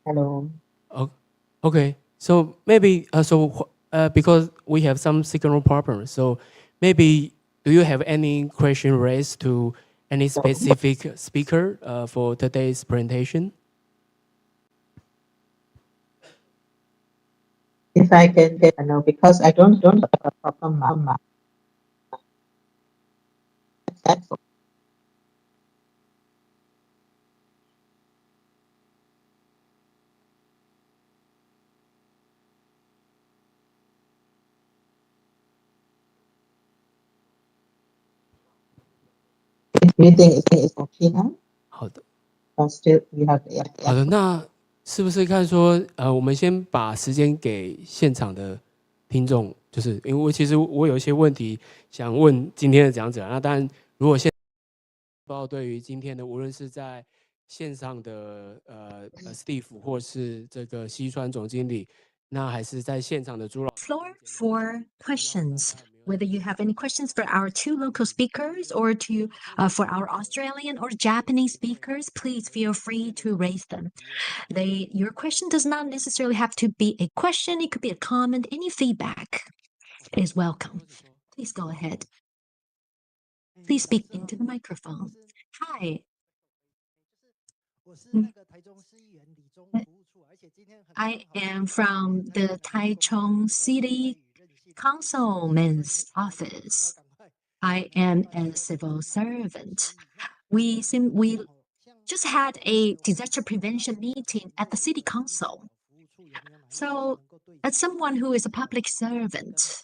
Hello. Okay. So maybe because we have some signal problems, so maybe do you have any question raised to any specific speaker for today's presentation? If I can get because I don't have a proper mic. Everything is okay now. 好的。Still we have. 好的，那是不是看说我们先把时间给现场的听众，就是因为其实我有一些问题想问今天的讲者。那当然，如果不知道对于今天的，无论是在线上的Steve 或是这个西川总经理，那还是在现场的朱老师。Floor for questions. Whether you have any questions for our two local speakers or for our Australian or Japanese speakers, please feel free to raise them. Your question does not necessarily have to be a question. It could be a comment. Any feedback is welcome. Please go ahead. Please speak into the microphone. Hi. I am from the Taichung City Councilman's office. I am a civil servant. We just had a disaster prevention meeting at the city council. So, as someone who is a public servant,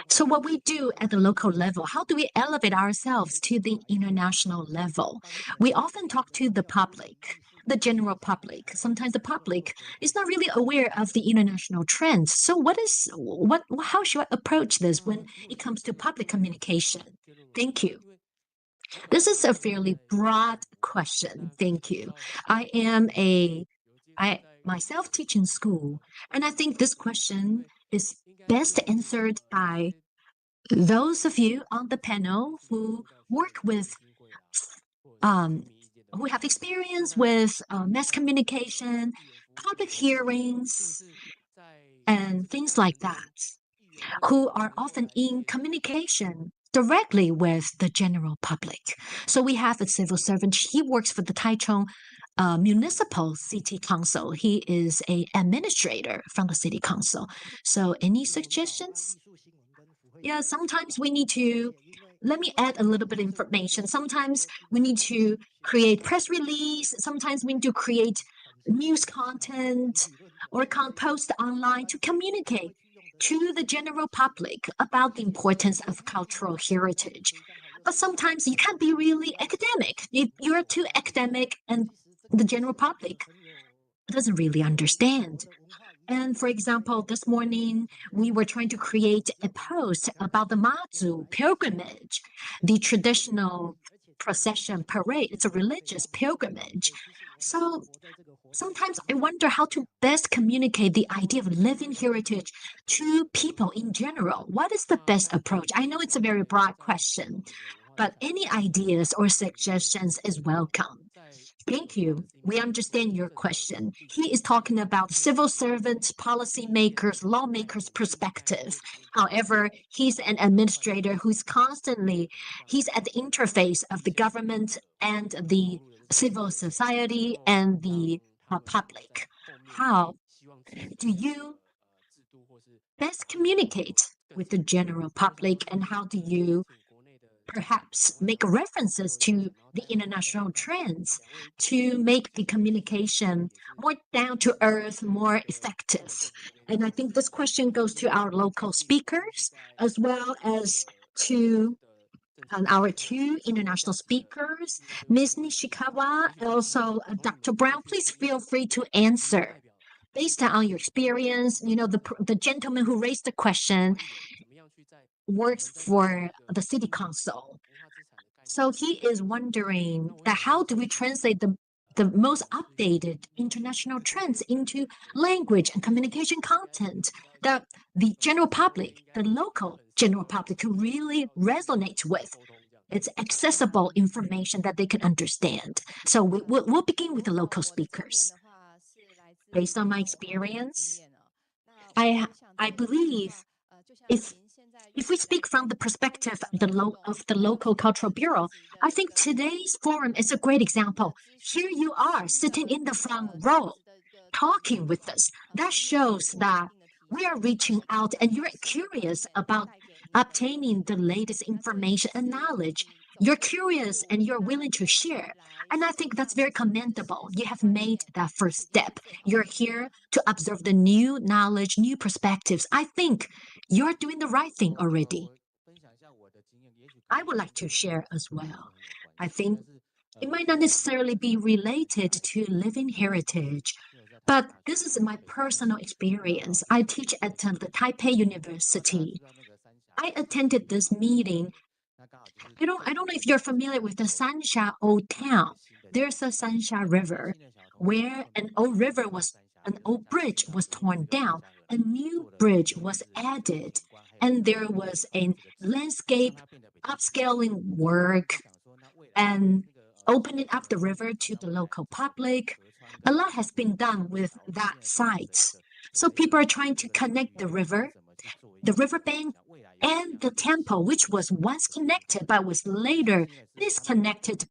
so what we do at the local level, how do we elevate ourselves to the international level? We often talk to the public, the general public. Sometimes the public is not really aware of the international trends. So how should I approach this when it comes to public communication? Thank you. This is a fairly broad question. Thank you. I myself teach in school, and I think this question is best answered by those of you on the panel who work with, who have experience with mass communication, public hearings, and things like that, who are often in communication directly with the general public. So we have a civil servant. He works for the Taichung Municipal City Council. He is an administrator from the city council. So any suggestions? Yeah, sometimes we need to, let me add a little bit of information. Sometimes we need to create press release. Sometimes we need to create news content or post online to communicate to the general public about the importance of cultural heritage. But sometimes you can't be really academic. If you're too academic and the general public doesn't really understand. And for example, this morning, we were trying to create a post about the Mazu pilgrimage, the traditional procession parade. It's a religious pilgrimage. So sometimes I wonder how to best communicate the idea of living heritage to people in general. What is the best approach? I know it's a very broad question, but any ideas or suggestions is welcome. Thank you. We understand your question. He is talking about civil servants, policymakers, lawmakers' perspective. However, he's an administrator who's he's at the interface of the government and the civil society and the public. How do you best communicate with the general public, and how do you perhaps make references to the international trends to make the communication more down to earth, more effective? And I think this question goes to our local speakers as well as to our two international speakers, Ms. Nishikawa, also Dr. Brown. Please feel free to answer. Based on your experience, the gentleman who raised the question works for the city council. So he is wondering that how do we translate the most updated international trends into language and communication content that the general public, the local general public, can really resonate with. It's accessible information that they can understand. So we'll begin with the local speakers. Based on my experience, I believe if we speak from the perspective of the local cultural bureau, I think today's forum is a great example. Here you are sitting in the front row, talking with us. That shows that we are reaching out and you're curious about obtaining the latest information and knowledge. You're curious and you're willing to share. And I think that's very commendable. You have made that first step. You're here to observe the new knowledge, new perspectives. I think you're doing the right thing already. I would like to share as well. I think it might not necessarily be related to living heritage, but this is my personal experience. I teach at the Taipei University. I attended this meeting. I don't know if you're familiar with the Sansha Old Town. There's a Sansha River where an old bridge was torn down. A new bridge was added. and there was a landscape upscaling work and opening up the river to the local public. A lot has been done with that site. So people are trying to connect the riverbank, and the temple, which was once connected but was later disconnected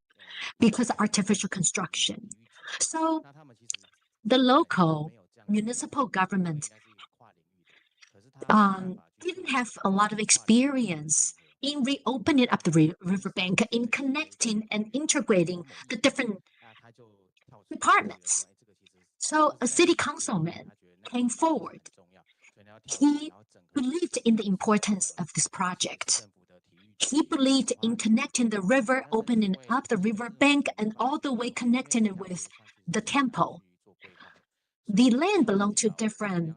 because of artificial construction. So the local municipal government didn't have a lot of experience in reopening up the riverbank, in connecting and integrating the different departments. So a city councilman came forward. He believed in the importance of this project. He believed in connecting the river, opening up the riverbank, and all the way connecting it with the temple. The land belonged to different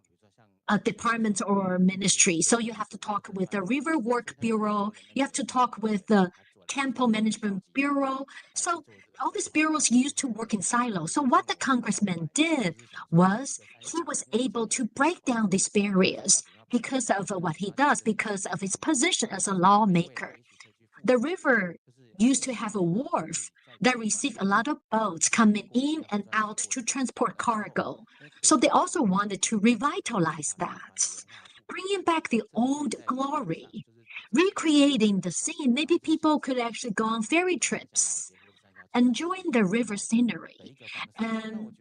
departments or ministries. So you have to talk with the River Work Bureau. You have to talk with the Temple Management Bureau. So all these bureaus used to work in silos. So what the congressman did was he was able to break down these barriers because of what he does, because of his position as a lawmaker. The river used to have a wharf that received a lot of boats coming in and out to transport cargo. So they also wanted to revitalize that, bringing back the old glory, recreating the scene. Maybe people could actually go on ferry trips, enjoying the river scenery, and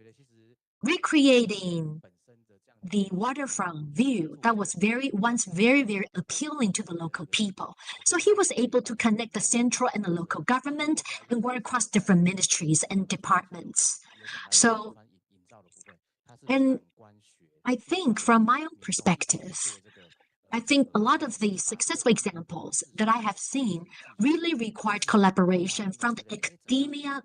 recreating the waterfront view that was once very, very appealing to the local people. So he was able to connect the central and the local government and work across different ministries and departments. So, and I think from my own perspective, I think a lot of the successful examples that I have seen really required collaboration from the academia,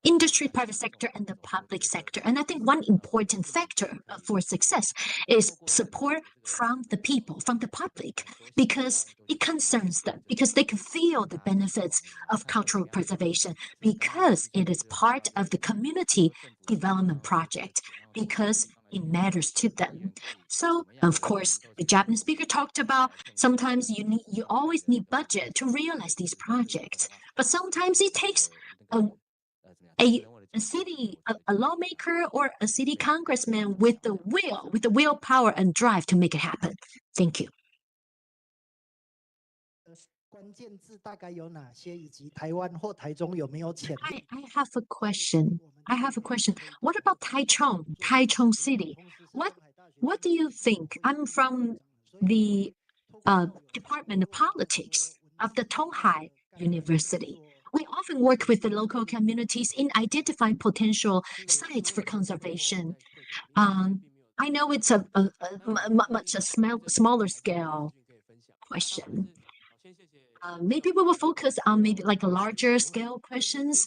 industry, private sector, and the public sector. And I think one important factor for success is support from the people, from the public, because it concerns them, because they can feel the benefits of cultural preservation, because it is part of the community development project, because it matters to them. So, of course, the Japanese speaker talked about sometimes you always need budget to realize these projects, but sometimes it takes a lawmaker or a city congressman with the willpower and drive to make it happen. Thank you. I have a question. What about Taichung City? What do you think? I'm from the Department of Politics of the Tonghai University. We often work with the local communities in identifying potential sites for conservation. I know it's a much smaller scale question. Maybe we will focus on maybe like larger scale questions.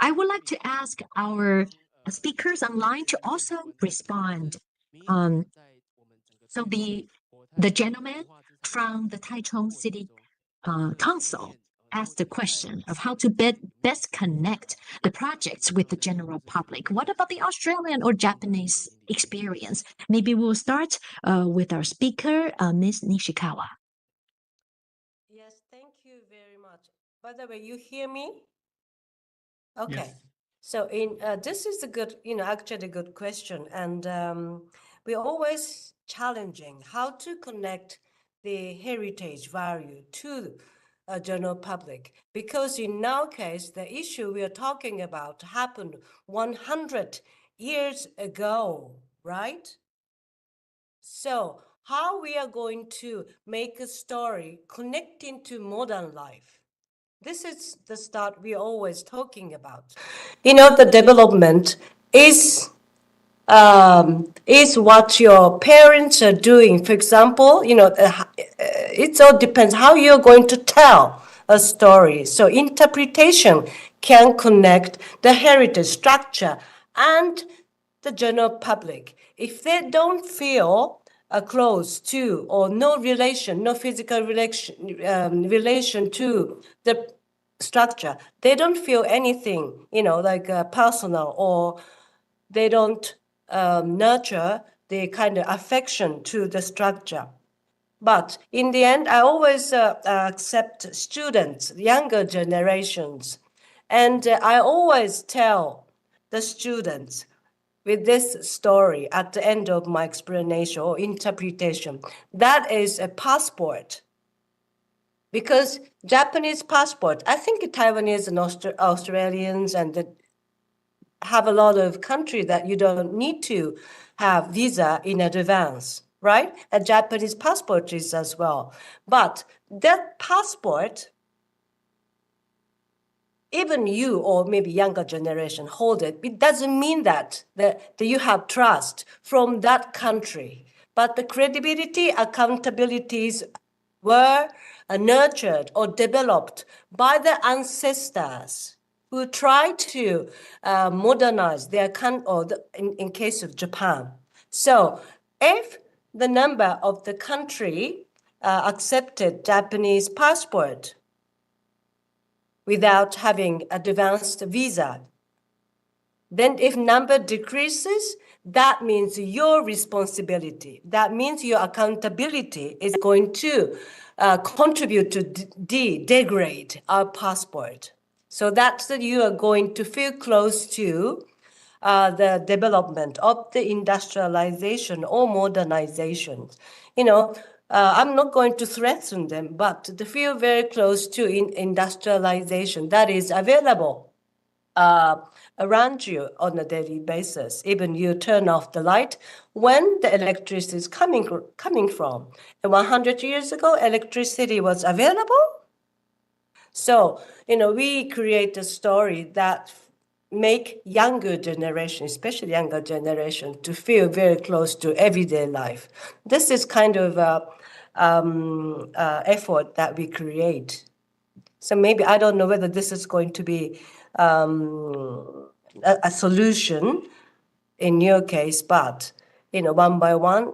I would like to ask our speakers online to also respond. So the gentleman from the Taichung City Council asked the question of how to best connect the projects with the general public. What about the Australian or Japanese experience? Maybe we'll start with our speaker, Ms. Nishikawa. Yes, thank you very much. By the way, you hear me? Okay. Yes. So this is a good, actually a good question. And we're always challenging how to connect the heritage value to general public, because in our case, the issue we are talking about happened 100 years ago, right? So how we are going to make a story connecting to modern life? This is the start we're always talking about. The development is what your parents are doing. For example, it all depends how you're going to tell a story. So interpretation can connect the heritage structure and the general public. If they don't feel close to or no physical relation to the structure, they don't feel anything, like personal, or they don't nurture the kind of affection to the structure. But in the end, I always accept students, younger generations. And I always tell the students with this story at the end of my explanation or interpretation, that is a passport. Because Japanese passport, I think Taiwanese and Australians and have a lot of countries that you don't need to have visa in advance, right? A Japanese passport is as well. But that passport, even you or maybe younger generation hold it, it doesn't mean that you have trust from that country. But the credibility, accountabilities were nurtured or developed by the ancestors who tried to modernize their country, or in case of Japan. So if the number of the country accepted Japanese passport without having advanced visa, then if number decreases, that means your responsibility. That means your accountability is going to contribute to degrade our passport. So that's that you are going to feel close to the development of the industrialization or modernization. You know, I'm not going to threaten them, but to feel very close to industrialization that is available around you on a daily basis. Even you turn off the light when the electricity is coming from. And 100 years ago, electricity was available. So, you know, we create a story that make younger generation, especially younger generation, to feel very close to everyday life. This is kind of effort that we create. So maybe I don't know whether this is going to be a solution in your case, but you know, one by one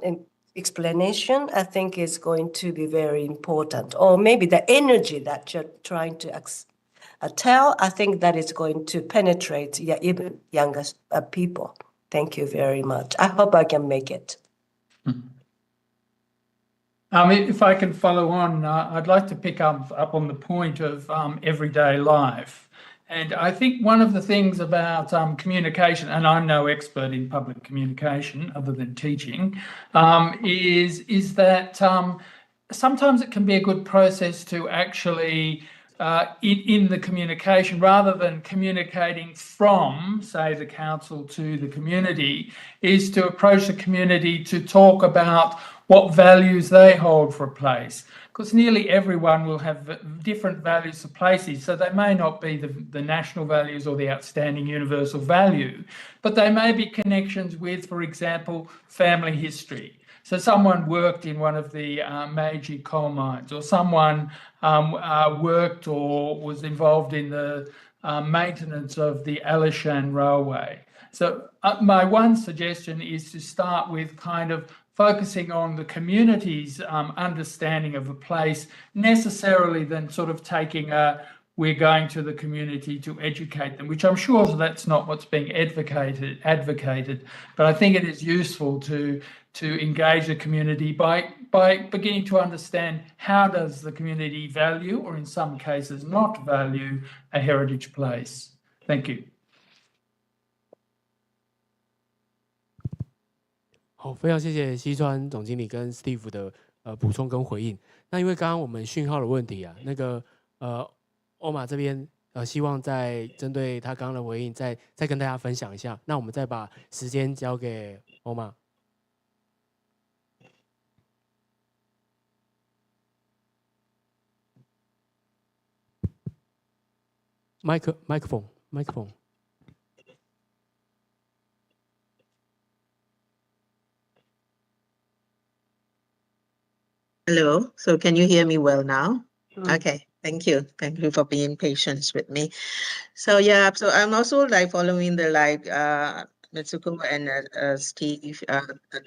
explanation, I think is going to be very important. Or maybe the energy that you're trying to tell, I think that is going to penetrate even younger people. Thank you very much. I hope I can make it. If I can follow on, I'd like to pick up on the point of everyday life. And I think one of the things about communication, and I'm no expert in public communication other than teaching, is that sometimes it can be a good process to actually, in the communication, rather than communicating from, say, the council to the community, is to approach the community to talk about what values they hold for a place. Because nearly everyone will have different values for places, so they may not be the national values or the outstanding universal value, but they may be connections with, for example, family history. So someone worked in one of the Meiji coal mines, or someone worked or was involved in the maintenance of the Alishan Railway. So my one suggestion is to start with kind of focusing on the community's understanding of a place, necessarily than sort of taking we're going to the community to educate them, which I'm sure that's not what's being advocated, but I think it is useful to engage the community by beginning to understand how does the community value, or in some cases not value, a heritage place. Thank you. 好，非常谢谢西川总经理跟 Steve 的补充跟回应。那因为刚刚我们讯号的问题啊，那个欧玛这边希望再针对他刚刚的回应再跟大家分享一下。那我们再把时间交给欧玛。microphone。Hello, so can you hear me well now? Okay, thank you. Thank you for being patient with me. So yeah, so I'm also like following the Mitsuko and Steve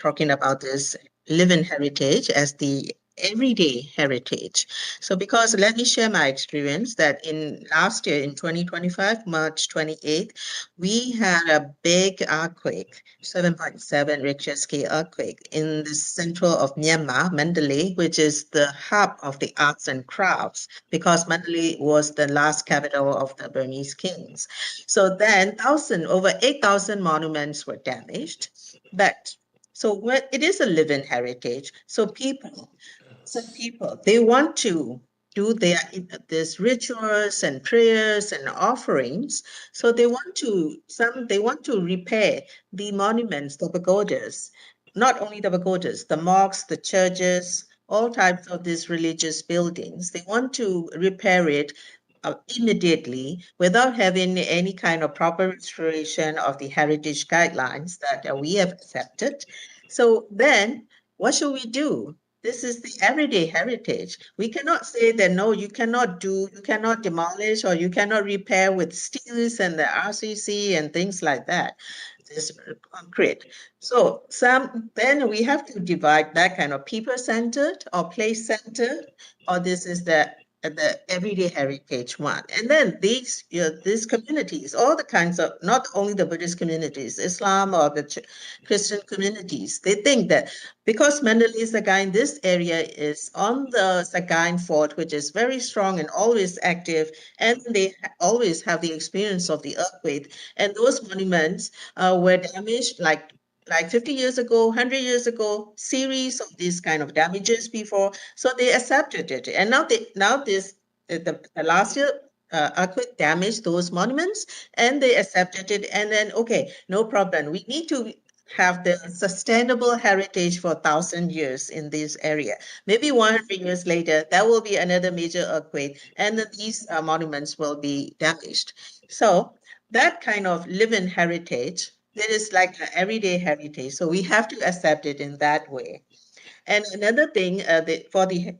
talking about this living heritage as the everyday heritage. So because let me share my experience that in last year in 2025, March 28th, we had a big earthquake, 7.7 Richter scale earthquake in the central of Myanmar, Mandalay, which is the hub of the arts and crafts, because Mandalay was the last capital of the Burmese kings. So then over 8,000 monuments were damaged. But so it is a living heritage. So people, they want to do these rituals and prayers and offerings. So they want to repair the monuments, the pagodas, not only the pagodas, the mosques, the churches, all types of these religious buildings. They want to repair it immediately without having any kind of proper restoration of the heritage guidelines that we have accepted. So then what should we do? This is the everyday heritage. We cannot say that, no, you cannot demolish or you cannot repair with steels and the RCC and things like that. This concrete. So then we have to divide that kind of people-centered or place-centered, or this is the everyday heritage one. And then these communities, all the kinds of, not only the Buddhist communities, Islam or the Christian communities, they think that because Mandalay Sagai in this area is on the Sagaing Fort, which is very strong and always active, and they always have the experience of the earthquake, and those monuments were damaged like 50 years ago, 100 years ago, series of these kind of damages before. So they accepted it. And the last year, earthquake damaged those monuments and they accepted it. And then, okay, no problem. We need to have the sustainable heritage for 1,000 years in this area. Maybe 100 years later, there will be another major earthquake and then these monuments will be damaged. So that kind of living heritage, that is like an everyday heritage. So we have to accept it in that way. And another thing, for the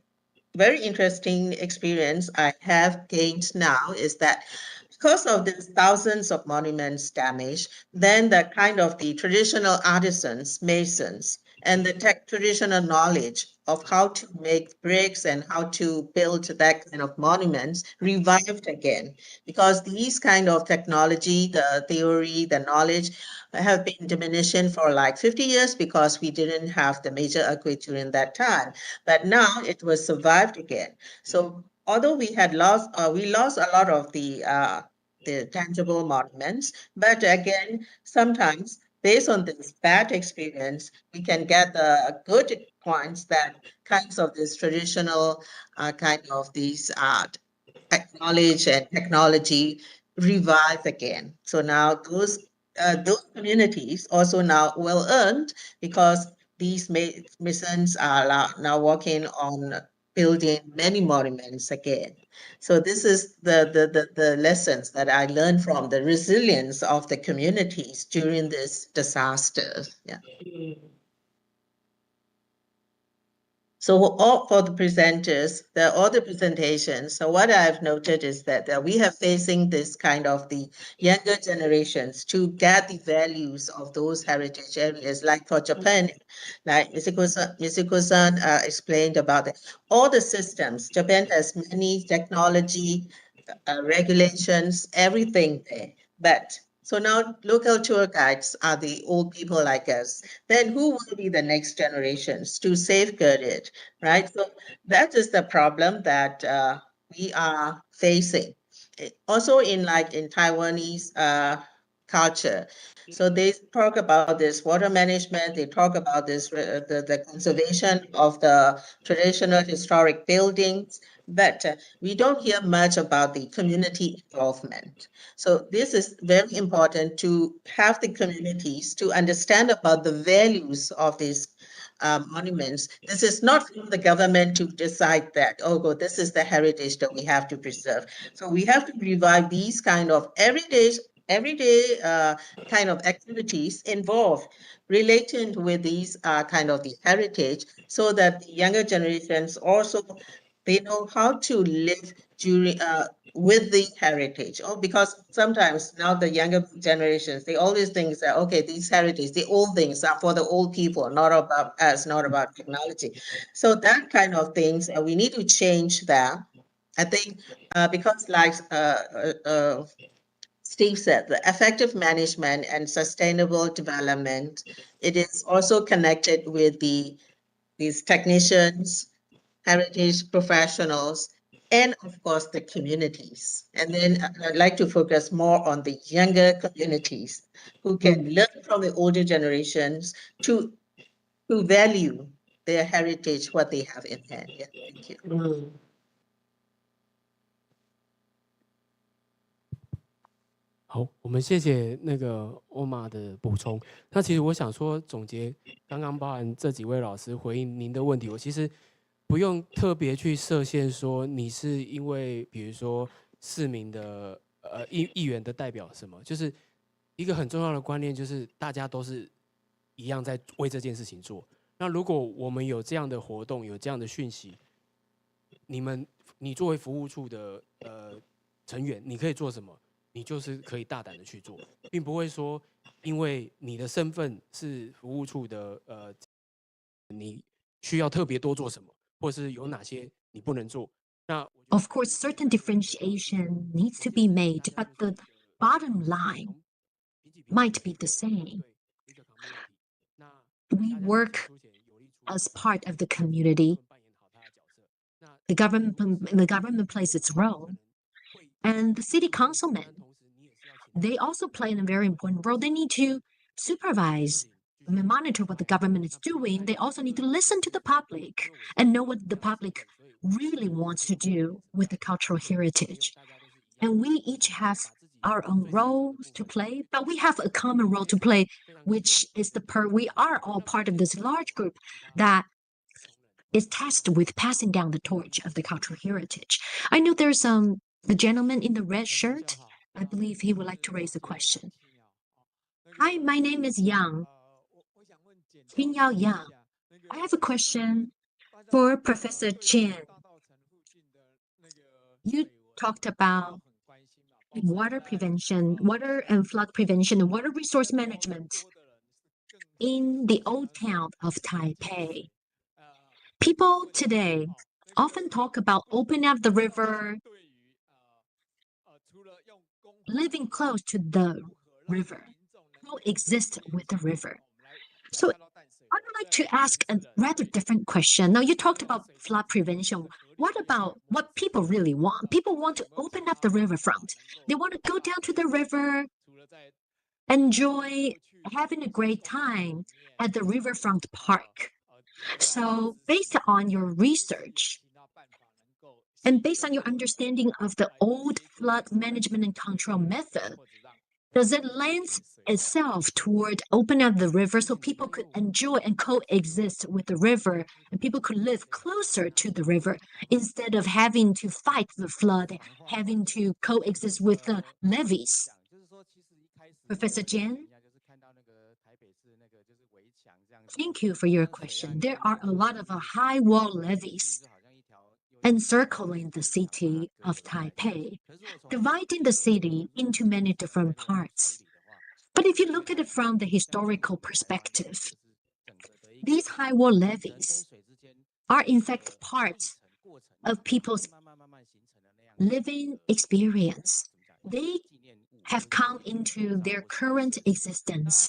very interesting experience I have gained now is that because of these thousands of monuments damaged, then the kind of the traditional artisans, masons, and the traditional knowledge of how to make bricks and how to build that kind of monuments revived again. Because these kind of technology, the theory, the knowledge have been diminishing for like 50 years because we didn't have the major earthquake during that time. But now it was survived again. So although we lost a lot of the tangible monuments, but again, sometimes based on this bad experience, we can get the good points that kinds of this traditional kind of these knowledge and technology revive again. So now those communities also now well earned because these masons are now working on building many monuments again. So this is the lessons that I learned from the resilience of the communities during this disaster. Yeah. So all for the presenters, all the presentations. So what I've noted is that we are facing this kind of the younger generations to get the values of those heritage areas. Like for Japan, like Mizuko-san explained about it. All the systems, Japan has many technology, regulations, everything there. But so now local tour guides are the old people like us. Then who will be the next generations to safeguard it, right? So that is the problem that we are facing. Also in Taiwanese culture. So they talk about this water management, they talk about this, the conservation of the traditional historic buildings, but we don't hear much about the community involvement. So this is very important to have the communities to understand about the values of these monuments. This is not for the government to decide that, oh, this is the heritage that we have to preserve. So we have to revive these kind of everyday kind of activities involved relating with these kind of the heritage so that the younger generations also They know how to live during with the heritage. Oh, because sometimes now the younger generations, they always think that, okay, these heritage, the old things are for the old people, not about us, not about technology. So that kind of things, we need to change that. I think because like Steve said, the effective management and sustainable development, it is also connected with these technicians, heritage professionals, and of course the communities. And then I'd like to focus more on the younger communities who can learn from the older generations to value their heritage, what they have in hand. Yeah, thank you. 好，我们谢谢那个欧玛的补充。那其实我想说，总结刚刚包含这几位老师回应您的问题，我其实不用特别去设限说你是因为比如说市民的议员的代表什么，就是一个很重要的观念，就是大家都是一样在为这件事情做。那如果我们有这样的活动，有这样的讯息，你作为服务处的成员，你可以做什么？你就是可以大胆的去做，并不会说因为你的身份是服务处的你需要特别多做什么，或是有哪些你不能做。那 Of course, certain differentiation needs to be made, but the bottom line might be the same. We work as part of the community. The government plays its role. And the city councilmen, they also play a very important role. They need to supervise and monitor what the government is doing. They also need to listen to the public and know what the public really wants to do with the cultural heritage. And we each have our own roles to play, but we have a common role to play, which is we are all part of this large group that is tasked with passing down the torch of the cultural heritage. I know there's the gentleman in the red shirt, I believe he would like to raise a question. Hi, my name is Yang. Yao Yang. I have a question for Professor Chen. You talked about water prevention, water and flood prevention, and water resource management in the old town of Taipei. People today often talk about opening up the river, living close to the river, coexist with the river. So I would like to ask a rather different question. Now, you talked about flood prevention. What about what people really want? People want to open up the riverfront. They want to go down to the river, enjoy having a great time at the riverfront park. So based on your research, and based on your understanding of the old flood management and control method, does it lend itself toward opening up the river so people could enjoy and coexist with the river, and people could live closer to the river instead of having to fight the flood, having to coexist with the levees? Professor Jen? Thank you for your question. There are a lot of high wall levees encircling the city of Taipei, dividing the city into many different parts. But if you look at it from the historical perspective, these high wall levees are in fact part of people's living experience. They have come into their current existence,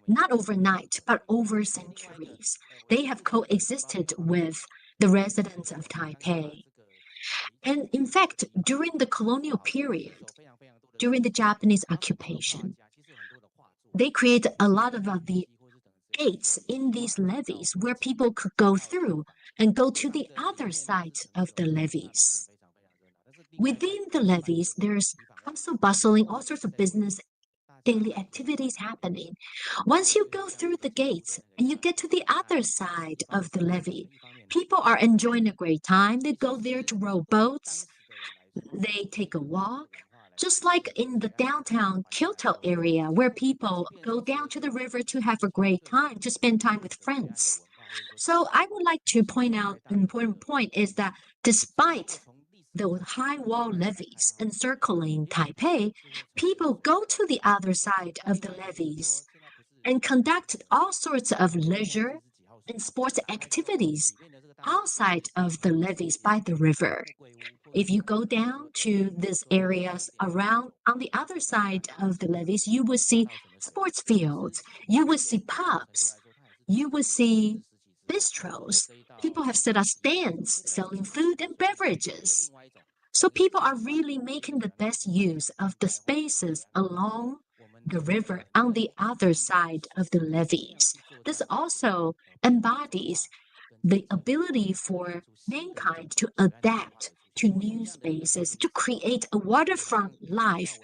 not overnight, but over centuries. They have coexisted with the residents of Taipei. And in fact, during the colonial period, during the Japanese occupation, they created a lot of the gates in these levees where people could go through and go to the other side of the levees. Within the levees, there's hustle bustling, all sorts of business, daily activities happening. Once you go through the gates and you get to the other side of the levee, people are enjoying a great time. They go there to row boats. They take a walk. Just like in the downtown Kyoto area, where people go down to the river to have a great time, to spend time with friends. So I would like to point out an important point is that despite the high wall levees encircling Taipei, people go to the other side of the levees and conduct all sorts of leisure and sports activities outside of the levees by the river. If you go down to these areas around on the other side of the levees, you will see sports fields, you will see pubs, you will see bistros. People have set up stands selling food and beverages. So people are really making the best use of the spaces along the river on the other side of the levees. This also embodies the ability for mankind to adapt to new spaces, to create a waterfront life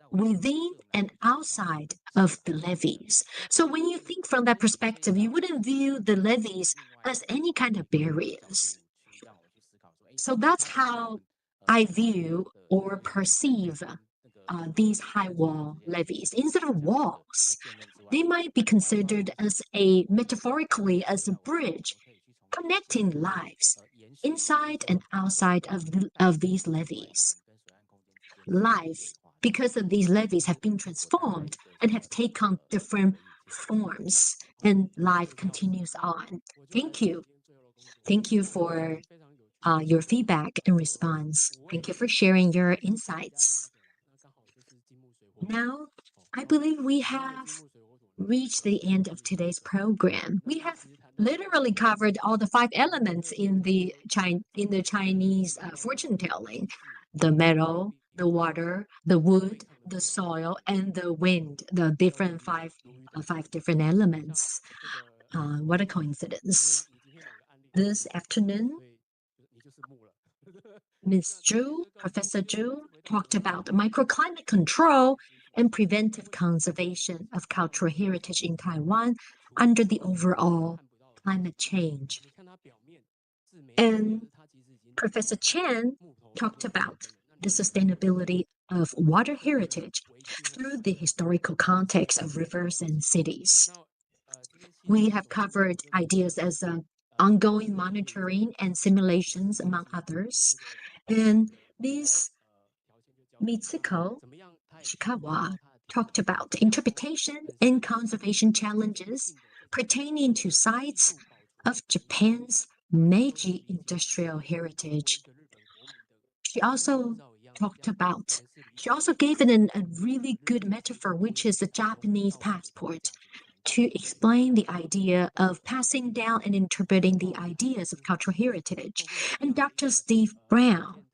within and outside of the levees. So when you think from that perspective, you wouldn't view the levees as any kind of barriers. So that's how I view or perceive these high wall levees. Instead of walls, they might be considered as metaphorically as a bridge connecting lives inside and outside of these levees. Life, because of these levees, have been transformed and have taken different forms, and life continues on. Thank you. Thank you for your feedback and response. Thank you for sharing your insights. Now, I believe we have reached the end of today's program. We have literally covered all the 5 elements in the Chinese fortune telling: the metal, the water, the wood, the soil, and the wind. The different five different elements. What a coincidence! This afternoon, Ms. Zhu, Professor Zhu, talked about microclimate control and preventive conservation of cultural heritage in Taiwan under the overall climate change. And Professor Chen talked about the sustainability of water heritage through the historical context of rivers and cities. We have covered ideas as ongoing monitoring and simulations, among others. And Ms. Mitsuko Ishikawa talked about interpretation and conservation challenges pertaining to sites of Japan's Meiji industrial heritage. She also gave it a really good metaphor, which is a Japanese passport, to explain the idea of passing down and interpreting the ideas of cultural heritage. And Dr. Steve Brown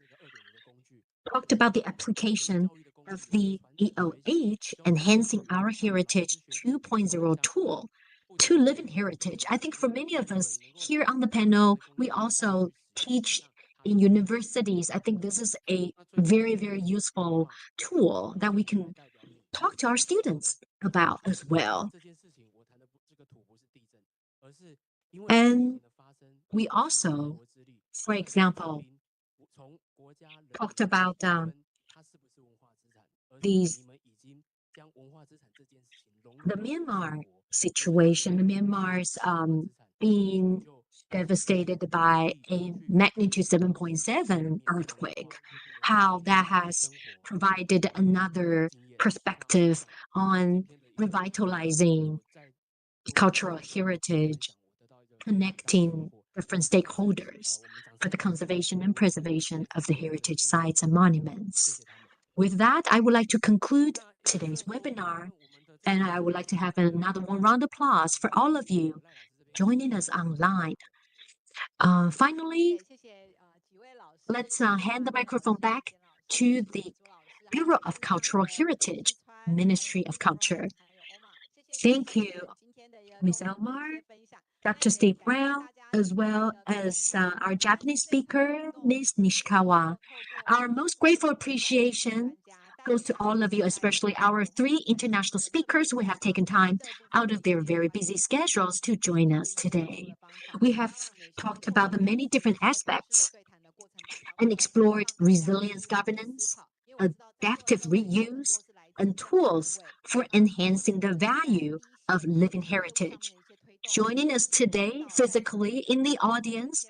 talked about the application of the EOH, Enhancing Our Heritage 2.0 tool, to living heritage. I think for many of us here on the panel, we also teach in universities. I think this is a very, very useful tool that we can talk to our students about as well. And we also, for example, talked about the Myanmar situation, the Myanmar's being devastated by a magnitude 7.7 earthquake, how that has provided another perspective on revitalizing cultural heritage, connecting different stakeholders for the conservation and preservation of the heritage sites and monuments. With that, I would like to conclude today's webinar, and I would like to have another one round of applause for all of you joining us online. Finally, let's hand the microphone back to the Bureau of Cultural Heritage, Ministry of Culture. Thank you, Ms. Elmar, Dr. Steve Brown, as well as our Japanese speaker, Ms. Nishikawa. Our most grateful appreciation goes to all of you, especially our 3 international speakers who have taken time out of their very busy schedules to join us today. We have talked about the many different aspects and explored resilience governance, adaptive reuse, and tools for enhancing the value of living heritage. Joining us today physically in the audience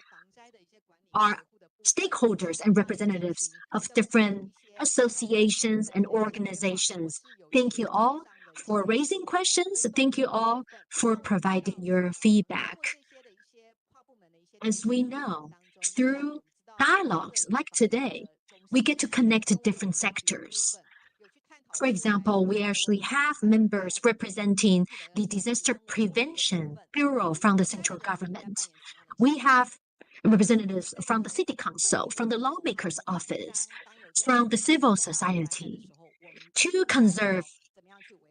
are stakeholders and representatives of different associations and organizations. Thank you all for raising questions. Thank you all for providing your feedback. As we know, through dialogues like today, we get to connect different sectors. For example, we actually have members representing the Disaster Prevention Bureau from the central government. We have representatives from the City Council, from the Lawmaker's Office, from the civil society. To conserve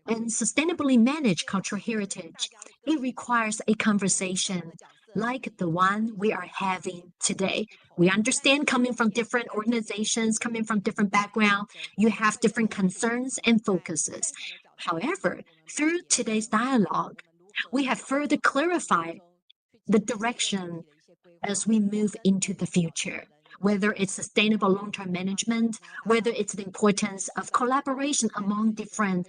and sustainably manage cultural heritage, it requires a conversation like the one we are having today. We understand coming from different organizations, coming from different backgrounds, you have different concerns and focuses. However, through today's dialogue, we have further clarified the direction as we move into the future, whether it's sustainable long-term management, whether it's the importance of collaboration among different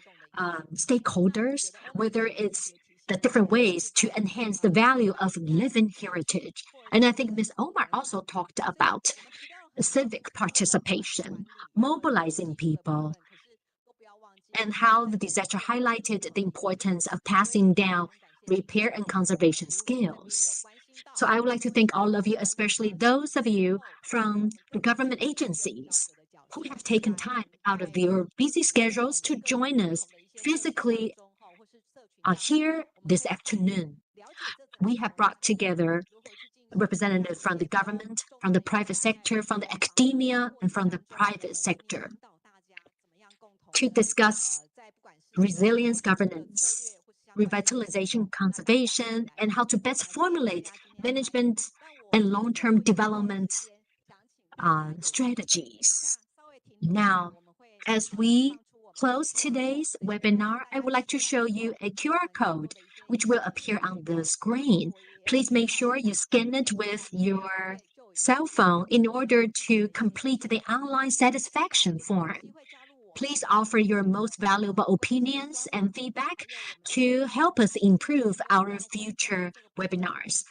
stakeholders, whether it's the different ways to enhance the value of living heritage. And I think Ms. Omar also talked about civic participation, mobilizing people, and how the disaster highlighted the importance of passing down repair and conservation skills. So I would like to thank all of you, especially those of you from the government agencies who have taken time out of your busy schedules to join us physically here this afternoon. We have brought together representatives from the government, from the private sector, from the academia, and from the private sector to discuss resilience governance, revitalization conservation, and how to best formulate management and long-term development strategies. Now, as we close today's webinar, I would like to show you a QR code which will appear on the screen. Please make sure you scan it with your cell phone in order to complete the online satisfaction form. Please offer your most valuable opinions and feedback to help us improve our future webinars.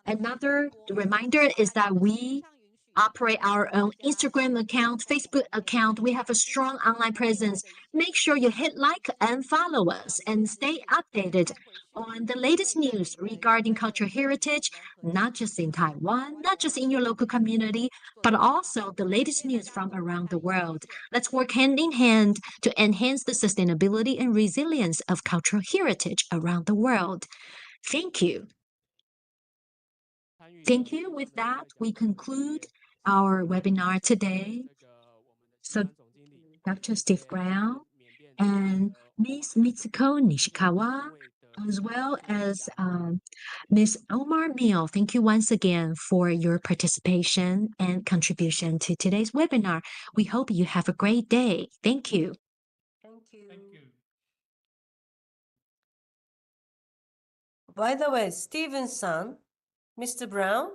Another reminder is that we operate our own Instagram account, Facebook account. We have a strong online presence. Make sure you hit like and follow us and stay updated on the latest news regarding cultural heritage, not just in Taiwan, not just in your local community, but also the latest news from around the world. Let's work hand in hand to enhance the sustainability and resilience of cultural heritage around the world. Thank you. Thank you. With that, we conclude our webinar today. So Dr. Steve Brown and Ms. Mitsuko Nishikawa, as well as Ms. Omar Mill, thank you once again for your participation and contribution to today's webinar. We hope you have a great day. Thank you. Thank you. Thank you. By the way, Stevenson, Mr. Brown,